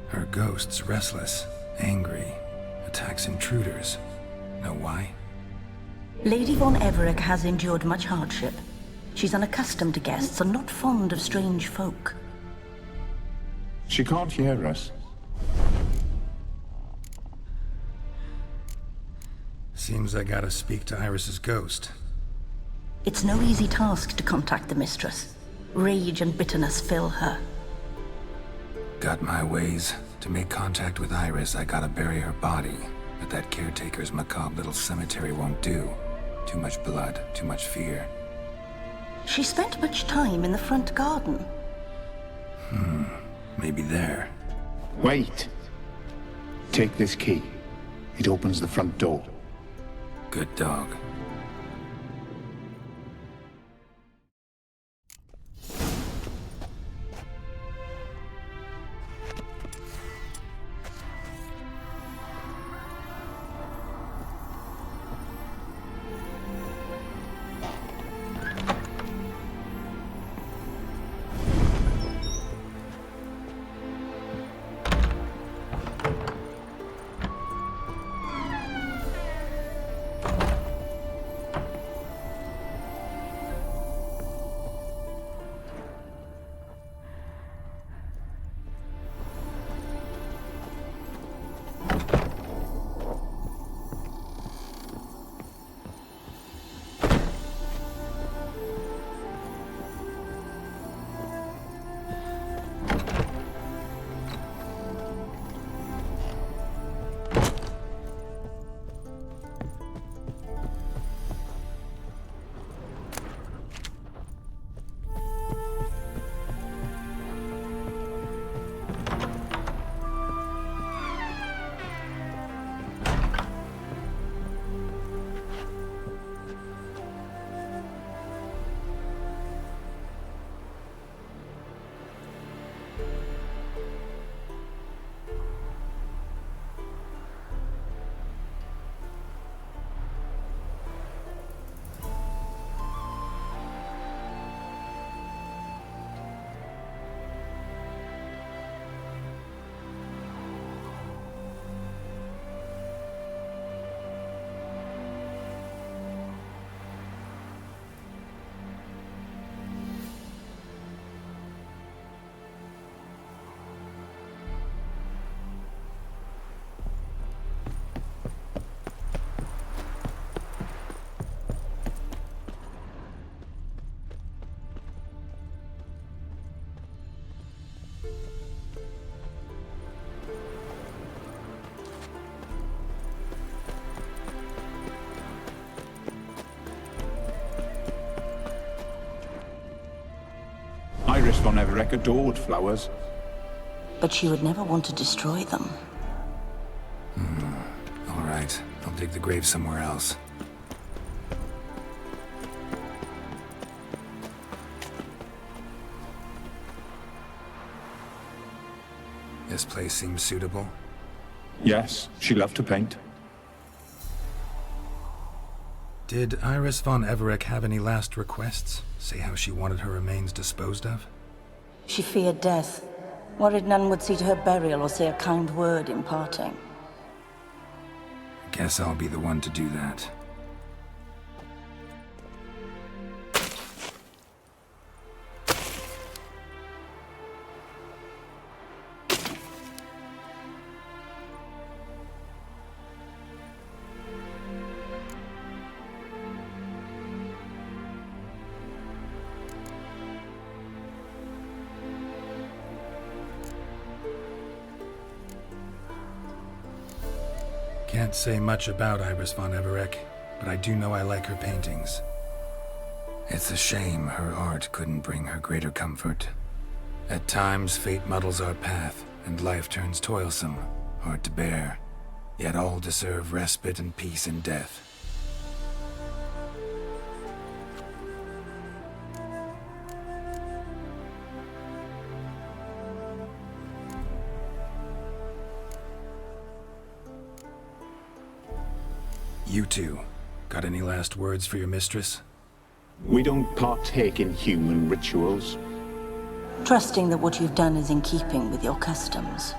Her ghost's restless, angry, attacks intruders. Know why? Lady von Everec has endured much hardship. She's unaccustomed to guests and not fond of strange folk. She can't hear us. Seems I gotta speak to Iris's ghost. It's no easy task to contact the mistress. Rage and bitterness fill her. Got my ways. To make contact with Iris, I gotta bury her body. But that caretaker's macabre little cemetery won't do. Too much blood, too much fear. She spent much time in the front garden. Maybe there. Wait. Take this key. It opens the front door. Good dog. Iris von Everec adored flowers. But she would never want to destroy them. All right, I'll dig the grave somewhere else. This place seems suitable. Yes, she loved to paint. Did Iris von Everec have any last requests? Say how she wanted her remains disposed of? She feared death, worried none would see to her burial or say a kind word in parting. Guess I'll be the one to do that. Can't say much about Iris von Everec, but I do know I like her paintings. It's a shame her art couldn't bring her greater comfort. At times, fate muddles our path, and life turns toilsome, hard to bear. Yet all deserve respite and peace in death. You two, got any last words for your mistress? We don't partake in human rituals. Trusting that what you've done is in keeping with your customs.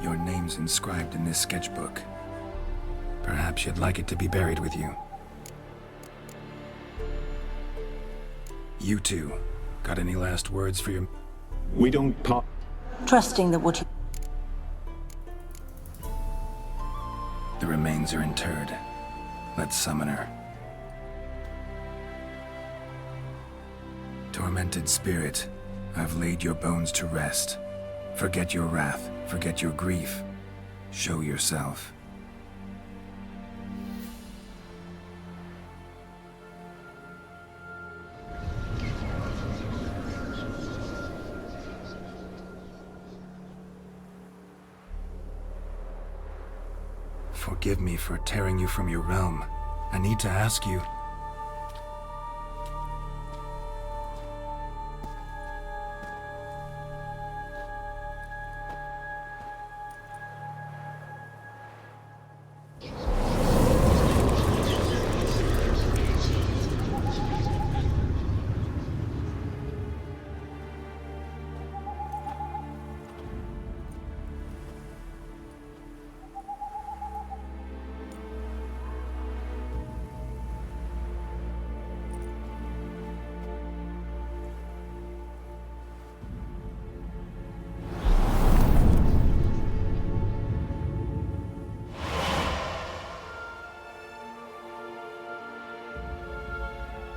Your name's inscribed in this sketchbook. Perhaps you'd like it to be buried with you. You two, got any last words for your... We don't Trusting that what you... The remains are interred. Let's summon her. Tormented spirit, I've laid your bones to rest. Forget your wrath, forget your grief. Show yourself. Forgive me for tearing you from your realm. I need to ask you...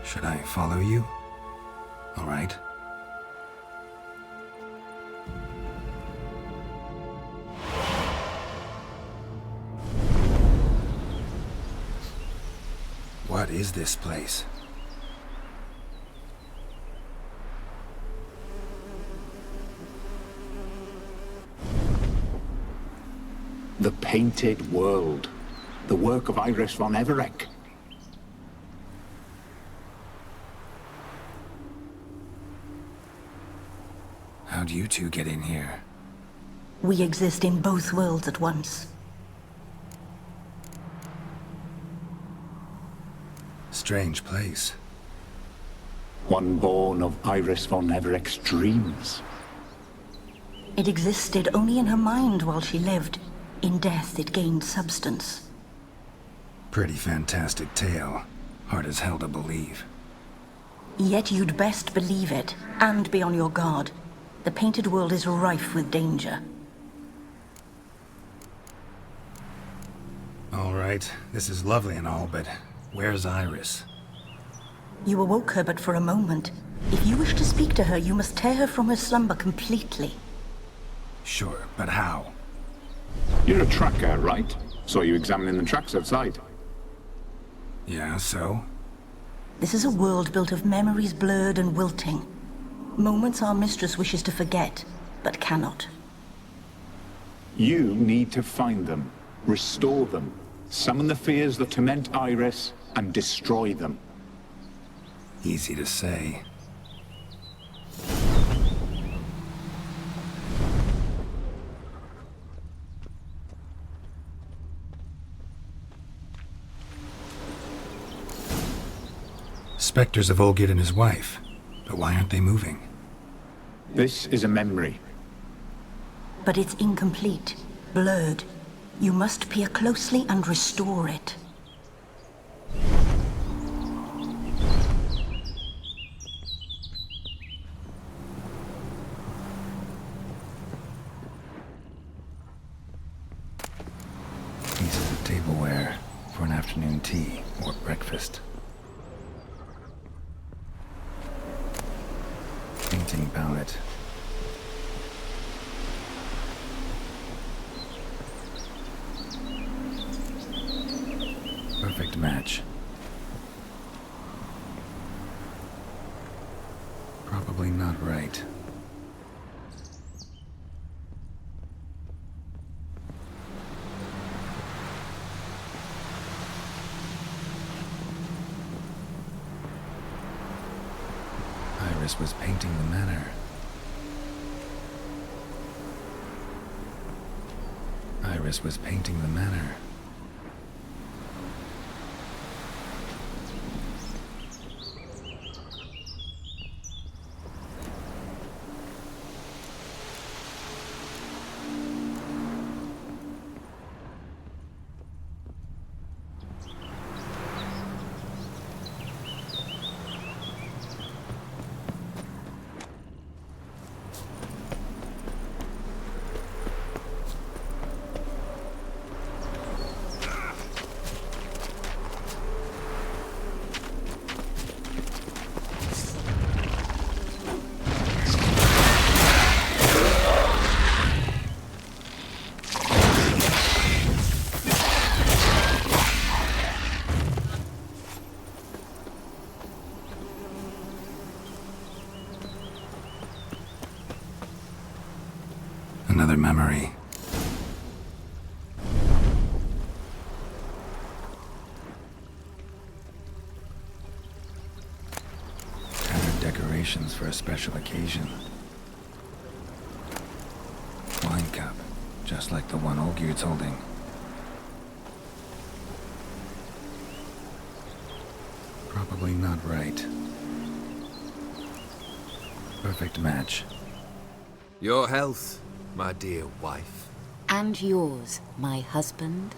Should I follow you? All right. What is this place? The Painted World. The work of Iris von Everec. How'd you two get in here? We exist in both worlds at once. Strange place. One born of Iris von Everec's dreams. It existed only in her mind while she lived. In death, it gained substance. Pretty fantastic tale. Hard as hell to believe. Yet you'd best believe it, and be on your guard. The Painted World is rife with danger. All right, this is lovely and all, but where's Iris? You awoke her but for a moment. If you wish to speak to her, you must tear her from her slumber completely. Sure, but how? You're a tracker, right? Saw you examining the tracks outside. Yeah, so? This is a world built of memories blurred and wilting. Moments our mistress wishes to forget, but cannot. You need to find them, restore them, summon the fears that torment Iris, and destroy them. Easy to say. Spectres of Olgid and his wife. But why aren't they moving? This is a memory. But it's incomplete, blurred. You must peer closely and restore it. Pieces of tableware for an afternoon tea or breakfast. Painting palette. Perfect match. Probably not right. Iris was painting the manor. Iris was painting the manor. Another memory. Tattered decorations for a special occasion. Wine cup, just like the one Olgierd's holding. Probably not right. Perfect match. Your health, my dear wife. And yours, my husband.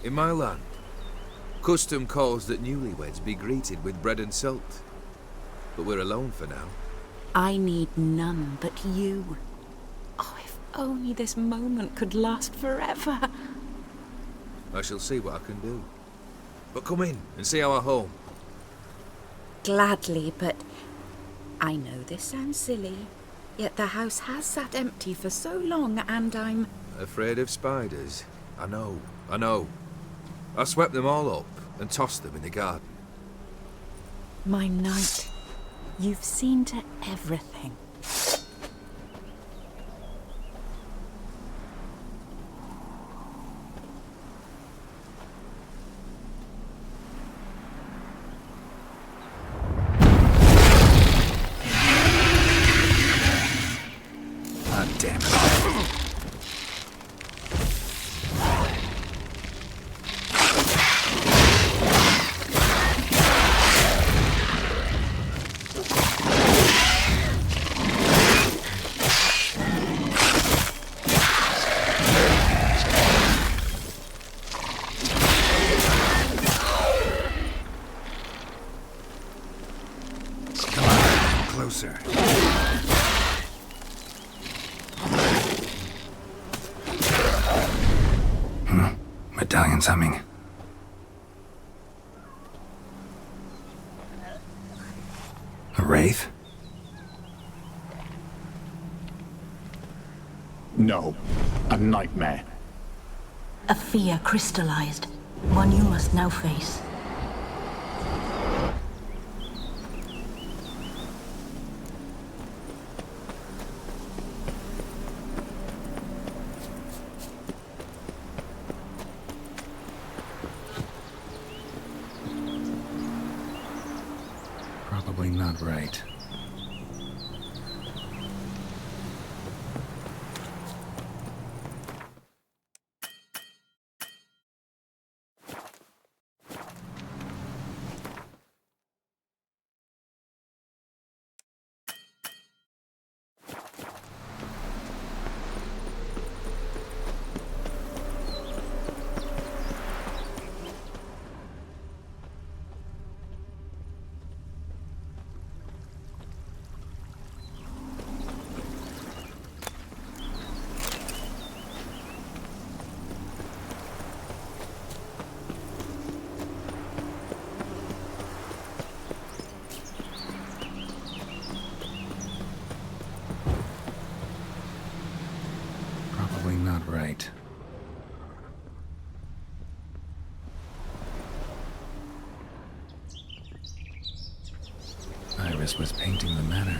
In my land, custom calls that newlyweds be greeted with bread and salt. But we're alone for now. I need none but you. Oh, if only this moment could last forever. I shall see what I can do. But come in and see our home. Gladly, but I know this sounds silly, yet the house has sat empty for so long, and I'm afraid of spiders. I know. I swept them all up and tossed them in the garden. My knight. You've seen to everything. God damn it. Come on, closer. Medallion's humming. A wraith? No, a nightmare. A fear crystallized. One you must now face. Probably not right. Probably not right. Iris was painting the manor.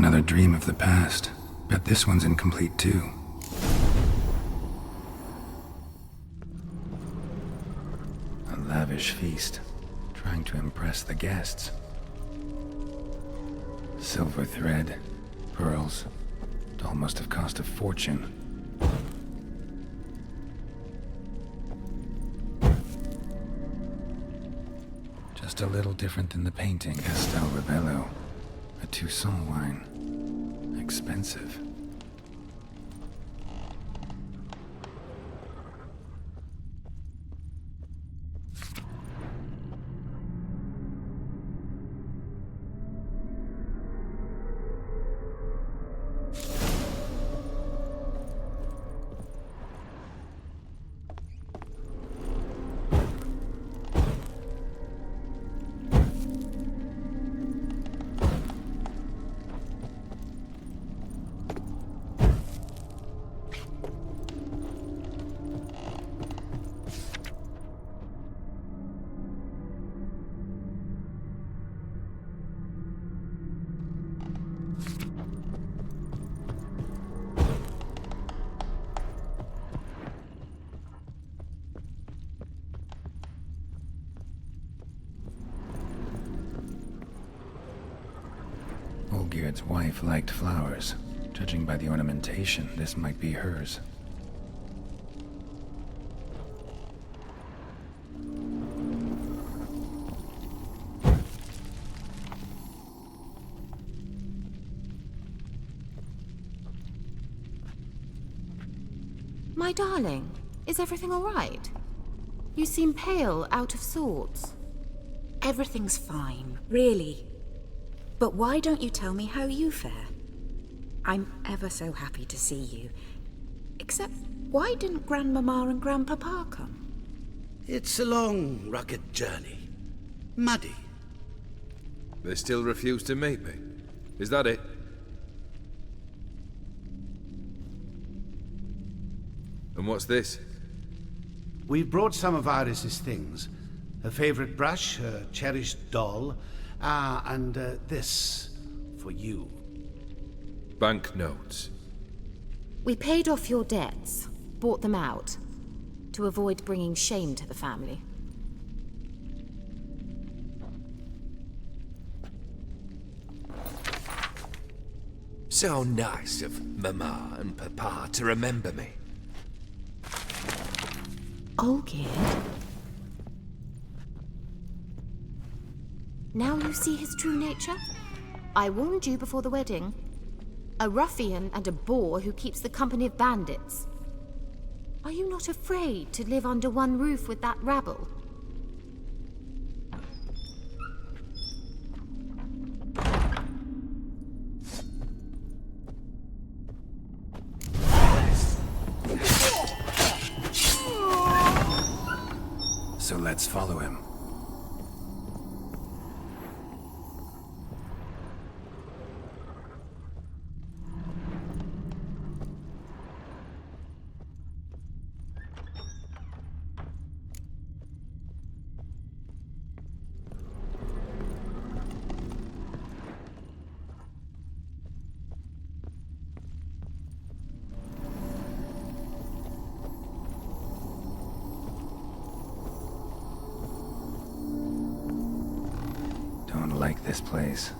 Another dream of the past. Bet this one's incomplete too. A lavish feast, trying to impress the guests. Silver thread, pearls. Doll must have cost a fortune. Just a little different than the painting. Castel Rebello. A Toussaint wine. Expensive. Olgierd's wife liked flowers. Judging by the ornamentation, this might be hers. My darling, is everything all right? You seem pale, out of sorts. Everything's fine, really. But why don't you tell me how you fare? I'm ever so happy to see you. Except, why didn't Grandmama and Grandpapa come? It's a long, rugged journey. Muddy. They still refuse to meet me. Is that it? And what's this? We've brought some of Iris's things. Her favorite brush, her cherished doll, and this for you. Banknotes. We paid off your debts, bought them out, to avoid bringing shame to the family. So nice of Mama and Papa to remember me. Olgierd? Now you see his true nature? I warned you before the wedding. A ruffian and a boor who keeps the company of bandits. Are you not afraid to live under one roof with that rabble? So let's follow him. Don't like this place.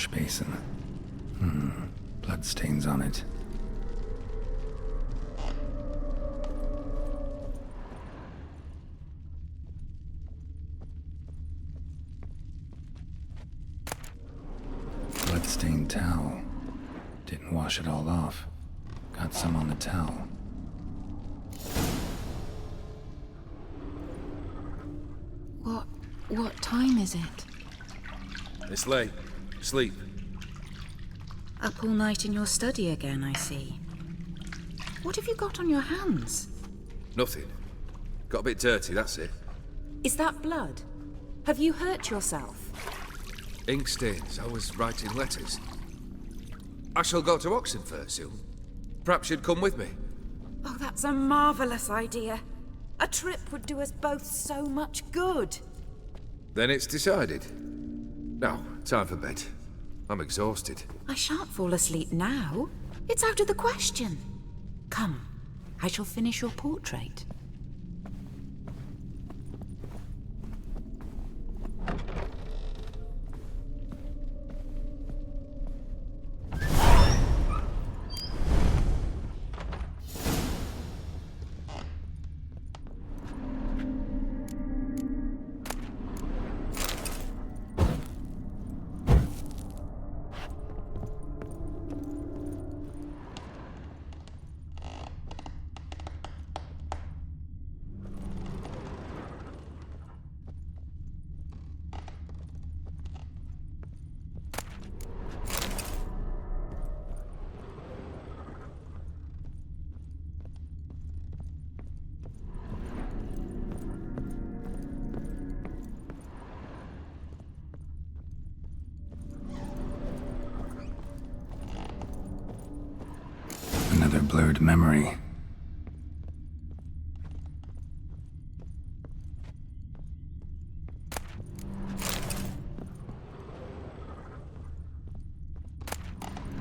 wash basin. Bloodstains on it. Bloodstained towel. Didn't wash it all off. Got some on the towel. What time is it? It's late. Sleep. Up all night in your study again, I see. What have you got on your hands? Nothing. Got a bit dirty, that's it. Is that blood? Have you hurt yourself? Ink stains. I was writing letters. I shall go to Oxenfurt soon. Perhaps you'd come with me. Oh, that's a marvellous idea. A trip would do us both so much good. Then it's decided. Now, time for bed. I'm exhausted. I shan't fall asleep now. It's out of the question. Come, I shall finish your portrait. Another blurred memory.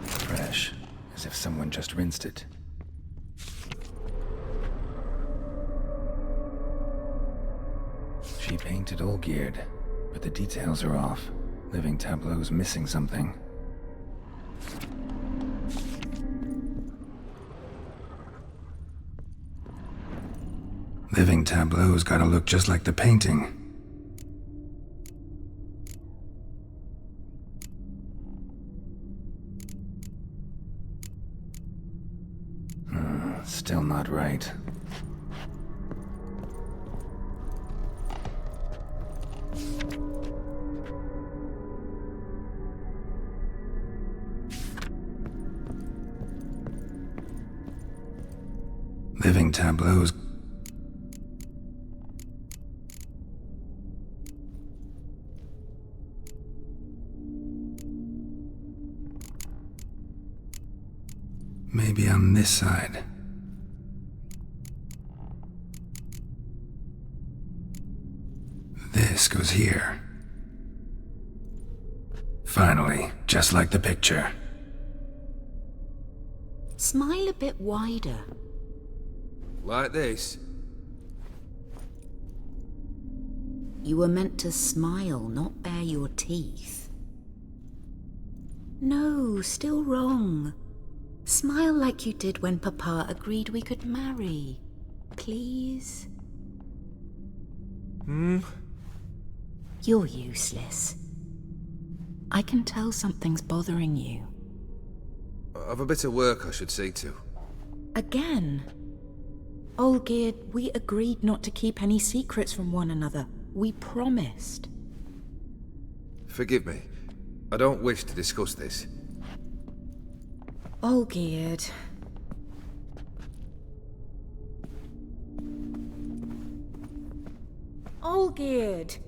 Fresh, as if someone just rinsed it. She painted all geared, but the details are off. Living tableau's missing something. Living tableau's gotta look just like the painting. Still not right. Living tableau's maybe on this side. This goes here. Finally, just like the picture. Smile a bit wider. Like this? You were meant to smile, not bare your teeth. No, still wrong. Smile like you did when Papa agreed we could marry. Please? You're useless. I can tell something's bothering you. I've a bit of work I should see to. Again? Olgierd, we agreed not to keep any secrets from one another. We promised. Forgive me. I don't wish to discuss this. Olgierd. Olgierd!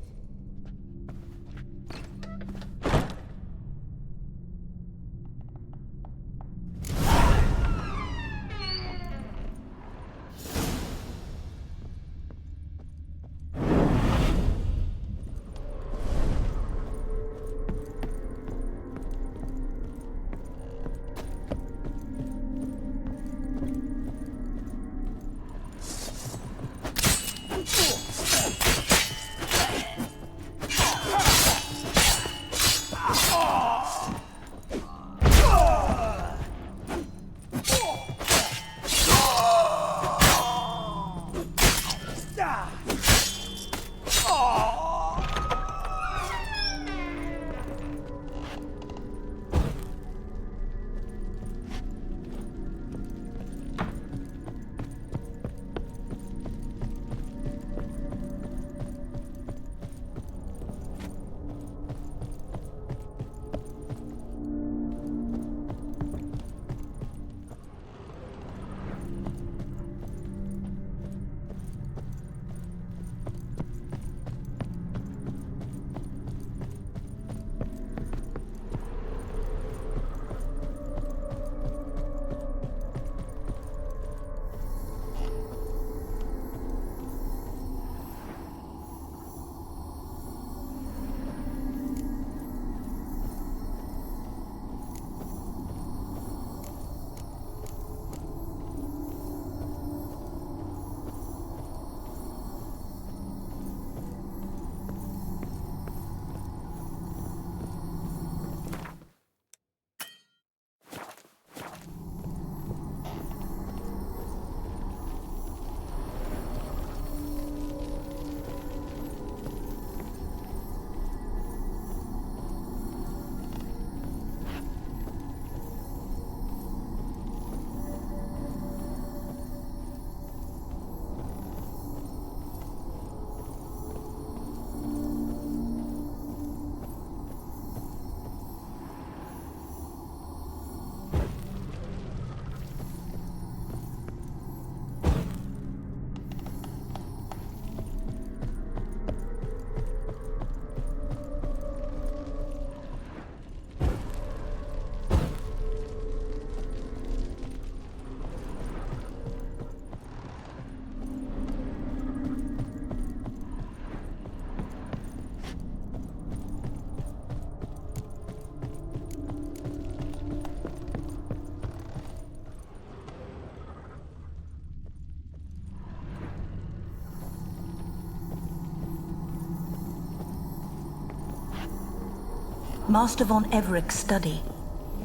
Master von Evereck's study.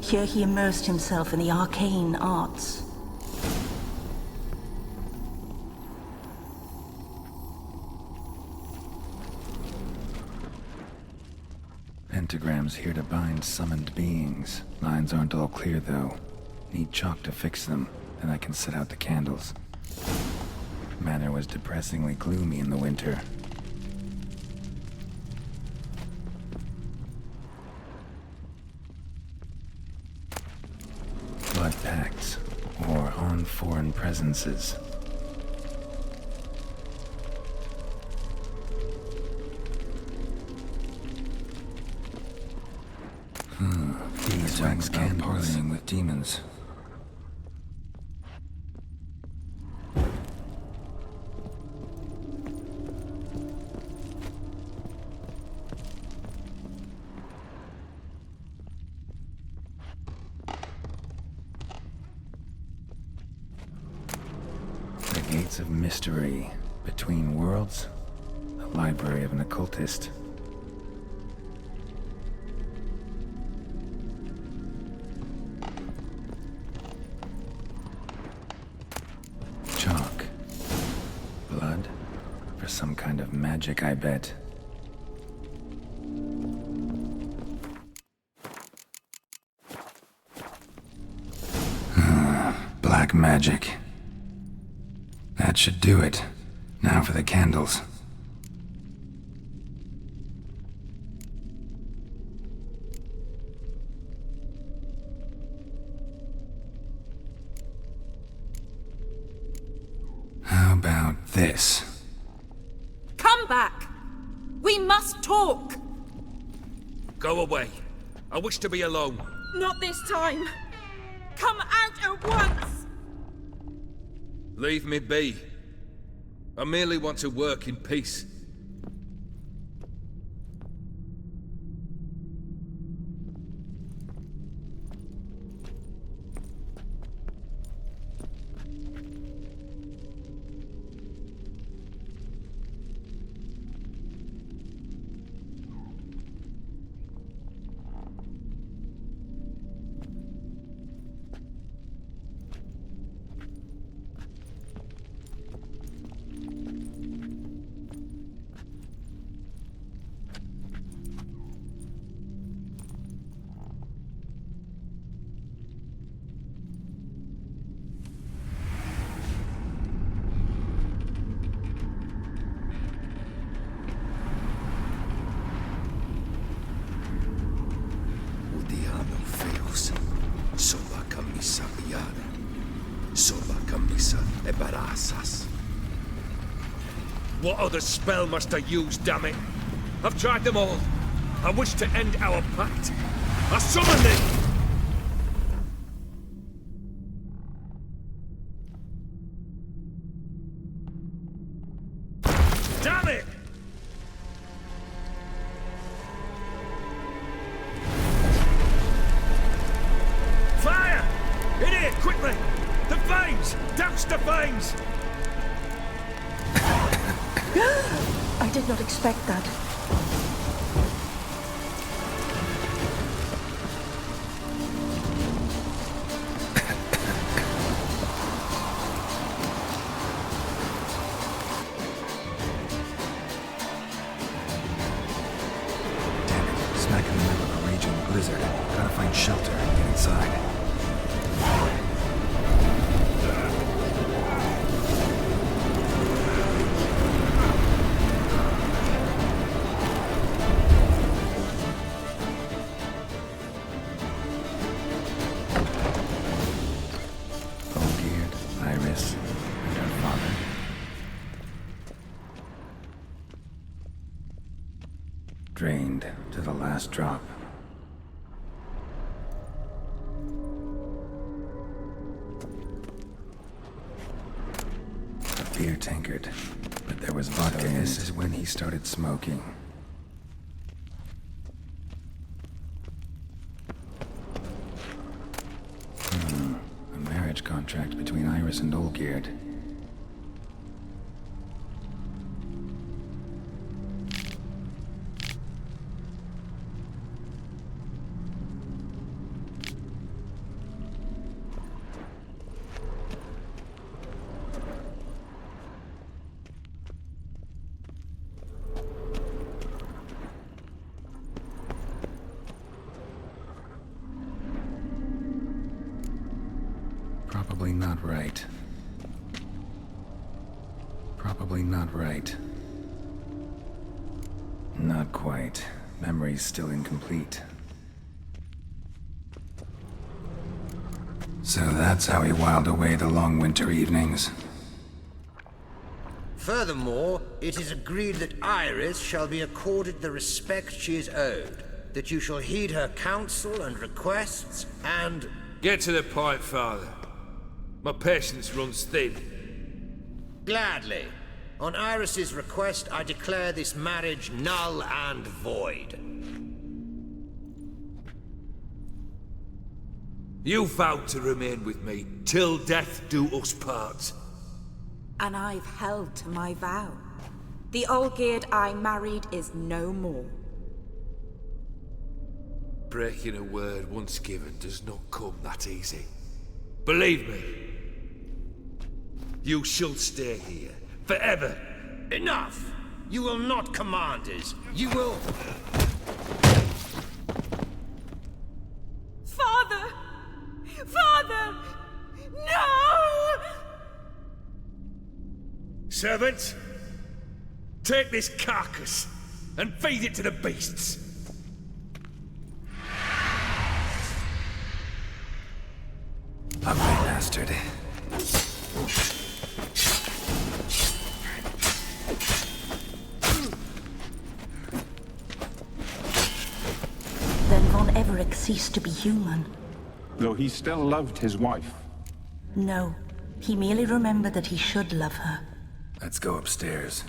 Here he immersed himself in the arcane arts. Pentagrams here to bind summoned beings. Lines aren't all clear, though. Need chalk to fix them, then I can set out the candles. Manor was depressingly gloomy in the winter. Blood pacts, or on foreign presences. These wax candles parleying with demons. The gates of mystery between worlds. The library of an occultist. Chalk. Blood? For some kind of magic, I bet. Black magic. That should do it. Now for the candles. How about this? Come back! We must talk! Go away. I wish to be alone. Not this time! Come out at once! Leave me be. I merely want to work in peace. Soba camisa liada. Soba camisa e barasas. What other spell must I use, damn it? I've tried them all. I wish to end our pact. I summon thee! Damn it! Fire! In here, quickly! The veins! Douse the veins! I did not expect that. Smack in the middle of a raging blizzard. Gotta find shelter and get inside. Old-geared, Iris, and her father. Drained to the last drop. A beer tankard, but there was vodka in it. This is when he started smoking. A marriage contract between Iris and Olgeard. Probably not right. Probably not right. Not quite. Memory's still incomplete. So that's how he whiled away the long winter evenings. Furthermore, it is agreed that Iris shall be accorded the respect she is owed, that you shall heed her counsel and requests, and... Get to the point, Father. My patience runs thin. Gladly. On Iris's request, I declare this marriage null and void. You vowed to remain with me till death do us part. And I've held to my vow. The Olgierd I married is no more. Breaking a word once given does not come that easy. Believe me. You shall stay here, forever. Enough! You will not command us. You will... Father! Father! No! Servants, take this carcass and feed it to the beasts. Ugly bastard. Then Von Everett ceased to be human. Though he still loved his wife. No, he merely remembered that he should love her. Let's go upstairs.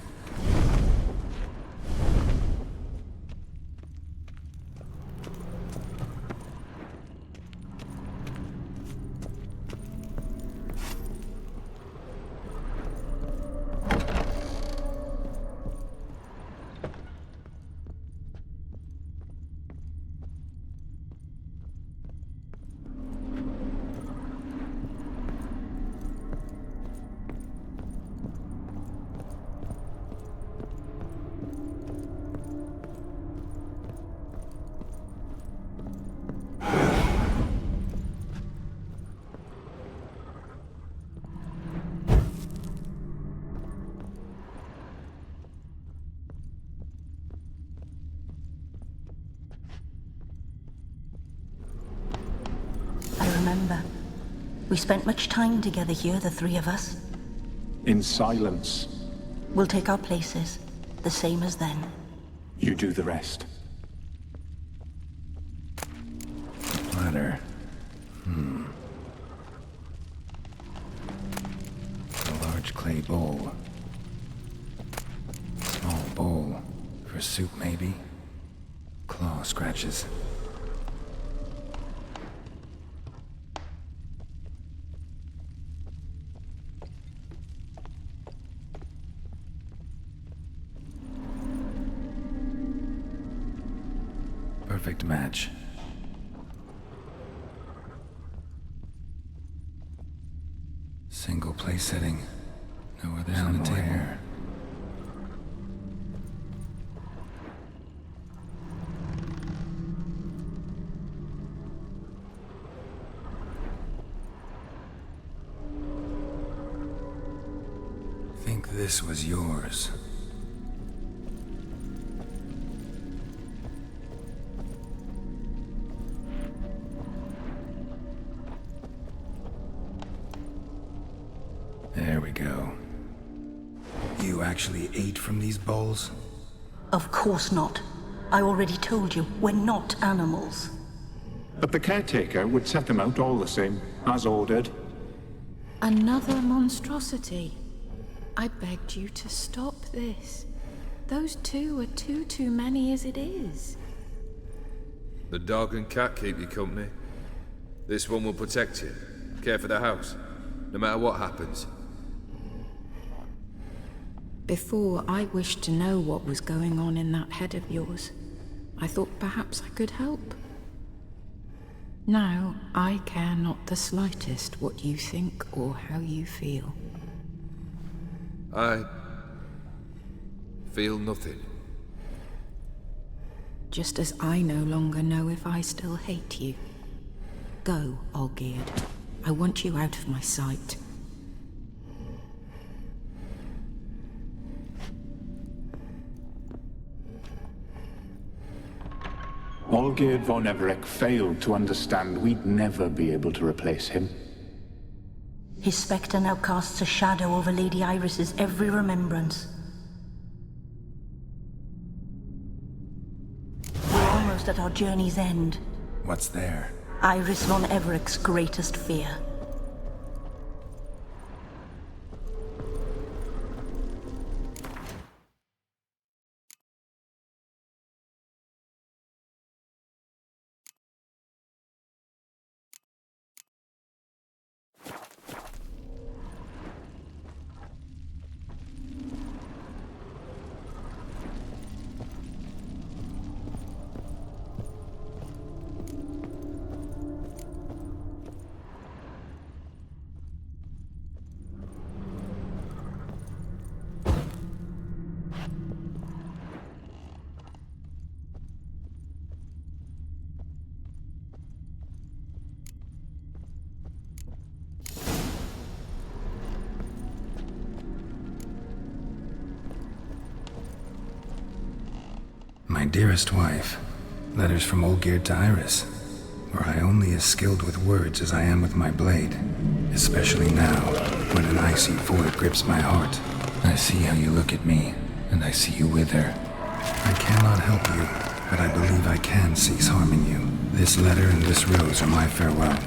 We spent much time together here, the three of us. In silence. We'll take our places, the same as then. You do the rest. Ladder. A large clay bowl. Small bowl. For soup, maybe? Claw scratches. Perfect match. Single place setting. No others on the table. Think this was yours. There we go. You actually ate from these bowls? Of course not. I already told you, we're not animals. But the caretaker would set them out all the same, as ordered. Another monstrosity. I begged you to stop this. Those two are too many as it is. The dog and cat keep you company. This one will protect you, care for the house, no matter what happens. Before, I wished to know what was going on in that head of yours. I thought perhaps I could help. Now, I care not the slightest what you think or how you feel. I feel nothing. Just as I no longer know if I still hate you. Go, Olgierd. I want you out of my sight. Olgierd von Everec failed to understand we'd never be able to replace him. His spectre now casts a shadow over Lady Iris's every remembrance. We're almost at our journey's end. What's there? Iris von Everec's greatest fear. My dearest wife, letters from Olgierd to Iris. Were I only as skilled with words as I am with my blade, especially now, when an icy void grips my heart. I see how you look at me, and I see you wither. I cannot help you, but I believe I can cease harming you. This letter and this rose are my farewell.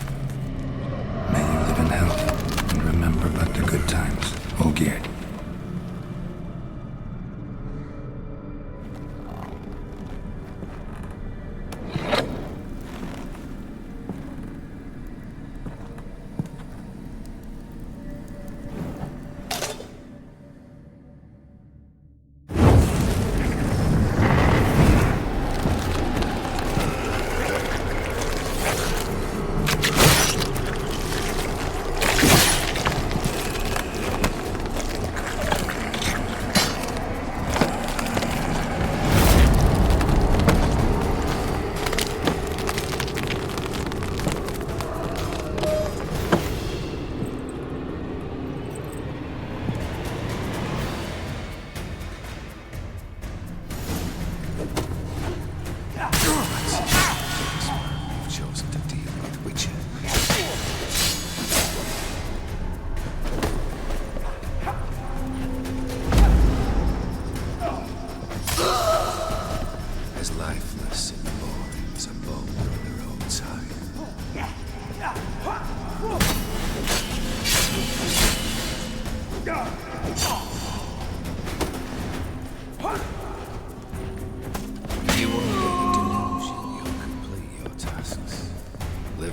May you live in health, and remember but the good times, Olgierd.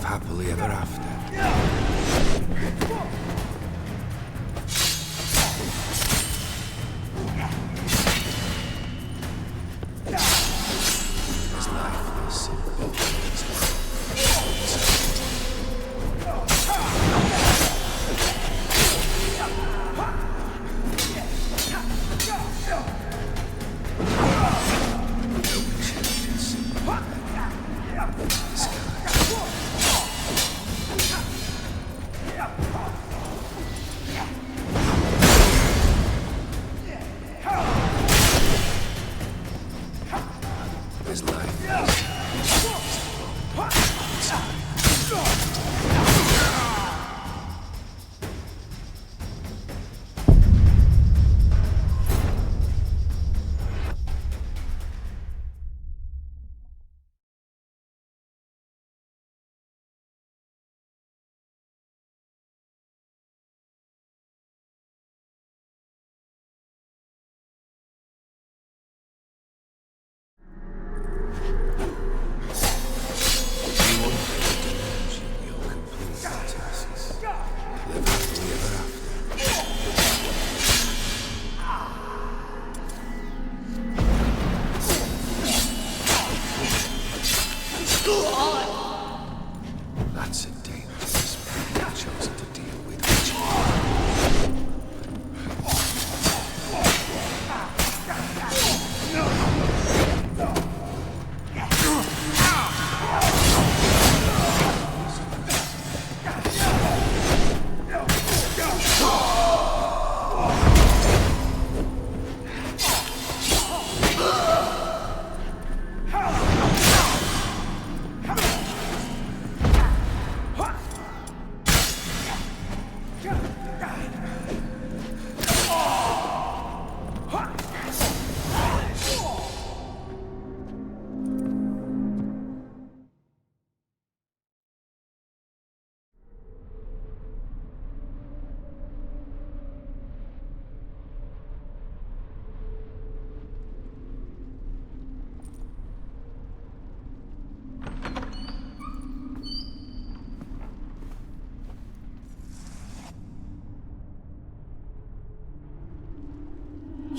Happily ever after. That's a dangerous man I've chosen to deal with.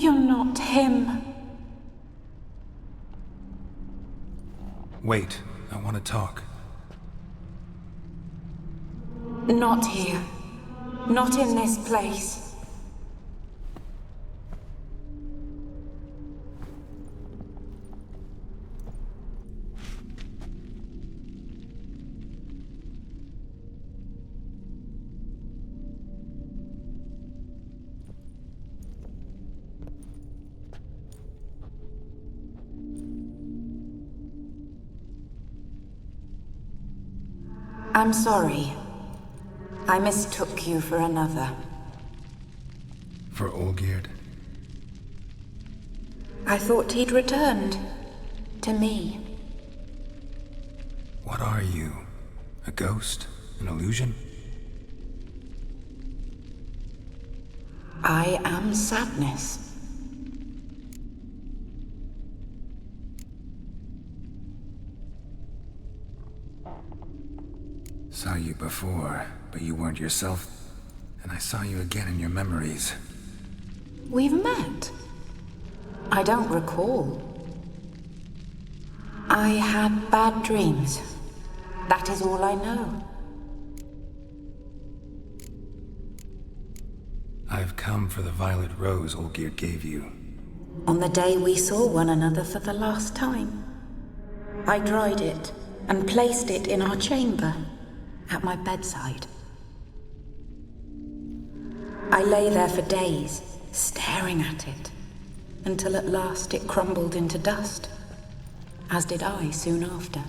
You're not him. Wait, I want to talk. Not here. Not in this place. I'm sorry. I mistook you for another. For Olgierd? I thought he'd returned. To me. What are you? A ghost? An illusion? I am sadness. Saw you before, but you weren't yourself. And I saw you again in your memories. We've met. I don't recall. I had bad dreams. That is all I know. I've come for the violet rose Olgierd gave you. On the day we saw one another for the last time, I dried it and placed it in our chamber, at my bedside. I lay there for days, staring at it, until at last it crumbled into dust, as did I soon after.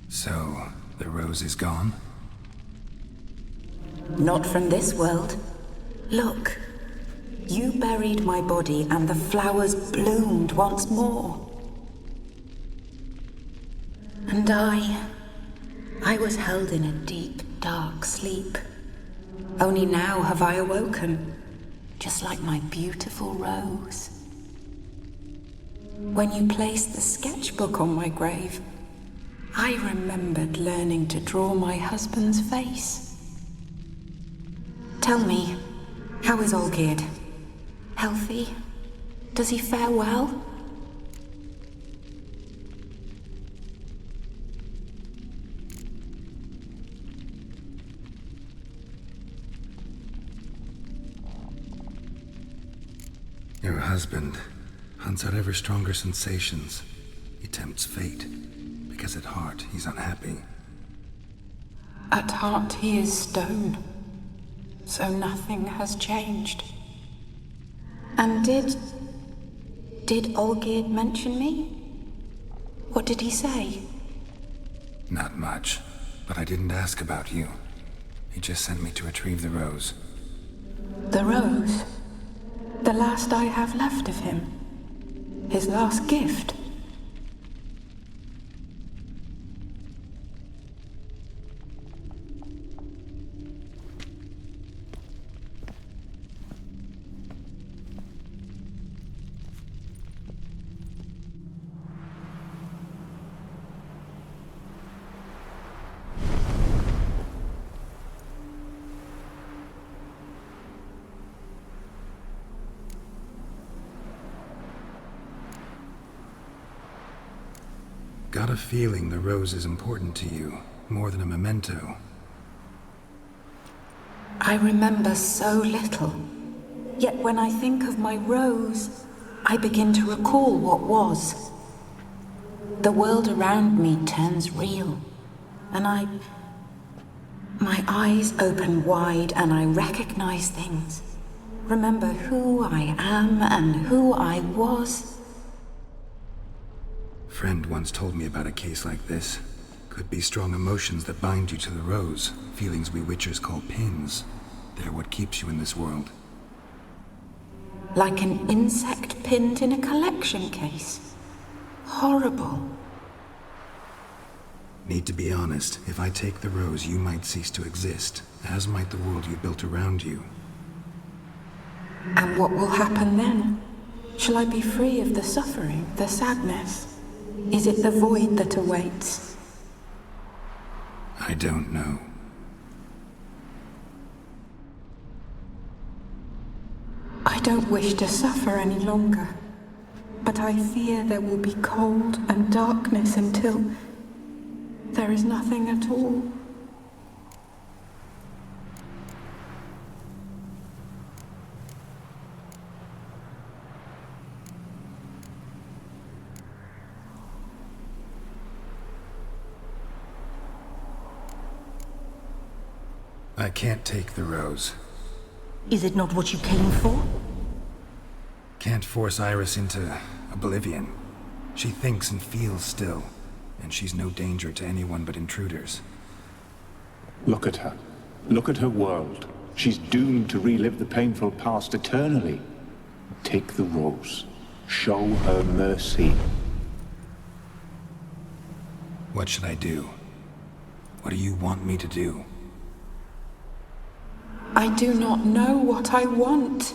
So, the rose is gone? Not from this world. Look, you buried my body and the flowers bloomed once more. And I was held in a deep, dark sleep. Only now have I awoken, just like my beautiful rose. When you placed the sketchbook on my grave, I remembered learning to draw my husband's face. Tell me, how is Olgierd? Healthy? Does he fare well? Your husband hunts out ever stronger sensations. He tempts fate, because at heart he's unhappy. At heart he is stone, so nothing has changed. And did Olgierd mention me? What did he say? Not much, but I didn't ask about you. He just sent me to retrieve the rose. The rose? The last I have left of him. His last gift. Got a feeling the rose is important to you, more than a memento. I remember so little. Yet when I think of my rose, I begin to recall what was. The world around me turns real, and my eyes open wide and I recognize things. Remember who I am and who I was. Friend once told me about a case like this. Could be strong emotions that bind you to the rose, feelings we witchers call pins. They're what keeps you in this world. Like an insect pinned in a collection case. Horrible. Need to be honest, if I take the rose, you might cease to exist, as might the world you built around you. And what will happen then? Shall I be free of the suffering, the sadness? Is it the void that awaits? I don't know. I don't wish to suffer any longer, but I fear there will be cold and darkness until there is nothing at all. I can't take the rose. Is it not what you came for? Can't force Iris into oblivion. She thinks and feels still, and she's no danger to anyone but intruders. Look at her. Look at her world. She's doomed to relive the painful past eternally. Take the rose. Show her mercy. What should I do? What do you want me to do? I do not know what I want.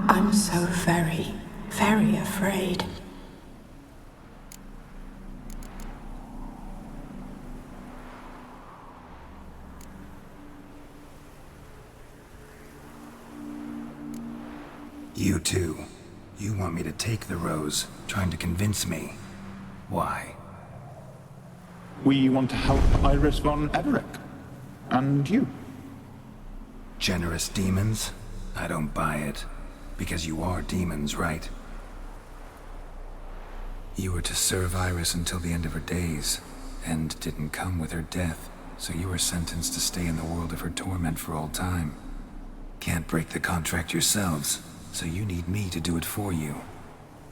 I'm so very, very afraid. You too. You want me to take the rose, trying to convince me. Why? We want to help Iris von Everett. And you. Generous demons? I don't buy it. Because you are demons, right? You were to serve Iris until the end of her days. End didn't come with her death, so you were sentenced to stay in the world of her torment for all time. Can't break the contract yourselves, so you need me to do it for you.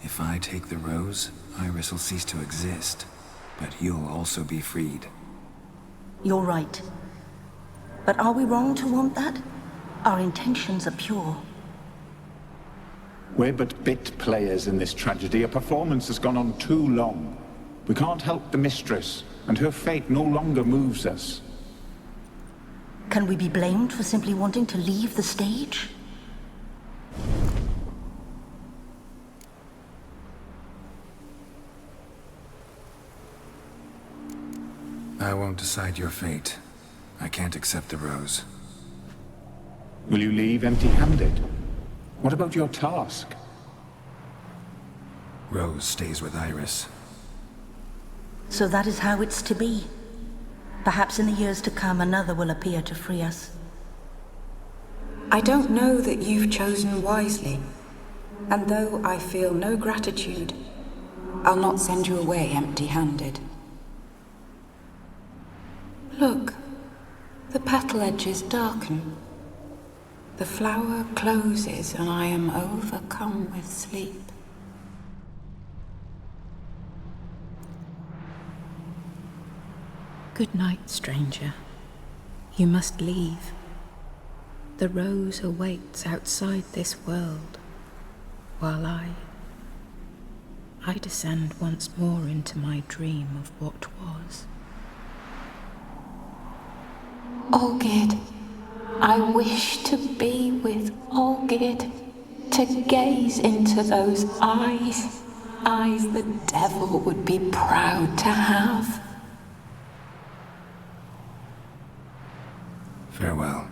If I take the rose, Iris will cease to exist. But you'll also be freed. You're right. But are we wrong to want that? Our intentions are pure. We're but bit players in this tragedy. A performance has gone on too long. We can't help the mistress, and her fate no longer moves us. Can we be blamed for simply wanting to leave the stage? I won't decide your fate. I can't accept the rose. Will you leave empty-handed? What about your task? Rose stays with Iris. So that is how it's to be. Perhaps in the years to come, another will appear to free us. I don't know that you've chosen wisely, and though I feel no gratitude, I'll not send you away empty-handed. Look, the petal edges darken. The flower closes and I am overcome with sleep. Good night, stranger. You must leave. The rose awaits outside this world, while I descend once more into my dream of what was. Olgid, I wish to be with Olgid, to gaze into those eyes the devil would be proud to have. Farewell.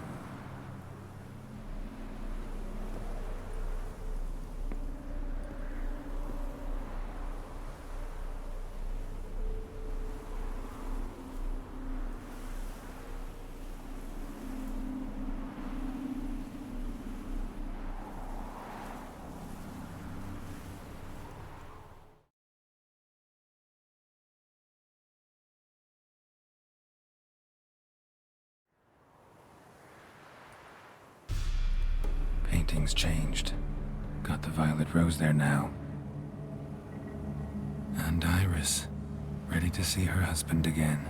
Painting's changed. Got the violet rose there now. And Iris, ready to see her husband again.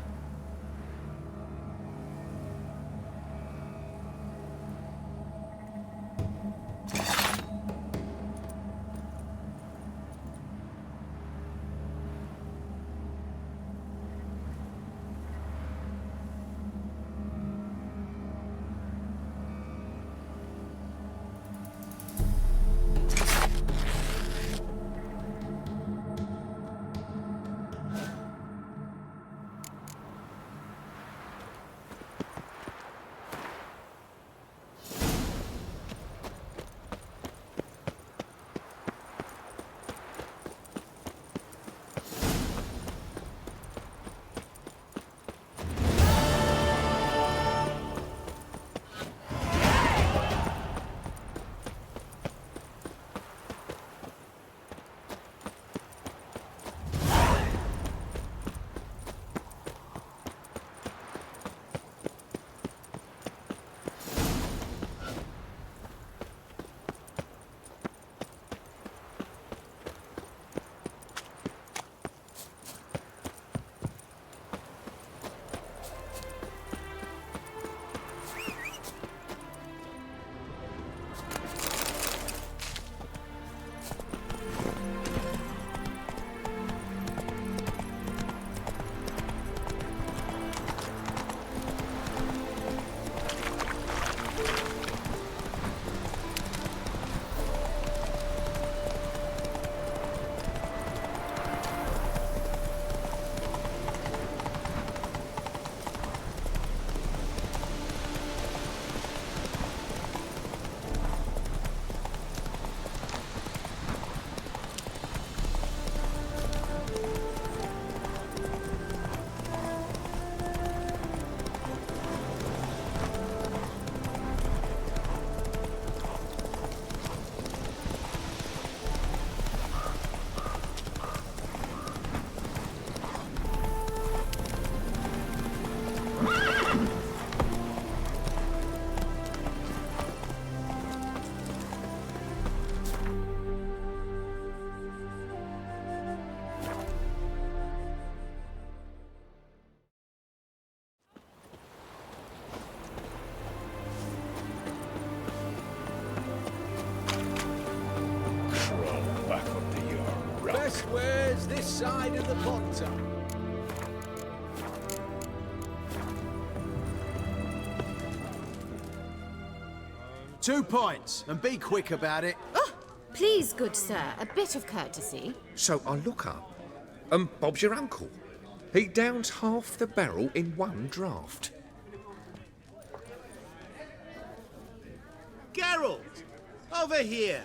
side of the pot top. 2 points, and be quick about it. Oh, please, good sir, a bit of courtesy. So I look up, and Bob's your uncle. He downs half the barrel in one draught. Geralt! Over here!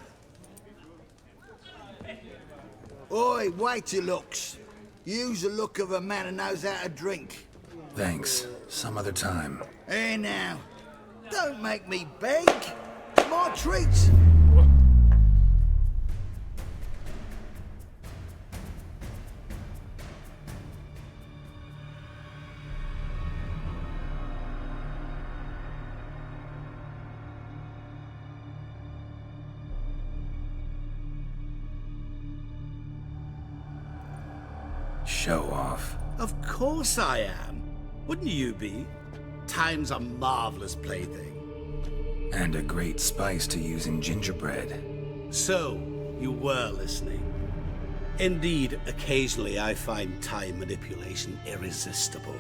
Oi, wait your looks. Use the look of a man who knows how to drink. Thanks. Some other time. Here now. Don't make me beg. It's my treat. Show off. Of course I am. Wouldn't you be? Time's a marvelous plaything. And a great spice to use in gingerbread. So, you were listening. Indeed, occasionally I find time manipulation irresistible.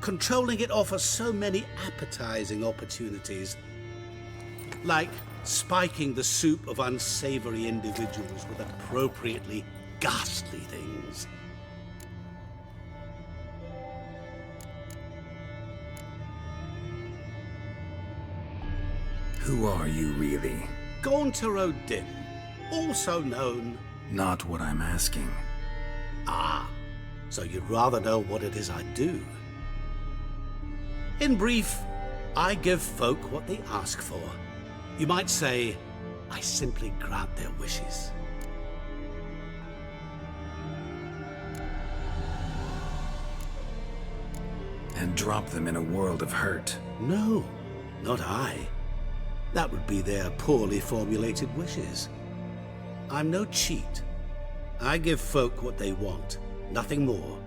Controlling it offers so many appetizing opportunities. Like spiking the soup of unsavory individuals with appropriately ghastly things. Who are you, really? Gaunter O'Dim, also known... Not what I'm asking. Ah, so you'd rather know what it is I do. In brief, I give folk what they ask for. You might say, I simply grant their wishes. And drop them in a world of hurt. No, not I. That would be their poorly formulated wishes. I'm no cheat. I give folk what they want, nothing more.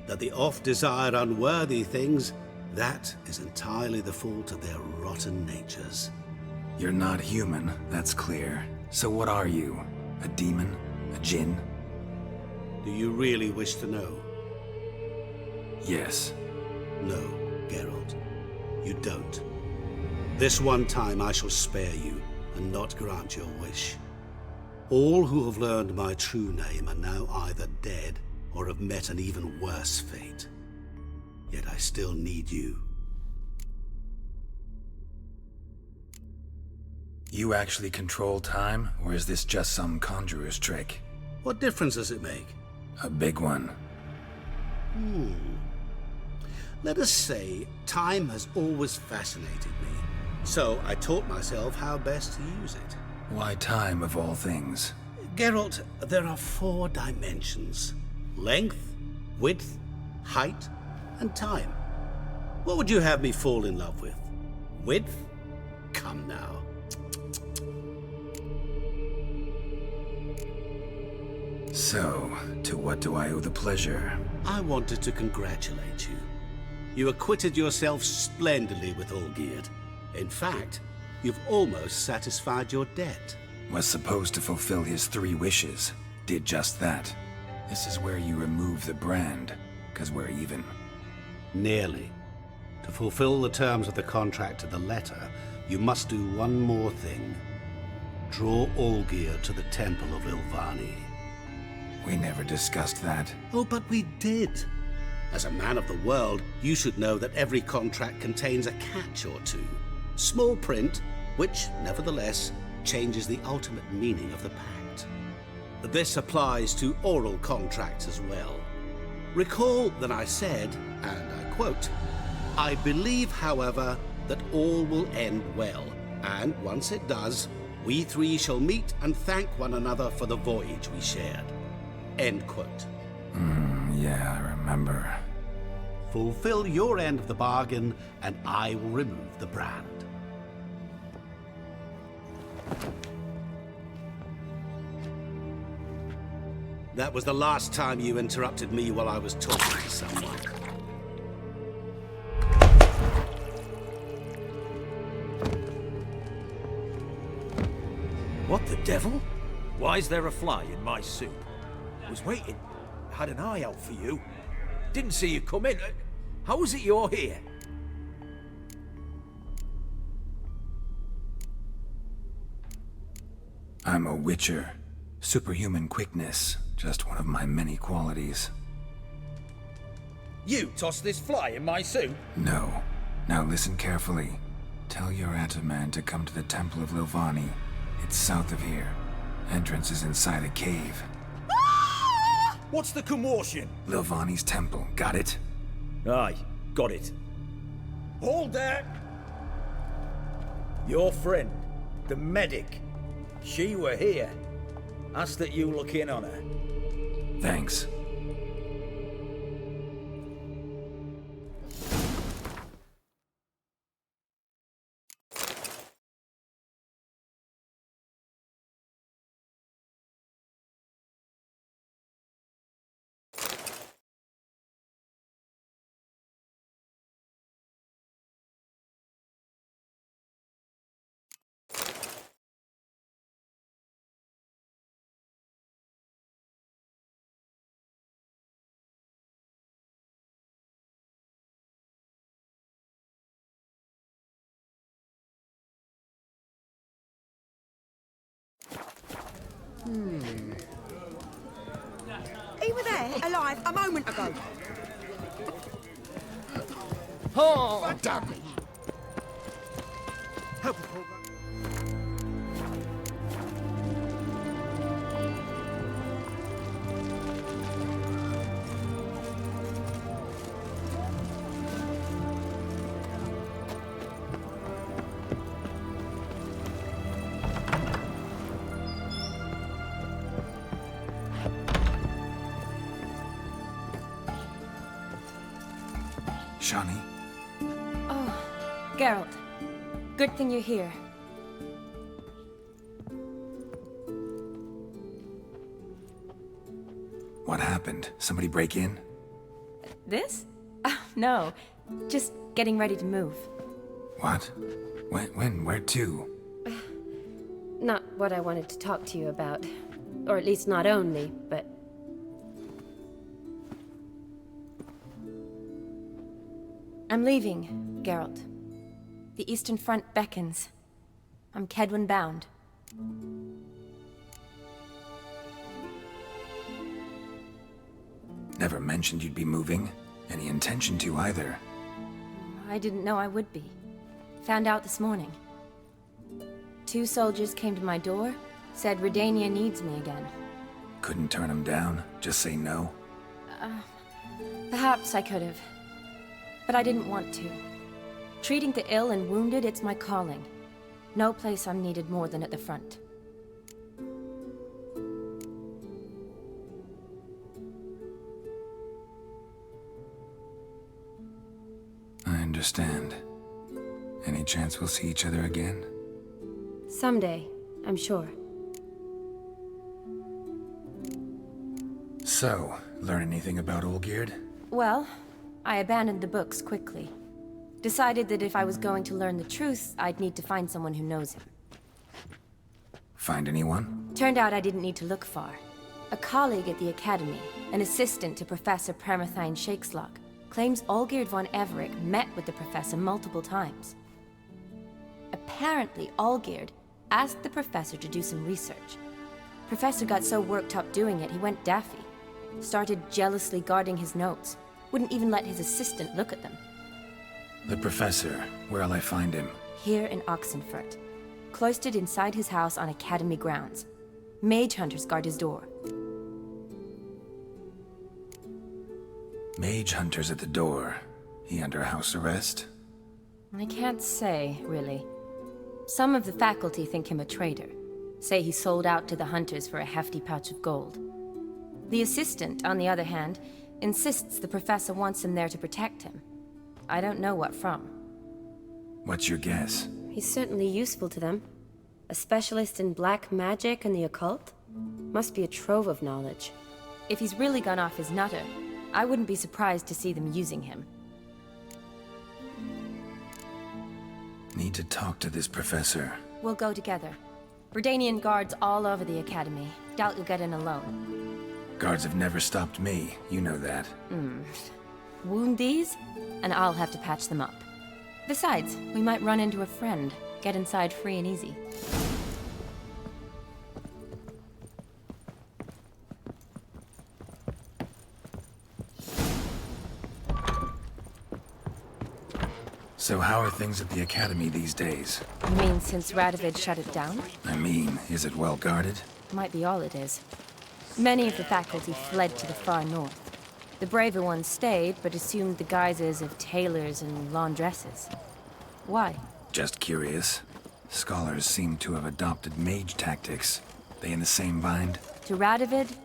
That they oft desire unworthy things, that is entirely the fault of their rotten natures. You're not human, that's clear. So what are you? A demon? A djinn? Do you really wish to know? Yes. No, Geralt. You don't. This one time I shall spare you, and not grant your wish. All who have learned my true name are now either dead, or have met an even worse fate. Yet I still need you. You actually control time, or is this just some conjurer's trick? What difference does it make? A big one. Let us say, time has always fascinated me. So I taught myself how best to use it. Why time, of all things? Geralt, there are 4 dimensions. Length, width, height, and time. What would you have me fall in love with? Width? Come now. So, to what do I owe the pleasure? I wanted to congratulate you. You acquitted yourself splendidly with Olgierd. In fact, you've almost satisfied your debt. Was supposed to fulfill his 3 wishes. Did just that. This is where you remove the brand, 'cause we're even. Nearly. To fulfill the terms of the contract to the letter, you must do one more thing. Draw Olgierd to the Temple of Ilvani. We never discussed that. Oh, but we did. As a man of the world, you should know that every contract contains a catch or two. Small print, which, nevertheless, changes the ultimate meaning of the pact. This applies to oral contracts as well. Recall that I said, and I quote, "I believe, however, that all will end well, and once it does, we 3 shall meet and thank one another for the voyage we shared." End quote. Yeah, I remember. Fulfill your end of the bargain, and I will remove the brand. That was the last time you interrupted me while I was talking to someone. What the devil? Why is there a fly in my soup? I was waiting. had an eye out for you. Didn't see you come in. How is it you're here? I'm a witcher. Superhuman quickness, just one of my many qualities. You tossed this fly in my soup? No. Now listen carefully. Tell your Ataman to come to the Temple of Lilvani. It's south of here. Entrance is inside a cave. What's the commotion? Lilvani's temple, got it? Aye, got it. Hold there! Your friend, the medic, she were here. Ask that you look in on her. Thanks. He were there, alive, a moment ago. Oh! Damn me! Help Shani? Oh, Geralt. Good thing you're here. What happened? Somebody break in? This? No. Just getting ready to move. What? When? Where to? Not what I wanted to talk to you about. Or at least not only, but... I'm leaving, Geralt. The Eastern Front beckons. I'm Kedwin bound. Never mentioned you'd be moving. Any intention to either. I didn't know I would be. Found out this morning. 2 soldiers came to my door, said Redania needs me again. Couldn't turn him down? Just say no? Perhaps I could have. But I didn't want to. Treating the ill and wounded, it's my calling. No place I'm needed more than at the front. I understand. Any chance we'll see each other again? Someday, I'm sure. So, learn anything about Olgierd? Well, I abandoned the books quickly. Decided that if I was going to learn the truth, I'd need to find someone who knows him. Find anyone? Turned out I didn't need to look far. A colleague at the Academy, an assistant to Professor Pramathine Shakeslog, claims Olgierd von Everec met with the professor multiple times. Apparently, Olgierd asked the professor to do some research. Professor got so worked up doing it, he went daffy. Started jealously guarding his notes. Wouldn't even let his assistant look at them. The professor. Where'll I find him? Here in Oxenfurt. Cloistered inside his house on Academy grounds. Mage hunters guard his door. Mage hunters at the door. He under house arrest? I can't say, really. Some of the faculty think him a traitor. Say he sold out to the hunters for a hefty pouch of gold. The assistant, on the other hand, insists the professor wants him there to protect him. I don't know what from. What's your guess? He's certainly useful to them. A specialist in black magic and the occult? Must be a trove of knowledge. If he's really gone off his nutter, I wouldn't be surprised to see them using him. Need to talk to this professor. We'll go together. Redanian guards all over the Academy. Doubt you'll get in alone. Guards have never stopped me, you know that. Wound these, and I'll have to patch them up. Besides, we might run into a friend. Get inside free and easy. So how are things at the Academy these days? You mean since Radovid shut it down? I mean, is it well guarded? Might be all it is. Many of the faculty fled to the far north. The braver ones stayed, but assumed the guises of tailors and laundresses. Why? Just curious. Scholars seem to have adopted mage tactics. They in the same bind? To Radovid,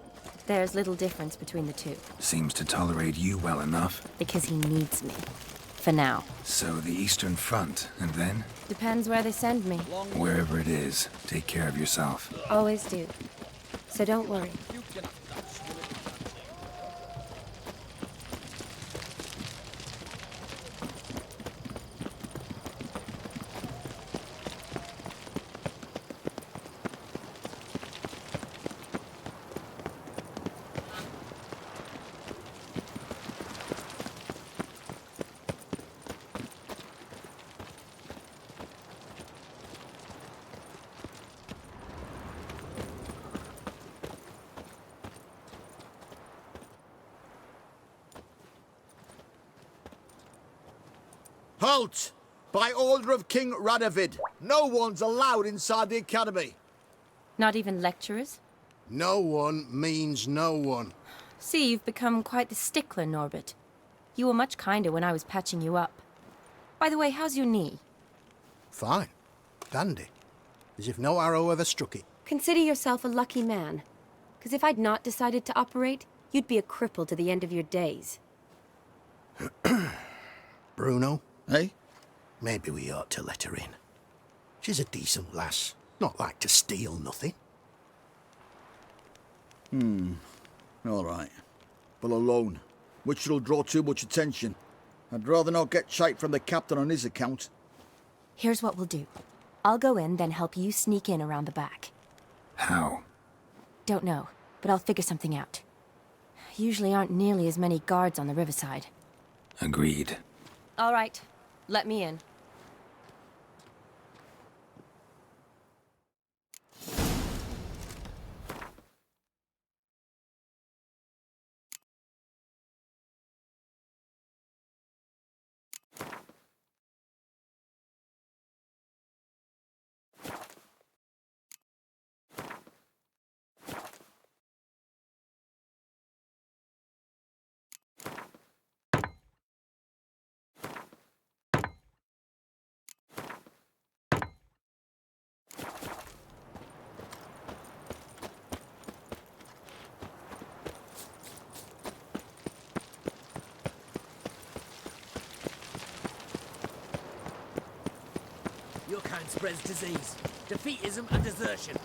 there's little difference between the two. Seems to tolerate you well enough. Because he needs me. For now. So the Eastern Front, and then? Depends where they send me. Wherever it is, take care of yourself. Always do. So don't worry. Halt! By order of King Radovid, no one's allowed inside the Academy. Not even lecturers? No one means no one. See, you've become quite the stickler, Norbert. You were much kinder when I was patching you up. By the way, how's your knee? Fine. Dandy. As if no arrow ever struck it. Consider yourself a lucky man. Because if I'd not decided to operate, you'd be a cripple to the end of your days. Bruno? Eh? Maybe we ought to let her in. She's a decent lass. Not like to steal nothing. All right. But alone, which will draw too much attention. I'd rather not get shite from the captain on his account. Here's what we'll do. I'll go in, then help you sneak in around the back. How? Don't know, but I'll figure something out. Usually aren't nearly as many guards on the riverside. Agreed. All right. Let me in. Your kind spreads disease, defeatism and desertion.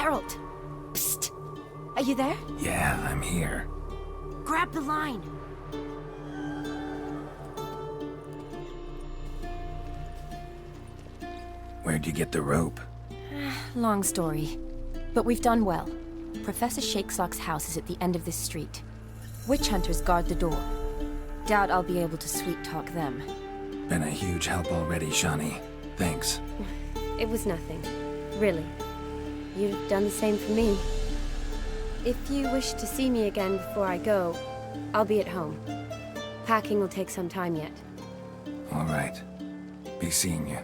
Geralt! Psst! Are you there? Yeah, I'm here. Grab the line! Where'd you get the rope? Long story. But we've done well. Professor Shakesock's house is at the end of this street. Witch hunters guard the door. Doubt I'll be able to sweet-talk them. Been a huge help already, Shani. Thanks. It was nothing. Really. You'd have done the same for me. If you wish to see me again before I go, I'll be at home. Packing will take some time yet. All right. Be seeing you.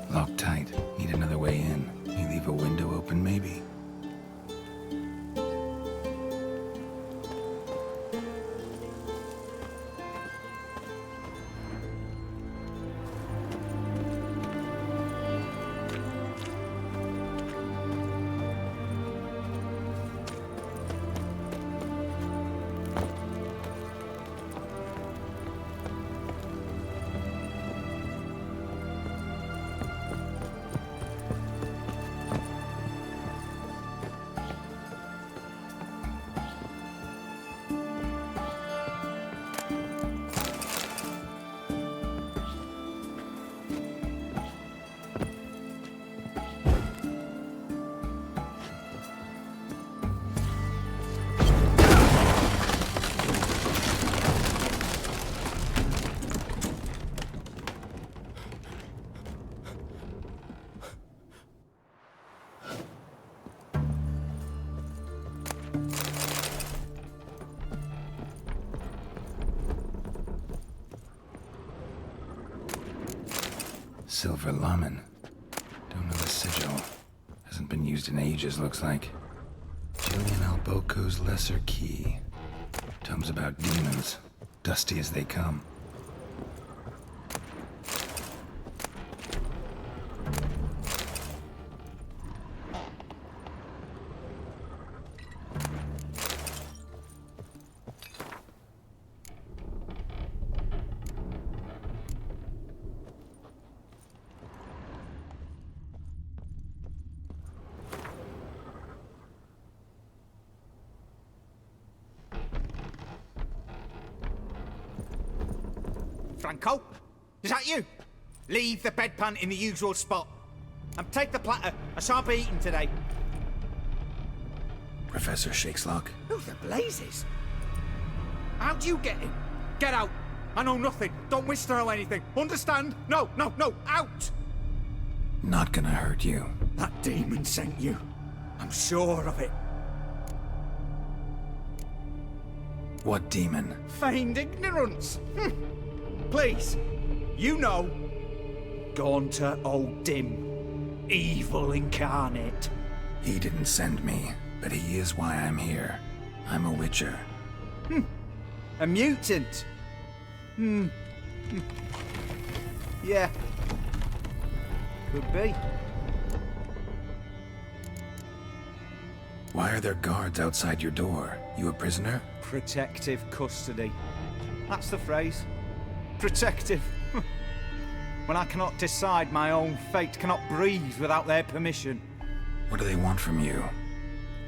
Locked tight. Need another way in. You leave a window open, maybe? Silver Laman. Don't know the sigil. Hasn't been used in ages, looks like. Julian Alboco's Lesser Key. Tomes about demons. Dusty as they come. Franco? Is that you? Leave the bedpan in the usual spot. And take the platter. I shan't be eating today. Professor Shakeslock? Who the blazes? How'd you get in? Get out. I know nothing. Don't wish to know anything. Understand? No, no, no. Out! Not gonna hurt you. That demon sent you. I'm sure of it. What demon? Feigned ignorance. Please, you know. Gaunter O'Dim. Evil incarnate. He didn't send me, but he is why I'm here. I'm a witcher. A mutant. Yeah. Could be. Why are there guards outside your door? You a prisoner? Protective custody. That's the phrase. Protective. When I cannot decide my own fate, cannot breathe without their permission. What do they want from you?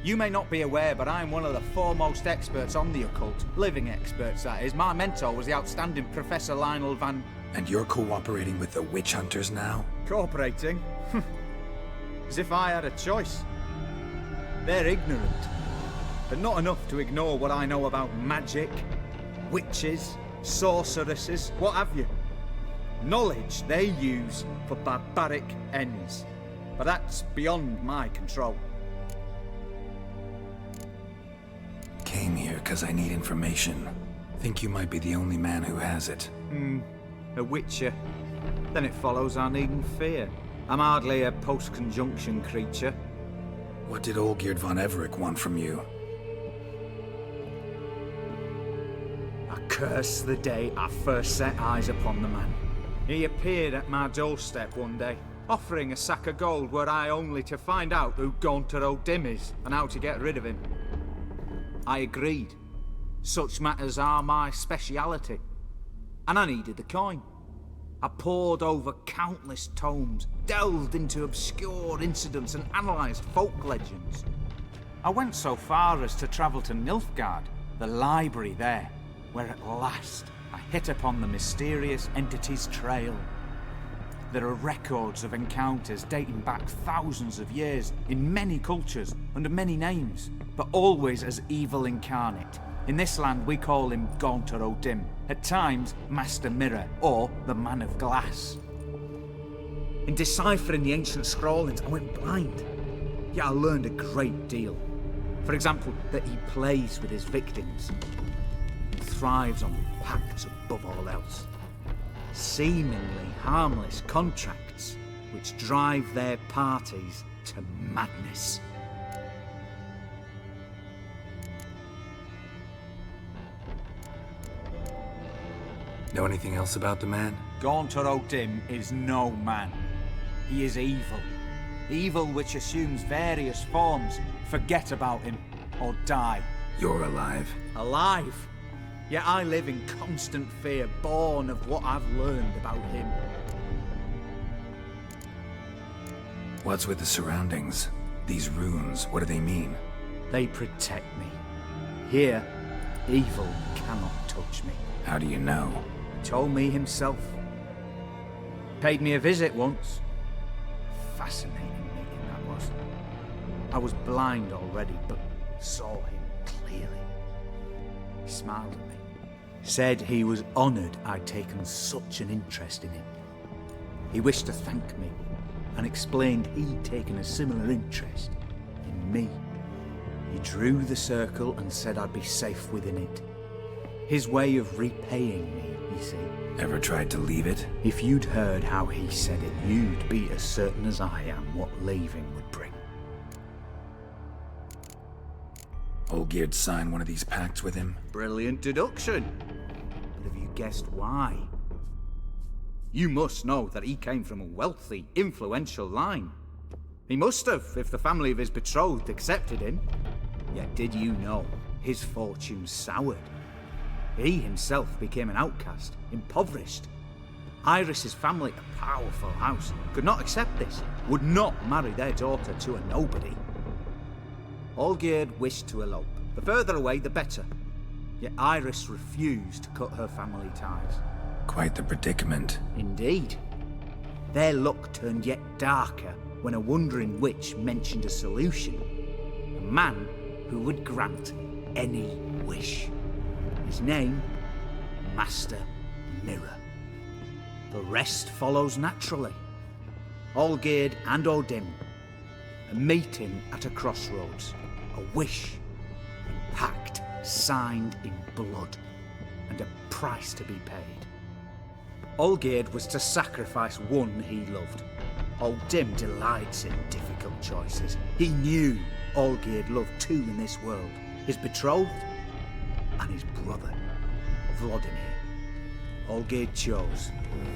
You may not be aware, but I am one of the foremost experts on the occult. Living experts, that is. My mentor was the outstanding Professor Lionel Van... And you're cooperating with the witch hunters now? Cooperating? As if I had a choice. They're ignorant, but not enough to ignore what I know about magic, witches, sorceresses, what have you. Knowledge they use for barbaric ends. But that's beyond my control. Came here because I need information. Think you might be the only man who has it. A witcher. Then it follows I needn't fear. I'm hardly a post-conjunction creature. What did Olgierd von Everec want from you? I curse the day I first set eyes upon the man. He appeared at my doorstep one day, offering a sack of gold were I only to find out who Gaunter O'Dim is and how to get rid of him. I agreed. Such matters are my speciality. And I needed the coin. I pored over countless tomes, delved into obscure incidents and analysed folk legends. I went so far as to travel to Nilfgaard, the library there, where at last I hit upon the mysterious entity's trail. There are records of encounters dating back thousands of years in many cultures, under many names, but always as evil incarnate. In this land we call him Gaunter O'Dim, at times Master Mirror, or the Man of Glass. In deciphering the ancient scrawlings, I went blind. Yet I learned a great deal. For example, that he plays with his victims, and thrives on pacts above all else. Seemingly harmless contracts which drive their parties to madness. Know anything else about the man? Gaunter O'Dim is no man. He is evil. Evil which assumes various forms. Forget about him, or die. You're alive. Alive? Yet I live in constant fear, born of what I've learned about him. What's with the surroundings? These runes, what do they mean? They protect me. Here, evil cannot touch me. How do you know? Told me himself. Paid me a visit once. Fascinating meeting that was. I was blind already, but saw him clearly. He smiled at me. Said he was honoured I'd taken such an interest in him. He wished to thank me, and explained he'd taken a similar interest in me. He drew the circle and said I'd be safe within it. His way of repaying me, you see. Ever tried to leave it? If you'd heard how he said it, you'd be as certain as I am what leaving would bring. Olgierd signed one of these pacts with him? Brilliant deduction. But have you guessed why? You must know that he came from a wealthy, influential line. He must have, if the family of his betrothed accepted him. Yet did you know his fortune soured? He himself became an outcast, impoverished. Iris's family, a powerful house, could not accept this, would not marry their daughter to a nobody. Olgierd wished to elope. The further away, the better. Yet Iris refused to cut her family ties. Quite the predicament. Indeed. Their luck turned yet darker when a wandering witch mentioned a solution. A man who would grant any wish. His name, Master Mirror. The rest follows naturally. Olgierd and O'Dim, a meeting at a crossroads, a wish, a pact signed in blood, and a price to be paid. Olgierd was to sacrifice one he loved. O'Dim delights in difficult choices. He knew Olgierd loved two in this world, his betrothed and his brother, Vladimir. Olgierd chose,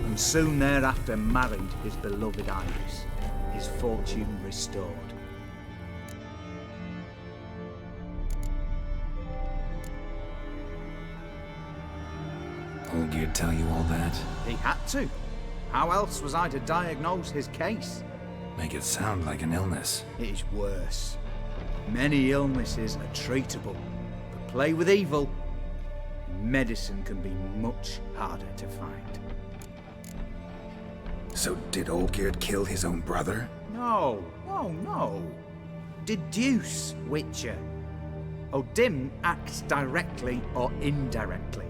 and soon thereafter married his beloved Iris, his fortune restored. Olgierd tell you all that? He had to. How else was I to diagnose his case? Make it sound like an illness. It is worse. Many illnesses are treatable, but play with evil, medicine can be much harder to find. So did Olgierd kill his own brother? No. Deduce, Witcher. Odim acts directly or indirectly.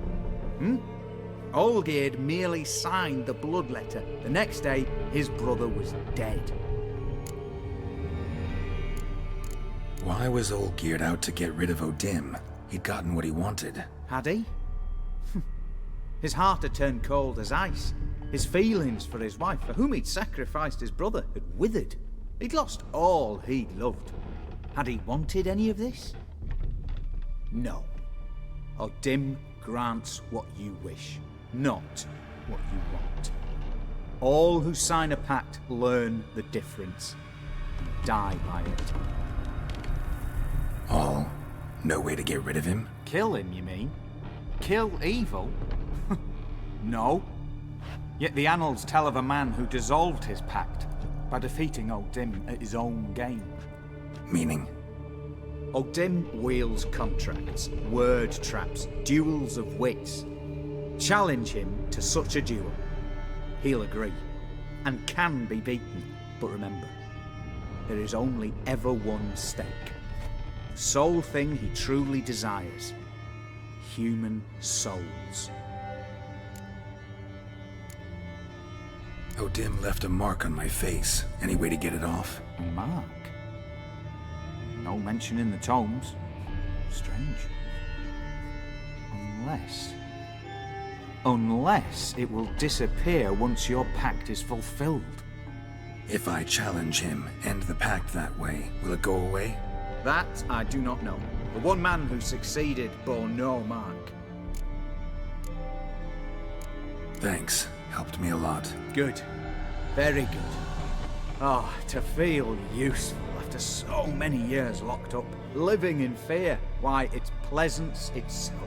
Olgierd merely signed the blood letter. The next day, his brother was dead. Why was Olgierd out to get rid of Odim? He'd gotten what he wanted. Had he? His heart had turned cold as ice. His feelings for his wife, for whom he'd sacrificed his brother, had withered. He'd lost all he loved. Had he wanted any of this? No. Odim grants what you wish, not what you want. All who sign a pact learn the difference and die by it. All? No way to get rid of him? Kill him, you mean? Kill evil? No. Yet the annals tell of a man who dissolved his pact by defeating Odim at his own game. Meaning? Odim wields contracts, word traps, duels of wits. Challenge him to such a duel. He'll agree, and can be beaten. But remember, there is only ever one stake. The sole thing he truly desires. Human souls. Odim left a mark on my face. Any way to get it off? A mark? No mention in the tomes. Strange. Unless it will disappear once your pact is fulfilled. If I challenge him, end the pact that way, will it go away? That I do not know. The one man who succeeded bore no mark. Thanks. Helped me a lot. Good. Very good. Oh, to feel useful after so many years locked up, living in fear. Why, it's pleasance itself.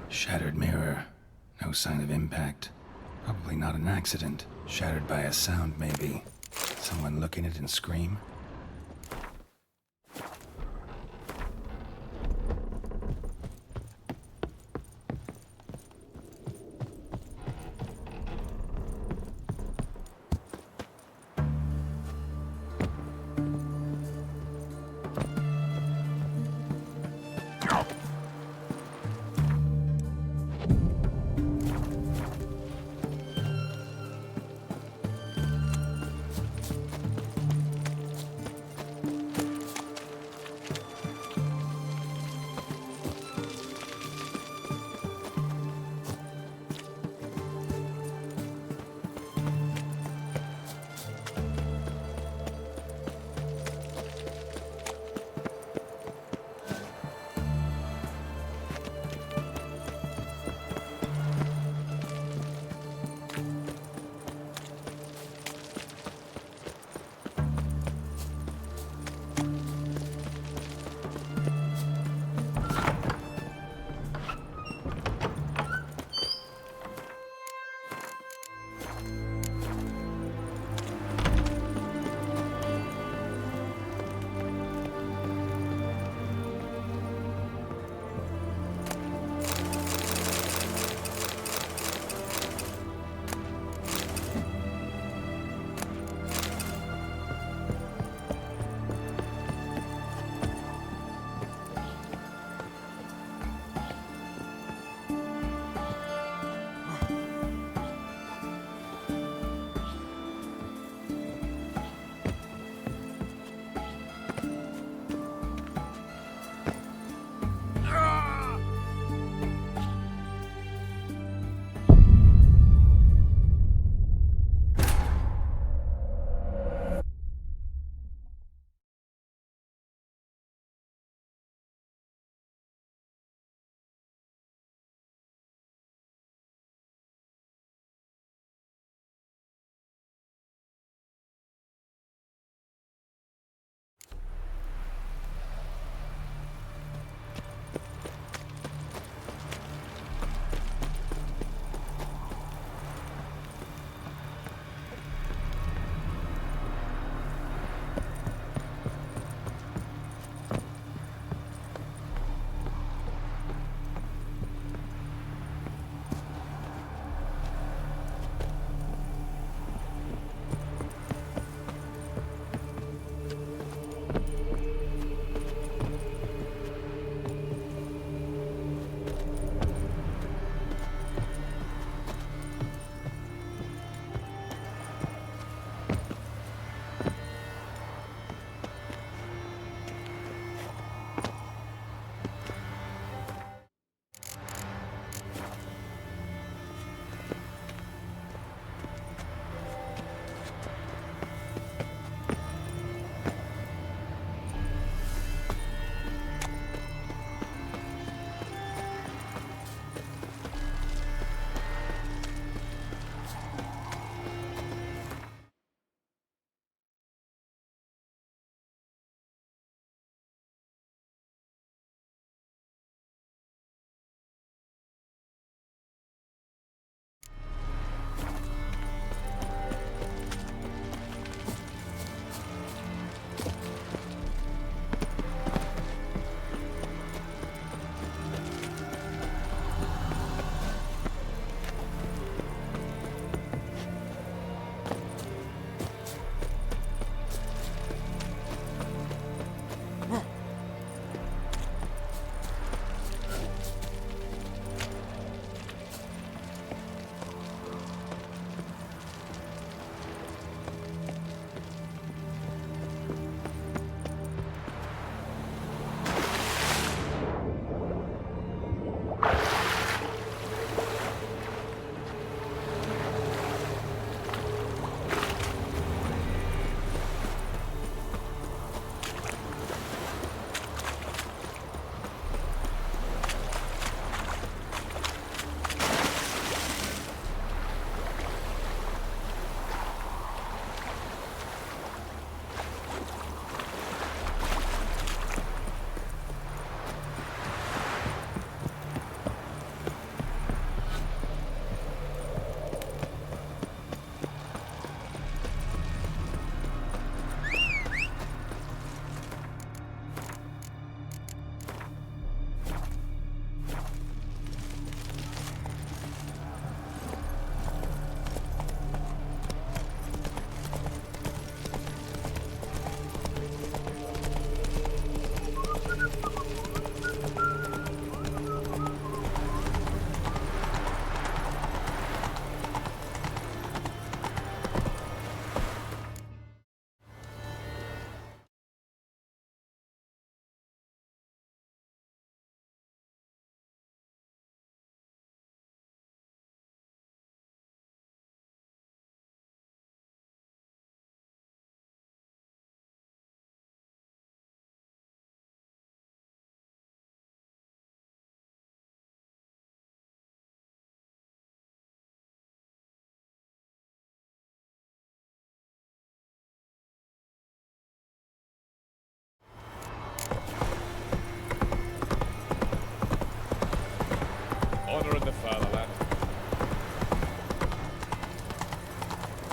Shattered mirror. No sign of impact. Probably not an accident. Shattered by a sound, maybe. Someone look in it and scream?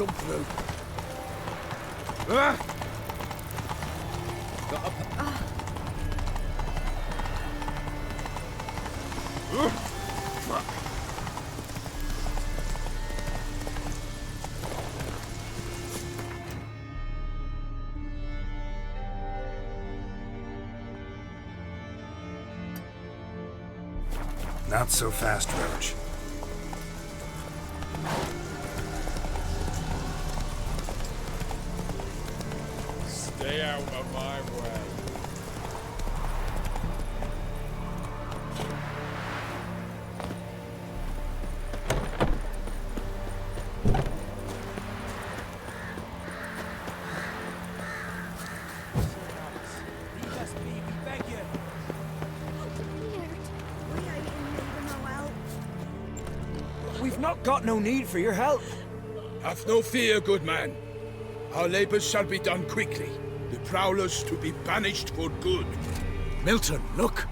come through. Not so fast, Roach. Stay out of my way. We've not got no need for your help. Have no fear, good man. Our labors shall be done quickly. The prowlers to be banished for good. Milton, look!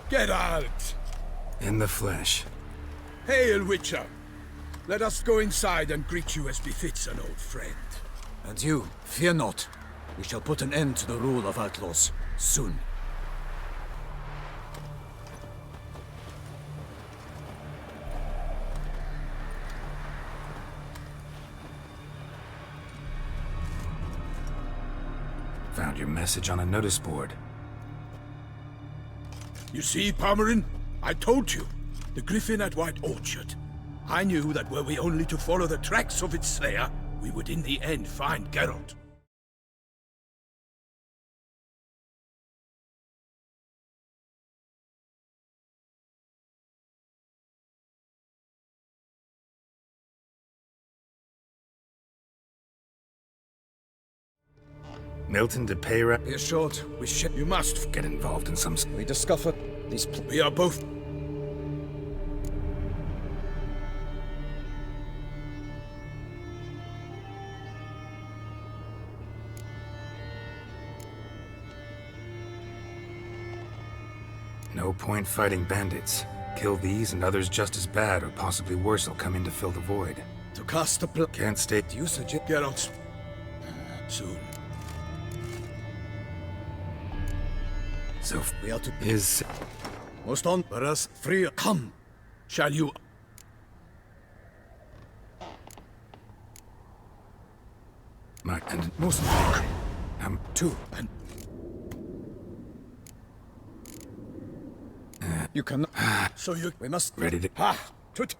Get out! In the flesh. Hail, Witcher! Let us go inside and greet you as befits an old friend. And you, fear not. We shall put an end to the rule of outlaws, soon. Found your message on a notice board. You see, Palmerin? I told you. The griffin at White Orchard. I knew that were we only to follow the tracks of its slayer, we would in the end find Geralt. Milton de Peyra. Be assured, You must get involved in some... We discover these... We are both... No point fighting bandits. Kill these and others just as bad, or possibly worse, will come in to fill the void. To cast a Can't stay... You suggest... Geralt. Soon. So we are to... Is... Most on, let us free... Come! Shall you... My... And... Most... Two. And... You cannot... So you... We must... Ready to... Ha! Tut!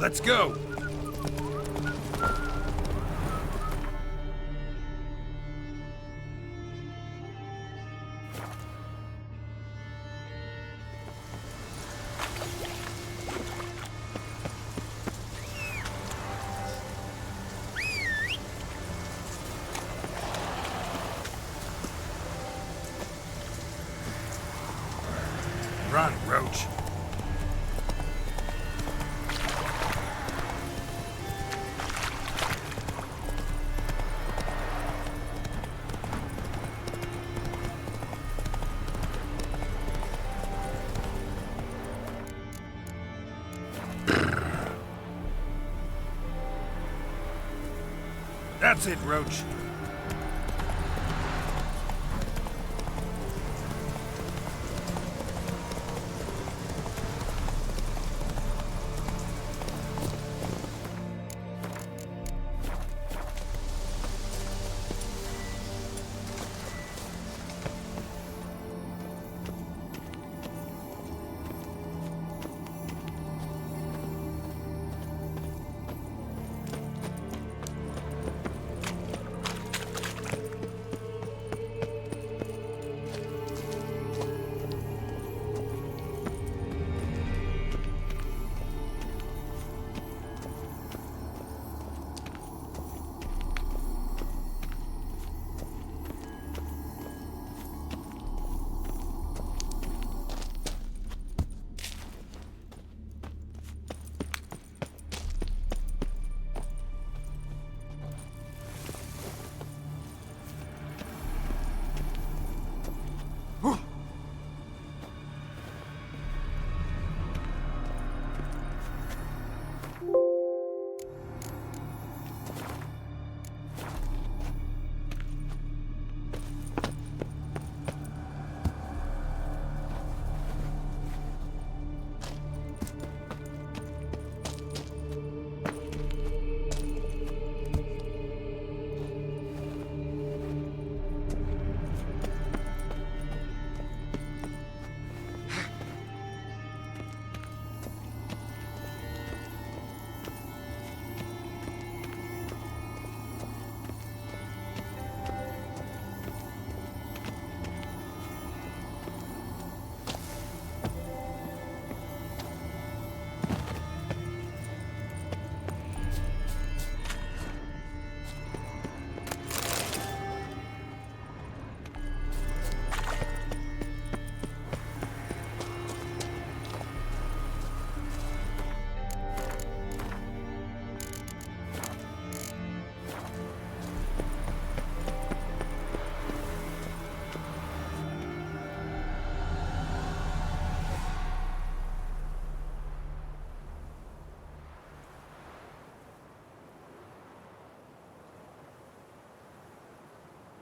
Let's go! Run, Roach. That's it, Roach.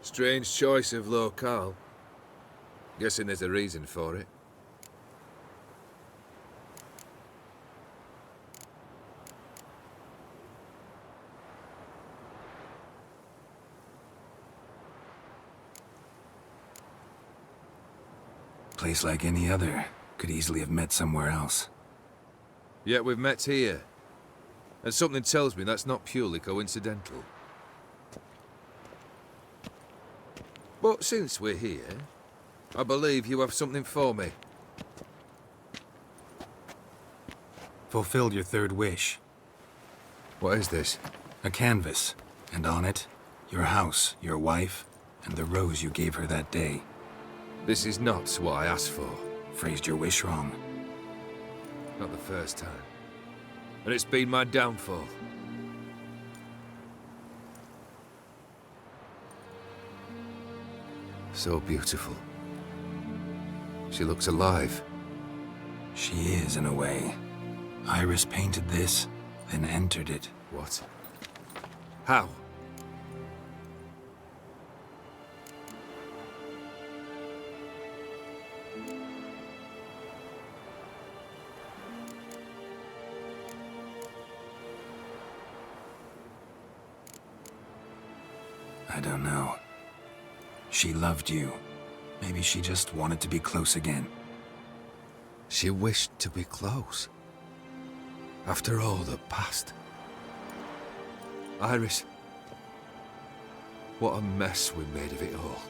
Strange choice of locale. Guessing there's a reason for it. Place like any other. Could easily have met somewhere else. Yet we've met here. And something tells me that's not purely coincidental. But since we're here, I believe you have something for me. Fulfilled your third wish. What is this? A canvas. And on it, your house, your wife, and the rose you gave her that day. This is not what I asked for. Phrased your wish wrong. Not the first time. And it's been my downfall. So beautiful. She looks alive. She is, in a way. Iris painted this, then entered it. What? How? I don't know. She loved you. Maybe she just wanted to be close again. She wished to be close. After all that passed. Iris. What a mess we made of it all.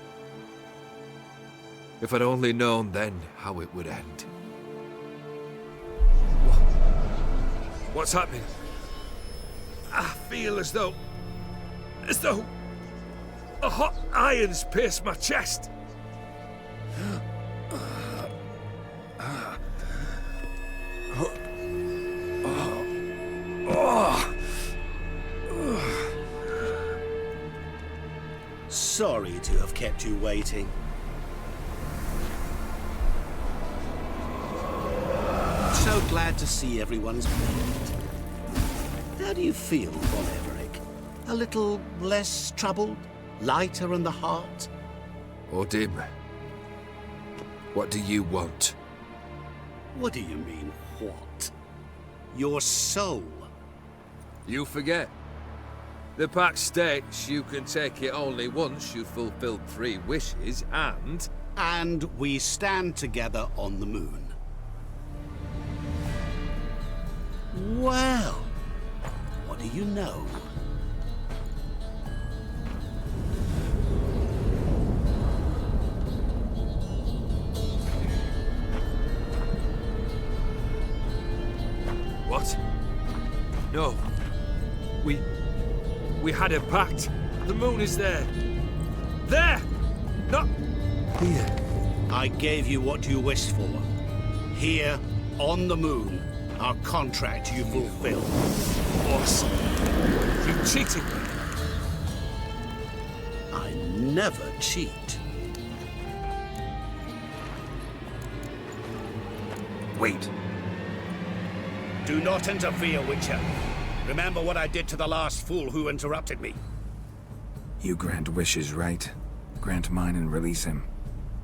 If I'd only known then how it would end. What's happening? I feel as though a hot iron's pierced my chest. Sorry to have kept you waiting. So glad to see everyone's made it. How do you feel, Von Everett? A little less troubled? Lighter in the heart? Or dim? What do you want? What do you mean, what? Your soul. You forget. The pact states you can take it only once you've fulfilled 3 wishes, and... And we stand together on the moon. Well, what do you know? What? No. We had a pact. The moon is there. There! Not here. I gave you what you wished for. Here, on the moon, our contract you fulfilled. Boss, you cheated me. I never cheat. Wait. Do not interfere, Witcher. Remember what I did to the last fool who interrupted me. You grant wishes, right? Grant mine and release him.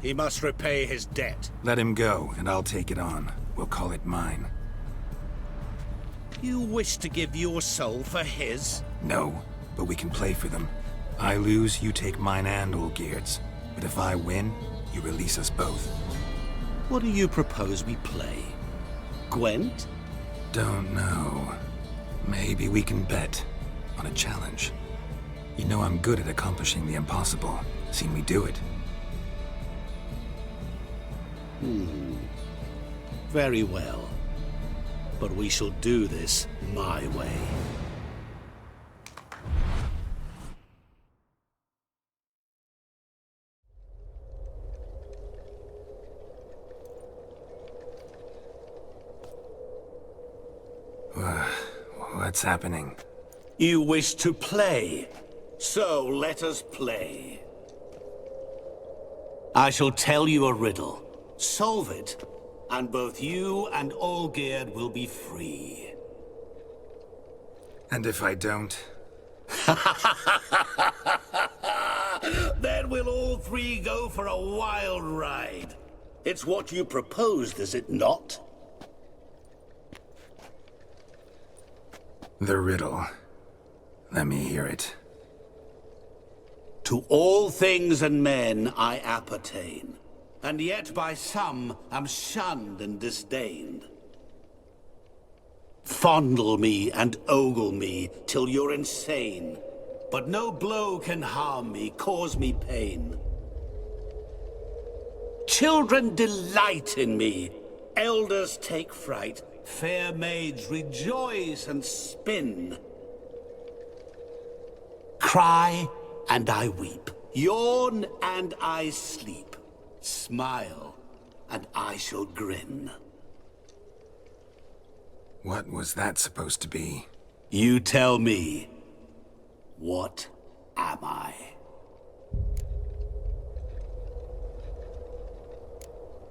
He must repay his debt. Let him go, and I'll take it on. We'll call it mine. You wish to give your soul for his? No, but we can play for them. I lose, you take mine and Olgierd's. But if I win, you release us both. What do you propose we play? Gwent? Don't know. Maybe we can bet on a challenge. You know I'm good at accomplishing the impossible. Seen me do it. Very well. But we shall do this my way. What's happening? You wish to play, so let us play. I shall tell you a riddle. Solve it, and both you and Olgierd will be free. And if I don't? Then we'll all 3 go for a wild ride. It's what you proposed, is it not? The riddle. Let me hear it. To all things and men I appertain, and yet by some am shunned and disdained. Fondle me and ogle me till you're insane, but no blow can harm me, cause me pain. Children delight in me, elders take fright, fair maids rejoice and spin. Cry and I weep, yawn and I sleep, smile and I shall grin. What was that supposed to be? You tell me. What am I?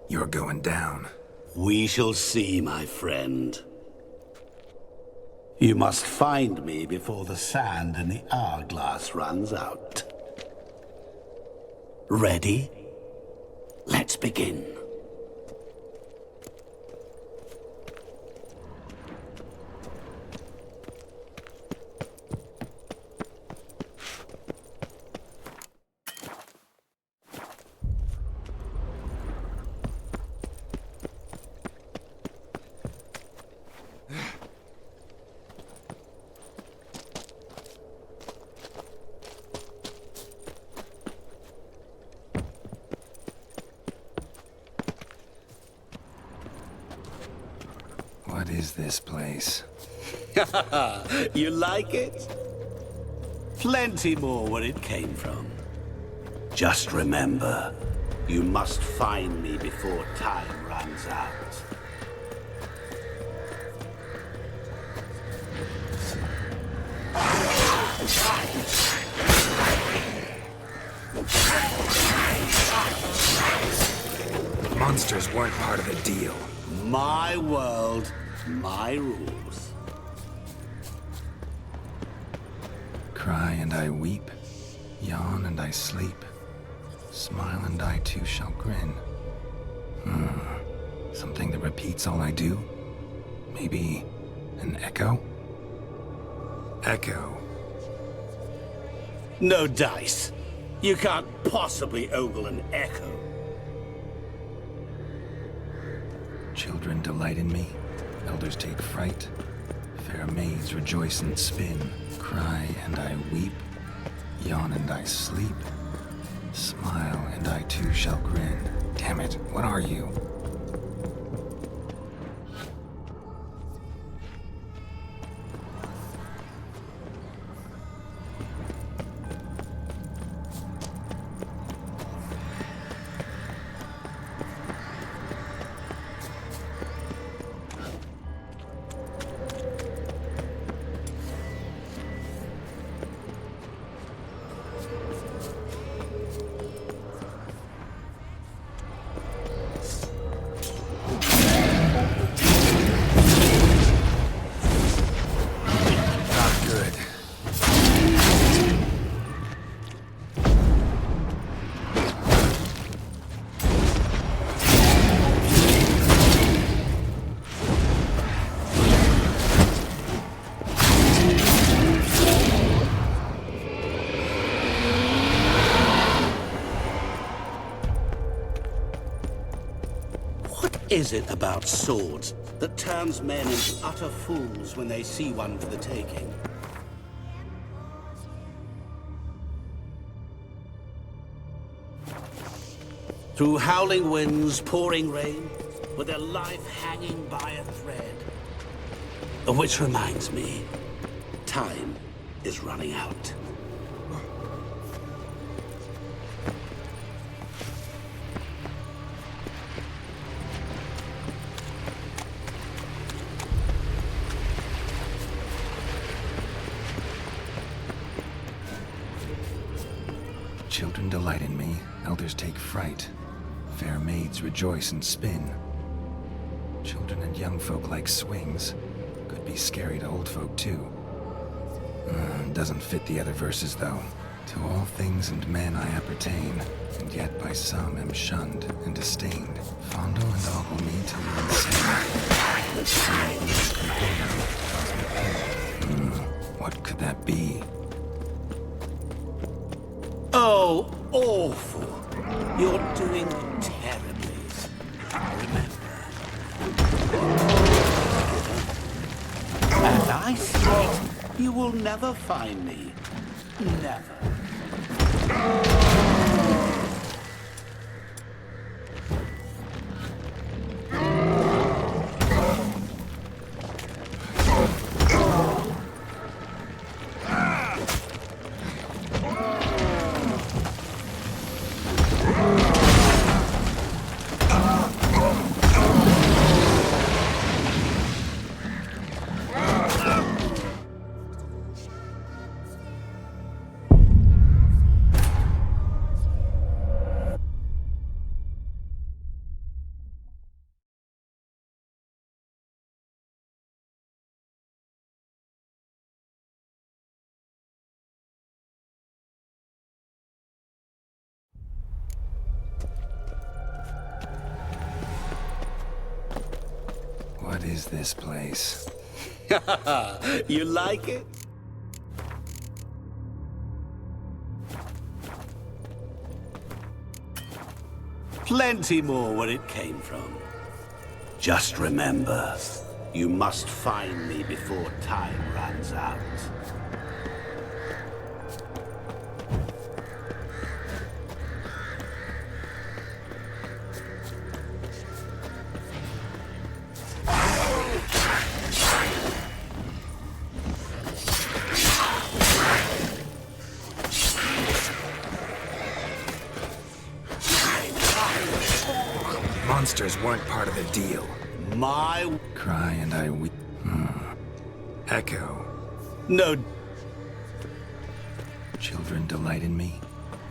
You're going down. We shall see, my friend. You must find me before the sand in the hourglass runs out. Ready? Let's begin. What is this place? You like it? Plenty more where it came from. Just remember, you must find me before time runs out. Monsters weren't part of the deal. My world, my rules. Cry and I weep, yawn and I sleep, smile and I too shall grin. Something that repeats all I do? Maybe an echo? Echo. No dice. You can't possibly ogle an echo. Children delight in me, elders take fright. Fair maids rejoice and spin, cry and I weep, yawn and I sleep, smile and I too shall grin. Damn it, what are you? Is it about swords that turns men into utter fools when they see one for the taking? Through howling winds, pouring rain, with their life hanging by a thread. Which reminds me, time is running out. Children delight in me, elders take fright. Fair maids rejoice and spin. Children and young folk like swings. Could be scary to old folk too. Doesn't fit the other verses though. To all things and men I appertain, and yet by some am shunned and disdained. Fondle and ogle me till you're insane. What could that be? Oh, awful. You're doing terribly. Remember. And I thought you will never find me. Never. What is this place? You like it? Plenty more where it came from. Just remember, you must find me before time runs out. Monsters weren't part of the deal. My... Cry and I weep. Echo. No. Children delight in me.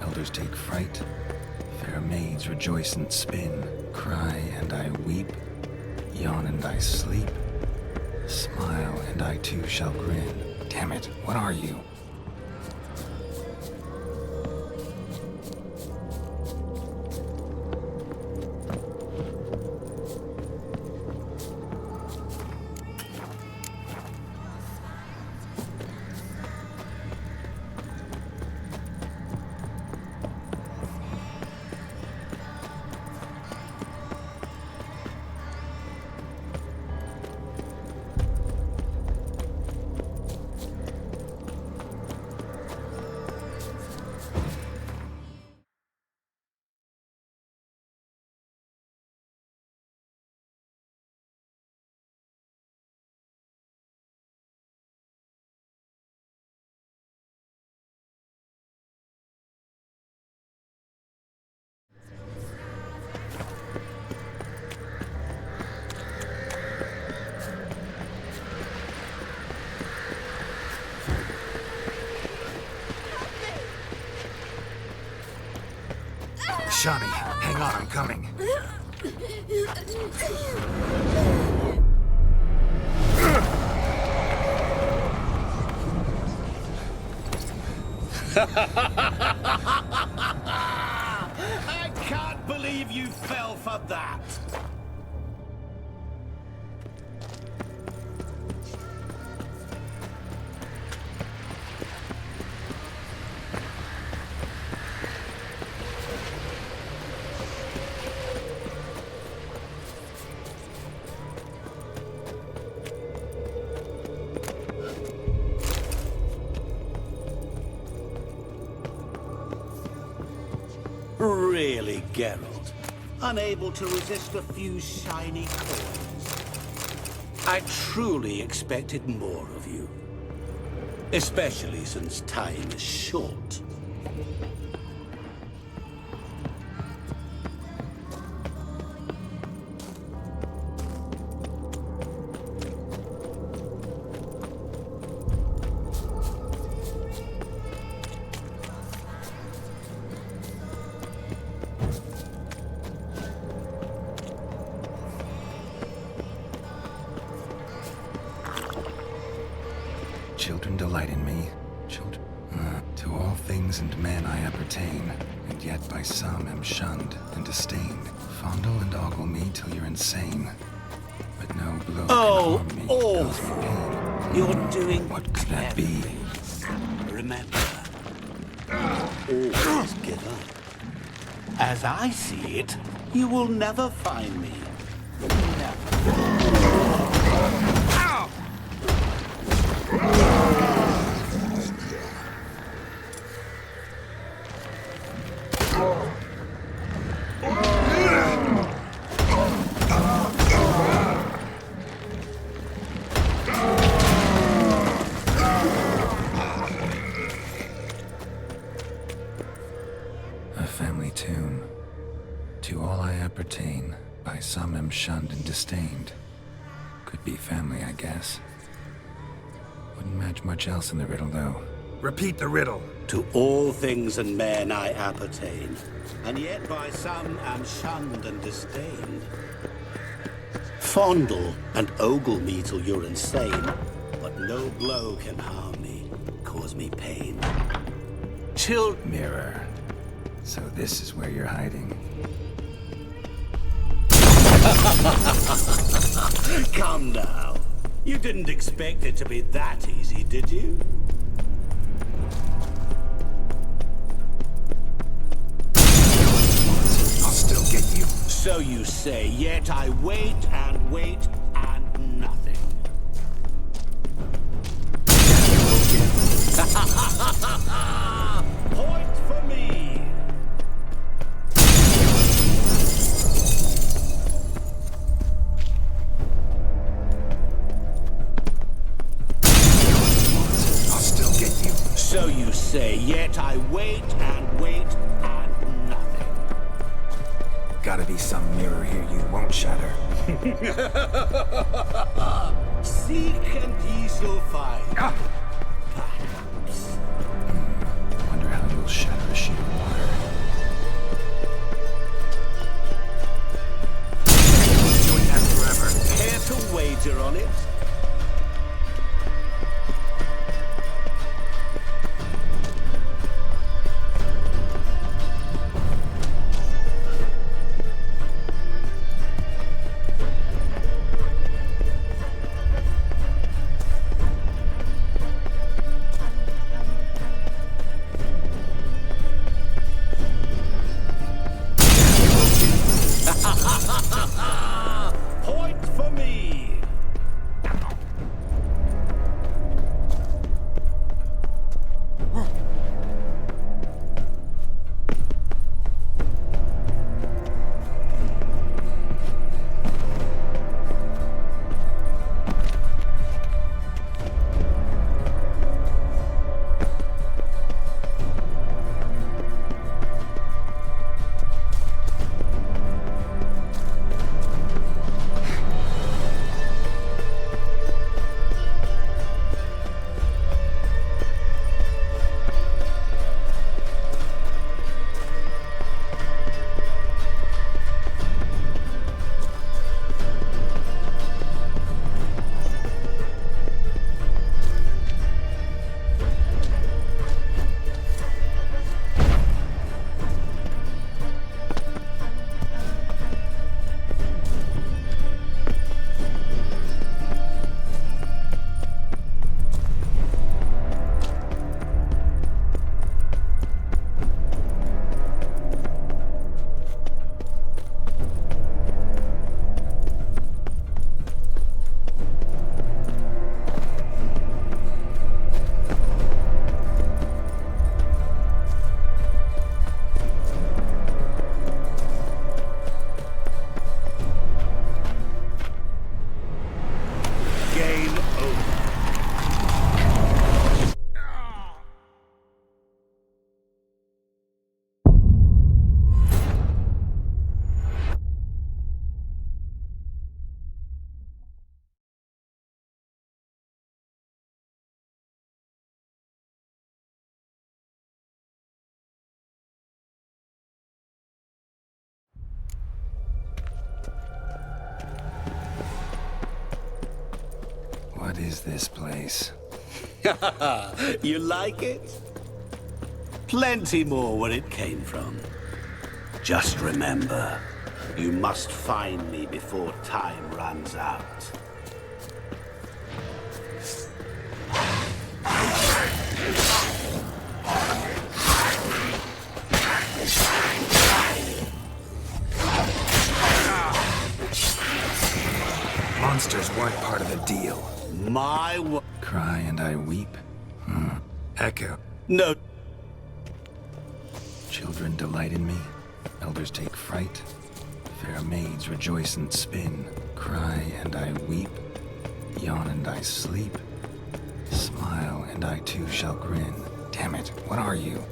Elders take fright. Fair maids rejoice and spin. Cry and I weep. Yawn and I sleep. Smile and I too shall grin. Damn it, what are you? Johnny, hang on, I'm coming. I can't believe you fell for that! Really, Geralt? Unable to resist a few shiny coins? I truly expected more of you. Especially since time is short. Children delight in me. Children. To all things and men I appertain, and yet by some am shunned and disdained. Fondle and ogle me till you're insane. But no blow can harm me. Awful. You're doing what could that be? Remember, always give up. As I see it, you will never find me. A family tune. To all I appertain, by some am shunned and disdained. Could be family, I guess. Wouldn't match much else in the riddle, though. Repeat the riddle. To all things and men I appertain, and yet by some am shunned and disdained. Fondle and ogle me till you're insane, but no blow can harm me, cause me pain. Mirror. So this is where you're hiding. Come now. You didn't expect it to be that easy, did you? I'll still get you. So you say, yet I wait and wait and nothing. Point for me! I'll still get you. So you say, yet I wait and wait and nothing. Gotta be some mirror here you won't shatter. Seek and ye shall find. Perhaps. Wonder how you'll shatter a sheet of water. Doing that forever. Care to wager on it? is this place? You like it? Plenty more where it came from. Just remember, you must find me before time runs out. Monsters weren't part of the deal. My Cry and I weep. Echo. No. Children delight in me. Elders take fright. Fair maids rejoice and spin. Cry and I weep. Yawn and I sleep. Smile and I too shall grin. Damn it, what are you?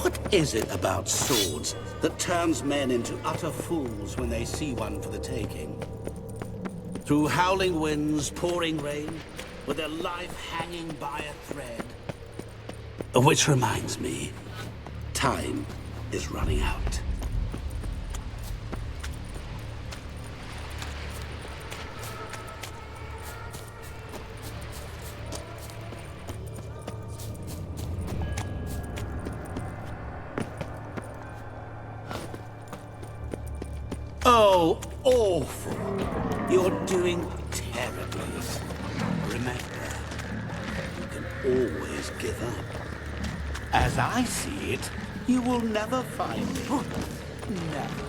What is it about swords that turns men into utter fools when they see one for the taking? Through howling winds, pouring rain, with their life hanging by a thread. Which reminds me, time is running out. Oh, awful. You're doing terribly. Remember, you can always give up. As I see it, you will never find me. Never.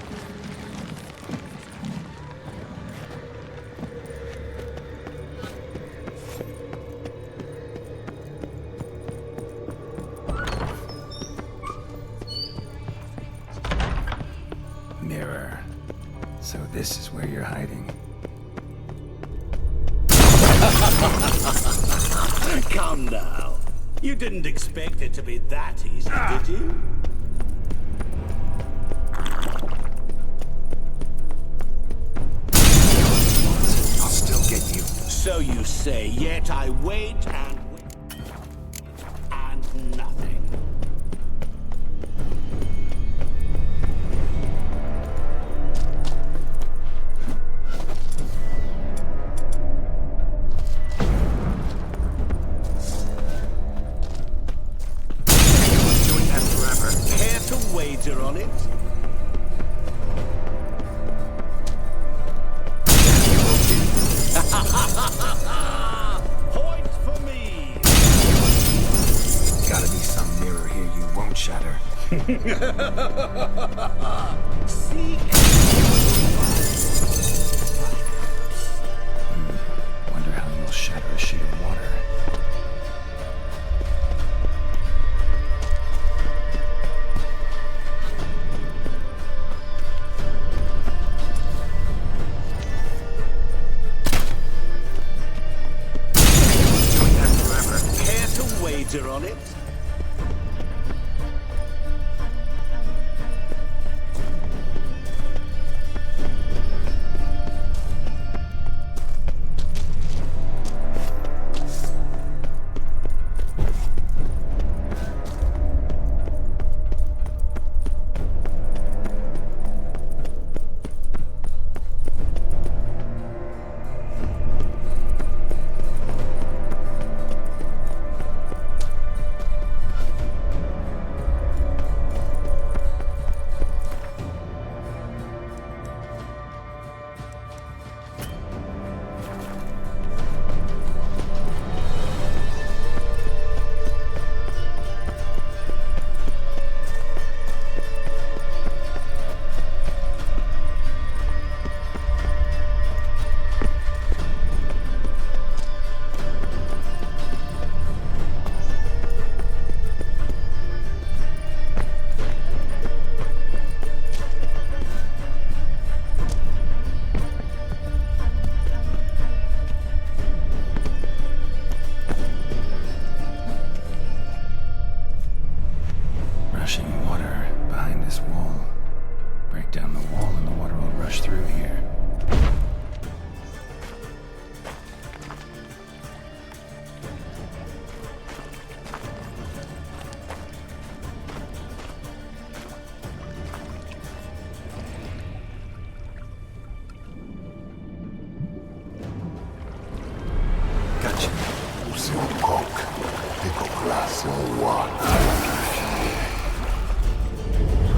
Mirror. So this is where you're hiding. Come now. You didn't expect it to be that easy, did you? I'll still get you. So you say, yet I wait and wait, and nothing. Doing that forever. Care to wager on it? Point for me! Gotta be some mirror here you won't shatter. Seek. Wonder how you'll shatter a sheet of water. Doing that forever. Care to wager on it?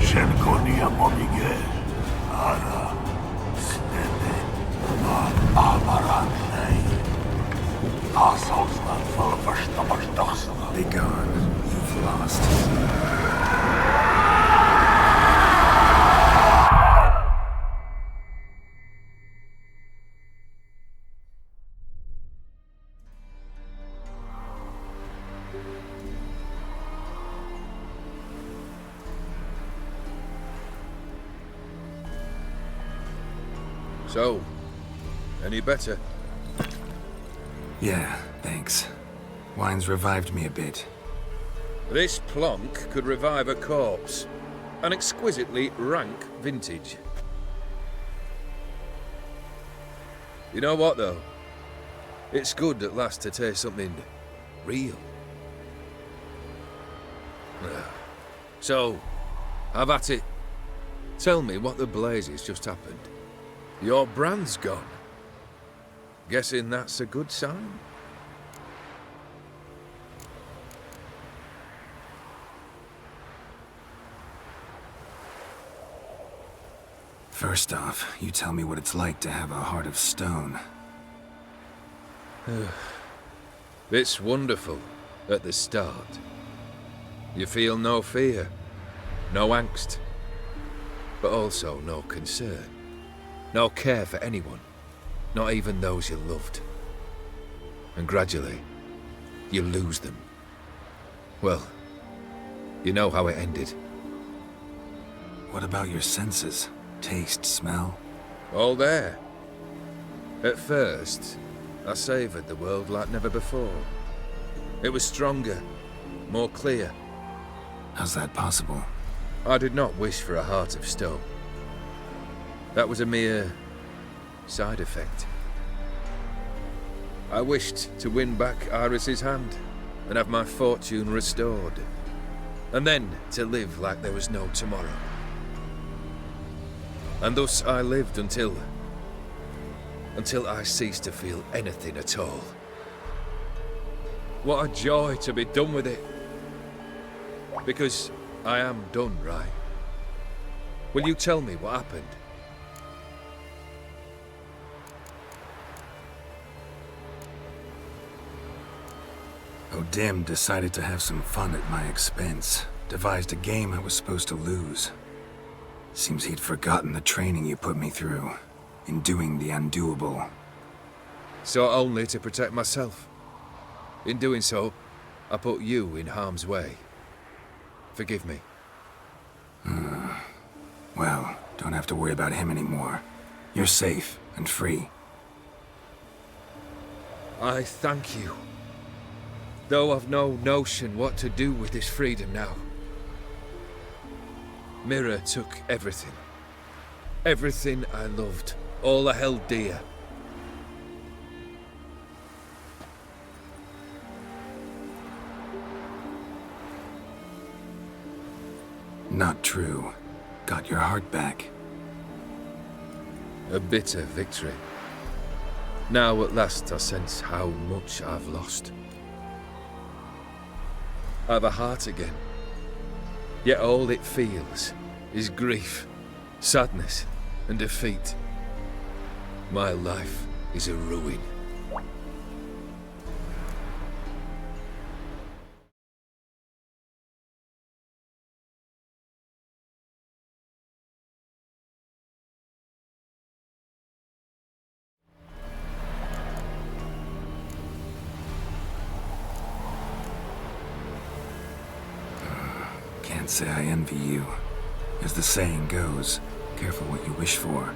Shenkonia Momige, Ara, Stede, Ma Amaranei. Assholsland full of Verstammersdachsene. Be gone. You've lost. So, any better? Yeah, thanks. Wine's revived me a bit. This plonk could revive a corpse. An exquisitely rank vintage. You know what, though? It's good at last to taste something real. So, have at it. Tell me what the blazes just happened. Your brand's gone. Guessing that's a good sign? First off, you tell me what it's like to have a heart of stone. It's wonderful at the start. You feel no fear, no angst, but also no concern. No care for anyone, not even those you loved. And gradually, you lose them. Well, you know how it ended. What about your senses? Taste, smell? All there. At first, I savoured the world like never before. It was stronger, more clear. How's that possible? I did not wish for a heart of stone. That was a mere side effect. I wished to win back Iris's hand and have my fortune restored. And then to live like there was no tomorrow. And thus I lived until I ceased to feel anything at all. What a joy to be done with it. Because I am done, right? Will you tell me what happened? O'Dim decided to have some fun at my expense. Devised a game I was supposed to lose. Seems he'd forgotten the training you put me through, in doing the undoable. So only to protect myself. In doing so, I put you in harm's way. Forgive me. Well, don't have to worry about him anymore. You're safe and free. I thank you. Though I've no notion what to do with this freedom now. Mira took everything. Everything I loved. All I held dear. Not true. Got your heart back. A bitter victory. Now at last I sense how much I've lost. I've a heart again. Yet all it feels is grief, sadness, and defeat. My life is a ruin. Can't say I envy you. As the saying goes, careful what you wish for.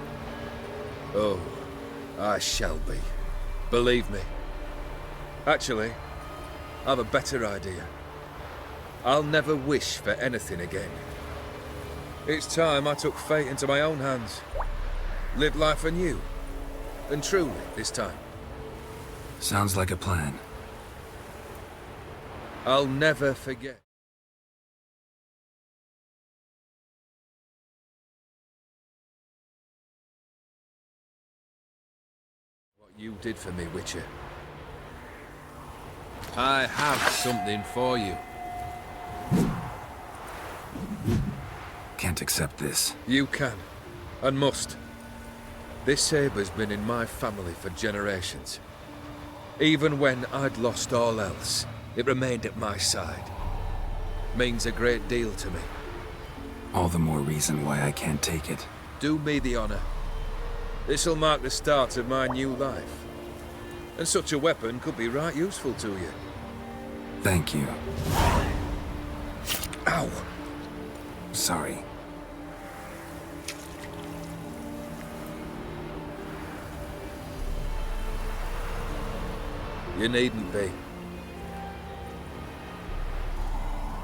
Oh, I shall be. Believe me. Actually, I've a better idea. I'll never wish for anything again. It's time I took fate into my own hands. Lived life anew. And truly, this time. Sounds like a plan. I'll never forget. What you did for me, Witcher. I have something for you. Can't accept this. You can, and must. This sabre's been in my family for generations. Even when I'd lost all else, it remained at my side. Means a great deal to me. All the more reason why I can't take it. Do me the honor. This'll mark the start of my new life. And such a weapon could be right useful to you. Thank you. Ow! Sorry. You needn't be.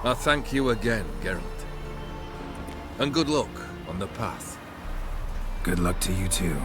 I thank you again, Geralt. And good luck on the path. Good luck to you too.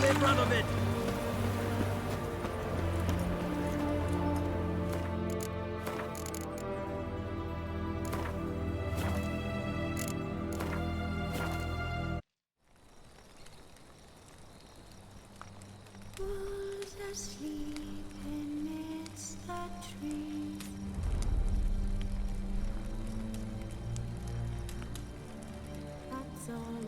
Radovid, Radovid! Who's asleep amidst the trees? That's all